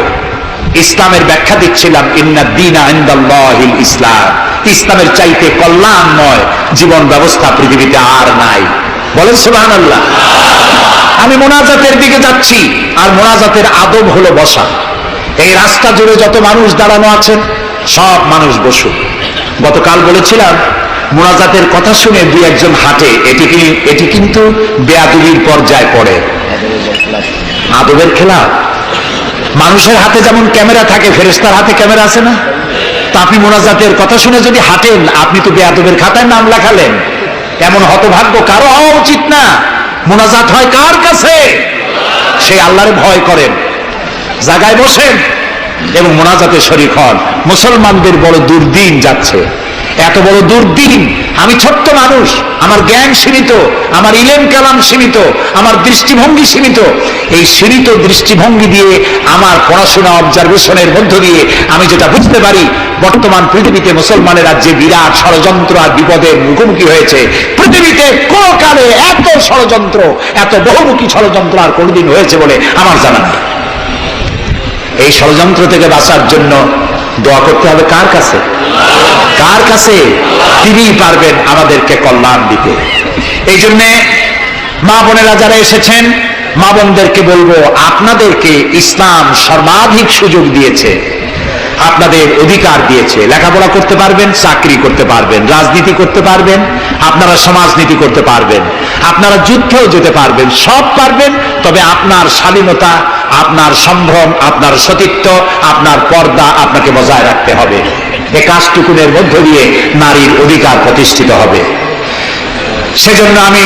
ইসলামের ব্যাখ্যা দিচ্ছিলাম, ইন্নাদ দীনা ইনদাল্লাহিল ইসলাম। ইসলামের চাইতে কল্যাণময় জীবন ব্যবস্থা পৃথিবীতে আর নাই। বলেন সুবহানাল্লাহ। আমি মুনাজাতের দিকে যাচ্ছি, আর মুনাজাতের আদব হলো বসা। এই রাস্তা জুড়ে যত মানুষ দাঁড়ানো আছেন, সব মানুষ বসুন। গতকাল বলেছিলাম, মুনাজাতের কথা শুনে দুই একজন হাঁটে, এটি কিন্তু বেয়াদবির পর্যায়ে পড়ে। আদবের খেলা। মানুষের হাতে যেমন ক্যামেরা থাকে, ফেরেশতার হাতে ক্যামেরা আছে না? তা আপনি মুনাজাতের কথা শুনে যদি হাঁটেন, আপনি তো বেয়াদবের খাতায় নাম লেখালেন। এমন হতভাগ্য কারো হওয়া উচিত না। মুনাজাত হয় কার কাছে? সেই আল্লাহরে ভয় করেন, জায়গায় বসেন এবং মুনাজাতে শরীক হন। মুসলমানদের বড় দুর্দিন যাচ্ছে, এত বড় দুর্দিন। আমি ছোট্ট মানুষ, আমার জ্ঞান সীমিত, আমার ইলেম কালাম সীমিত, আমার দৃষ্টিভঙ্গি সীমিত। এই সীমিত দৃষ্টিভঙ্গি দিয়ে, আমার পড়াশোনা অবজারভেশনের মধ্য দিয়ে আমি যেটা বুঝতে পারি, বর্তমান পৃথিবীতে মুসলমানেরা যে বিরাট ষড়যন্ত্র আর বিপদের মুখোমুখি হয়েছে, পৃথিবীতে কোনো কালে এত ষড়যন্ত্র, এত বহুমুখী ষড়যন্ত্র আর কোনোদিন হয়েছে বলে আমার জানা নেই। এই ষড়যন্ত্র থেকে বাঁচার জন্য দোয়া করতে হবে কার কাছে? কার কাছে? তিনিই পারবেন আমাদেরকে কল্যাণ দিতে। এই জন্যে মা বোনেরা যারা এসেছেন, মা বোনদেরকে বলবো, আপনাদেরকে ইসলাম সর্বাধিক সুযোগ দিয়েছে, আপনাদের অধিকার দিয়েছে। লেখাপড়া করতে পারবেন, চাকরি করতে পারবেন, রাজনীতি করতে পারবেন, আপনারা সমাজনীতি করতে পারবেন, আপনারা যুদ্ধেও যেতে পারবেন, সব পারবেন। তবে আপনার শালীনতা, আপনার সম্ভ্রম, আপনার সতীত্ব, আপনার পর্দা আপনাকে বজায় রাখতে হবে। এ কাজটুকুনের মধ্য দিয়ে নারীর অধিকার প্রতিষ্ঠিত হবে। সেজন্য আমি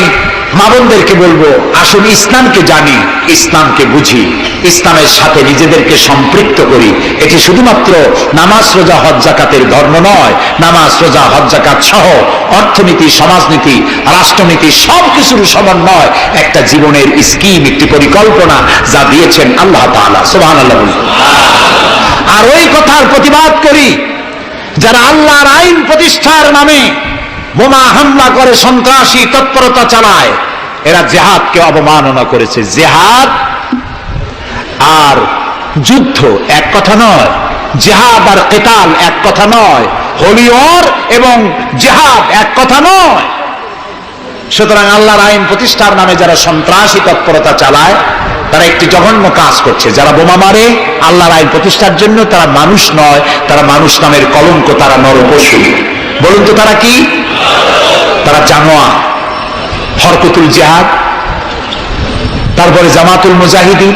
মা বোনদেরকে বলবো, আসুন ইসলামকে জানি, ইসলামকে বুঝি, ইসলামের সাথে নিজেদেরকে সম্পৃক্ত করি। এটি শুধুমাত্র নামাজ, রোজা, হজ, যাকাতের ধর্ম নয়। নামাজ, রোজা, হজ, যাকাত সহ অর্থনীতি, সমাজনীতি, রাষ্ট্রনীতি সবকিছুর সমন্বয় একটা জীবনের স্কিম, একটি পরিকল্পনা যা দিয়েছেন আল্লাহ তাআলা। সুবহানাল্লাহ। আর ওই কথার প্রতিবাদ করি যারা আল্লাহর আইন প্রতিষ্ঠার নামে বোমা হামলা করে, সন্ত্রাসী তৎপরতা চালায়। এরা জিহাদকে অবমাননা করেছে। জিহাদ আর যুদ্ধ এক কথা নয়, জিহাদ আর কিতাল এক কথা নয়, হোলি ওয়ার এবং জিহাদ এক কথা নয়। সুতরাং আল্লাহর আইন প্রতিষ্ঠার নামে যারা সন্ত্রাসী তৎপরতা চালায়, তারা একটি জঘন্য কাজ করছে। যারা বোমা মারে আল্লাহর আইন প্রতিষ্ঠার জন্য, তারা মানুষ নয়, তারা মানুষ নামের কলঙ্ক, তারা নরপশু। বলুন তো তারা কি? তারা জানোয়ার। হরকতুল জিহাদ, তারপরে জামাতুল মুজাহিদিন,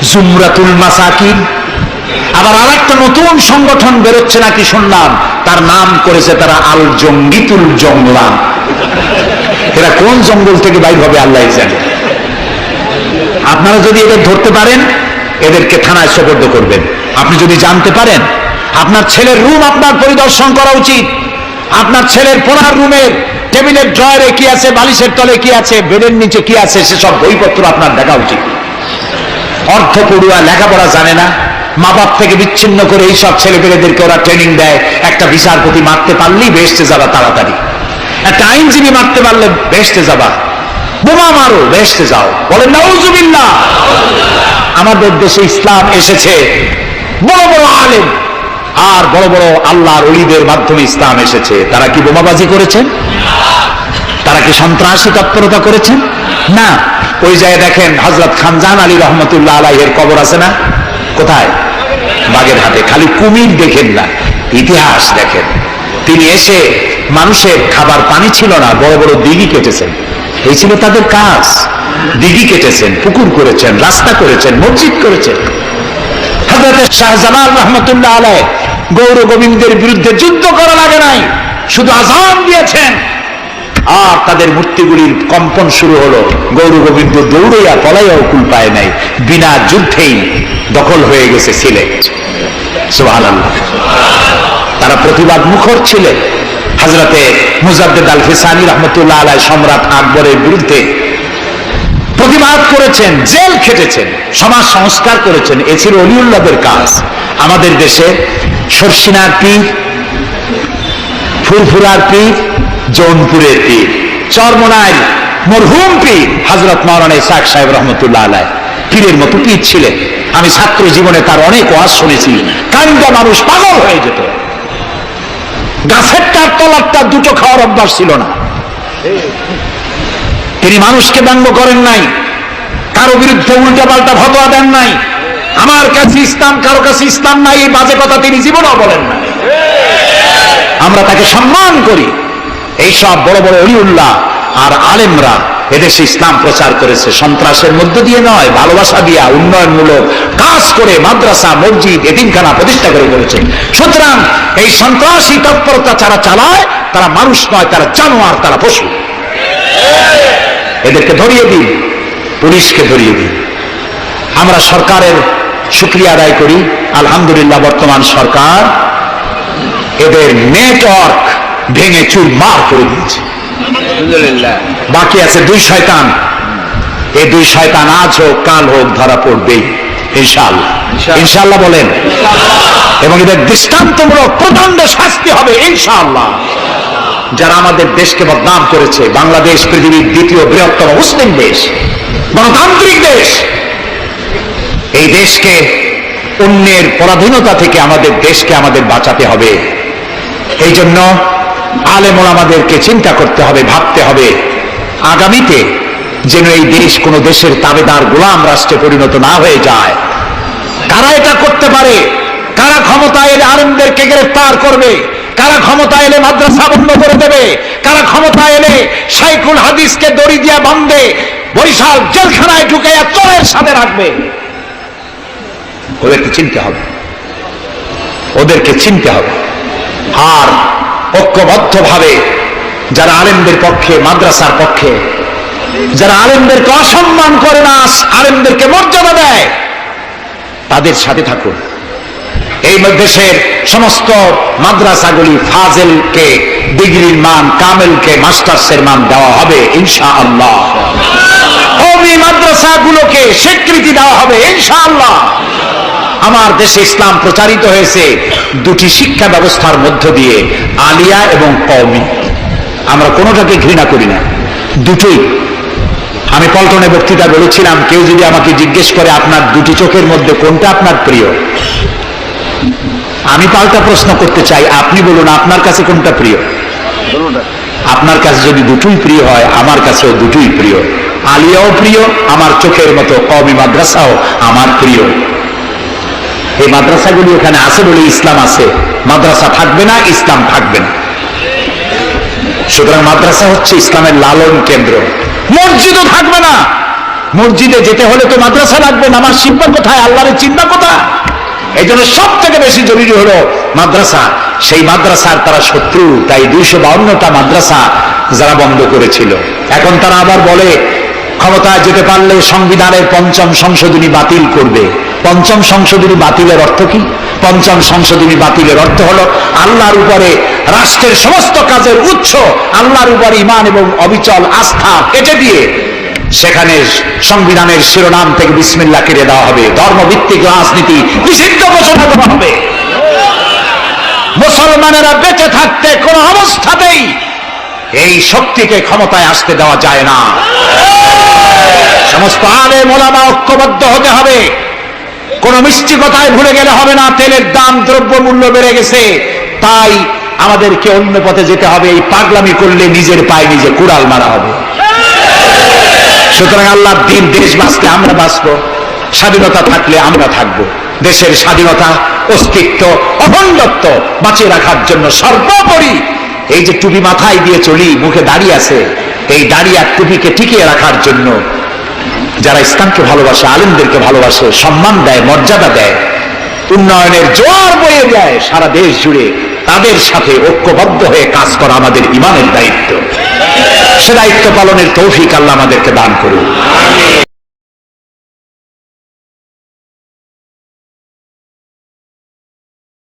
জুমরাতুল মাসাকিন, আবার আরেকটা নতুন সংগঠন বেরোচ্ছে নাকি শুনলাম, তার নাম করেছে তারা আল জঙ্গিতুল জংলা। এরা কোন জঙ্গল থেকে বাইর হবে আল্লাহ জানে। আপনারা যদি এদের ধরতে পারেন, এদেরকে থানায় সোপর্দ করবেন। আপনি যদি জানতে পারেন, আপনার ছেলের রুম আপনার পরিদর্শন করা উচিত। আপনার ছেলের পড়ার রুমের টেবিলের ড্রয়ারে কি আছে, বালিশের তলে কি আছে, বেডের নিচে কি আছে, সেসব বইপত্র আপনার দেখা উচিত। অর্থ পড়ুয়া, লেখাপড়া জানে না, মা বাপ থেকে বিচ্ছিন্ন করে এইসব ছেলেপেলেদেরকে ওরা ট্রেনিং দেয়। একটা বিচারপতি মারতে পারলেই বেহেশতে যাবা তাড়াতাড়ি, একটা আইনজীবী মারতে পারলে বেহেশতে যাবা, বোমা মারো বেহেশতে যাও। বলেন নাউজুবিল্লাহ। আমাদের দেশে ইসলাম এসেছে বড় বড় আলেম আর বড় বড় আল্লাহর ওলিদের মাধ্যমে ইসলাম এসেছে। তারা কি বোমাবাজি করেছেন? তারা কি সন্ত্রাসী তৎপরতা করেছেন? না। ওই জায়গায় দেখেন হযরত খানজাহান আলী রহমতুল্লাহ আলাইহির কবর আছে না? কোথায়? বাগেরহাটে। খালি কুমির দেখেন না, ইতিহাস দেখেন। তিনি এসে, মানুষের খাবার পানি ছিল না, বড় বড় দিঘি কেটেছেন। এই ছিল তাদের কাজ। দিঘি কেটেছেন, পুকুর করেছেন, রাস্তা করেছেন, মসজিদ করেছেন। হযরত শাহজালাল রহমতুল্লাহ আলাইহি গৌর গোবিন্দের বিরুদ্ধে যুদ্ধ করা লাগে নাই, শুধু আযান দিয়েছেন আর তাদের মূর্তিগুলির কম্পন শুরু হলো। গৌর গোবিন্দ দৌড়াইয়া পলাইয়াও কুল পায় নাই, বিনা যুদ্ধেই দখল হয়ে গেছে সিলেট। সুবহানাল্লাহ। তারা প্রতিবাদ মুখর ছিলেন। হযরতে মুজাদ্দেদ আল ফিসানি রহমতুল্লাহ আলাইহি সম্রাট আকবরের বিরুদ্ধে প্রতিবাদ করেছেন, জেল খেটেছেন, সমাজ সংস্কার করেছেন। এ ছিল অলিউল্লাহদের কাজ। আমাদের দেশে শর্ষিনার পীর, ফুরফুরার পীর, জৌনপুরের পীর, চরমনায় মরহুম পীর হযরত মাওলানা ইসহাক সাহেব রহমতুল্লাহ আলাইহি পীরের মতো পীর ছিলেন। আমি ছাত্র জীবনে তার অনেক ওয়াজ শুনেছি। কান্দা মানুষ পাগল হয়ে যেত। গাছের তার তলারটা দুটো খাওয়ার অভ্যাস ছিল না। তিনি মানুষকে ব্যঙ্গ করেন নাই, কারো বিরুদ্ধে উল্টাপাল্টা ফতোয়া দেন নাই। আমার কাছে ইসলাম, কারো কাছে ইসলাম নাই, এই বাজে কথা তিনি জীবনেও বলেন না। আমরা তাকে সম্মান করি। এইসব বড় বড় ওলিউল্লাহ আর আলেমরা এদেশে ইসলাম প্রচার করেছে, সন্ত্রাসের মধ্য দিয়ে নয়, ভালোবাসা দিয়া উন্নয়নমূলক কাজ করে মাদ্রাসা, মসজিদ, এতিমখানা প্রতিষ্ঠা করে করেছে। সুতরাং এই সন্ত্রাসী তৎপরতা যারা চালায় তারা মানুষ নয়, তারা জানোয়ার, তারা পশু। এদেরকে ধরিয়ে দিন, পুলিশকে ধরিয়ে দিন। আমরা সরকারের শুকরিয়া আদায় করি। আলহামদুলিল্লাহ, বর্তমান সরকার এদের নেটওয়ার্ক ভেঙে চুরমার করে দিয়েছে। বাকি আছে দুই শয়তান। এই দুই শয়তান আজ হোক কাল হোক ধরা পড়বেই ইনশাআল্লাহ। ইনশাআল্লাহ বলেন। এবং এদের দৃষ্টান্তমূলক প্রচন্ড শাস্তি হবে ইনশাআল্লাহ। যারা আমাদের দেশকে বদনাম করেছে, বাংলাদেশ পৃথিবীর দ্বিতীয় বৃহত্তম মুসলিম দেশ, গণতান্ত্রিক দেশ, এই দেশকে অন্যের পরাধীনতা থেকে আমাদের দেশকে আমাদের বাঁচাতে হবে। এই জন্য আলেম ওলামাদেরকে চিন্তা করতে হবে, ভাবতে হবে আগামীতে যেন এই দেশ কোন দেশের তাবেদার গোলাম রাষ্ট্রে পরিণত না হয়ে যায়। কারা এটা করতে পারে? কারা ক্ষমতা এলে আলেমদেরকে গ্রেফতার করবে? কারা ক্ষমতা এলে মাদ্রাসা বন্ধ করে দেবে? কারা ক্ষমতা এলে শাইখুল হাদিসকে দড়ি দিয়া বাঁধবে, বরিশাল জেলখানায় ঢুকাইয়া চোরের সাথে রাখবে? ওদেরকে চিনতে হবে, ওদেরকে চিনতে হবে। আর ঐক্যবদ্ধভাবে যারা আলেমদের পক্ষে, মাদ্রাসার পক্ষে, যারা আলেমদেরকে অসম্মান করে না, আলেমদেরকে মর্যাদা দেয়, তাদের সাথে থাকুন। এই দেশের সমস্ত মাদ্রাসাগুলি ফাজেলকে ডিগ্রির মান, কামেলকে মাস্টার্সের মান দেওয়া হবে ইনশাআল্লাহ। কওমি মাদ্রাসাগুলোকে স্বীকৃতি দেওয়া হবে ইনশাআল্লাহ। আমার দেশে ইসলাম প্রচারিত হয়েছে দুটি শিক্ষা ব্যবস্থার মধ্য দিয়ে, আলিয়া এবং কওমি। আমরা কোনোটাকে ঘৃণা করি না, দুটোই। আমি পল্টনে বক্তৃতা বলেছিলাম, কেউ যদি আমাকে জিজ্ঞেস করে আপনার দুটি চোখের মধ্যে কোনটা আপনার প্রিয়, আমি পাল্টা প্রশ্ন করতে চাই, আপনি বলুন আপনার কাছে কোনটা প্রিয়? আপনার কাছে যদি দুটোই প্রিয় হয়, আমার কাছেও দুটোই প্রিয়। আলিয়াও প্রিয় আমার চোখের মতো, কওমি মাদ্রাসাও আমার প্রিয়। এই মাদ্রাসাগুলি এখানে আছে বলে ইসলাম আছে, মাদ্রাসা থাকবে না, ইসলাম থাকবে না। সুতরাং মাদ্রাসা হচ্ছে ইসলামের লালন কেন্দ্র। মসজিদও থাকবে না। মসজিদে যেতে হলে তো মাদ্রাসা লাগবে, নামাজ শিখবা কোথায়, আল্লাহরের চিন্তা কোথায়? এই জন্য সব থেকে বেশি জরুরি হলো মাদ্রাসা। সেই মাদ্রাসার তারা শত্রু, তাই 252টা মাদ্রাসা যারা বন্ধ করেছিল, এখন তারা আবার বলে ক্ষমতায় যেতে পারলে সংবিধানের পঞ্চম সংশোধনী বাতিল করবে। পঞ্চম সংশোধনী বাতিলের অর্থ কি? পঞ্চম সংশোধনী বাতিলের অর্থ হলো আল্লাহর উপরে রাষ্ট্রের সমস্ত কাজের উৎস আল্লাহর উপর ঈমান এবং অবিচল আস্থা কেটে দিয়ে সেখানে সংবিধানের শিরোনাম থেকে বিসমিল্লাহ কেটে দেওয়া হবে, ধর্মভিত্তিক রাজনীতি নিষিদ্ধ ঘোষণা করা হবে। মুসলমানেরা বেঁচে থাকতে কোন অবস্থাতেই এই শক্তিকে ক্ষমতায় আসতে দেওয়া যায় না। সমস্ত আলেম ওলামা ঐক্যবদ্ধ হতে হবে। কোন মিষ্টি কথায় ভুলে গেলে হবে না। তেলের দাম, দ্রব্য মূল্য বেড়ে গেছে, তাই আমাদেরকে অন্য পথে যেতে হবে। এই পাগলামি করলে নিজের পায়ে নিজে কুড়াল মারা হবে। সুতরাং আল্লাহর দিন, দেশ বাঁচলে আমরা বাঁচবো, স্বাধীনতা থাকলে আমরা থাকবো। দেশের স্বাধীনতা, অস্তিত্ব, অখণ্ডত্ব বাঁচিয়ে রাখার জন্য সর্বোপরি এই যে টুপি মাথায় দিয়ে চলি, মুখে দাড়ি আছে, এই দাড়ি আর টুপিকে টিকিয়ে রাখার জন্য যারা ইসলামকে ভালোবাসে, আলেমদেরকে ভালোবাসে, সম্মান দেয়, মর্যাদা দেয়, উন্নয়নের জোয়ার বয়ে দেয় সারা দেশ জুড়ে, তাদের সাথে ঐক্যবদ্ধ হয়ে কাজ করা আমাদের ঈমানের দায়িত্ব। সে দায়িত্ব পালনের তৌফিক আল্লাহ আমাদেরকে দান করুন।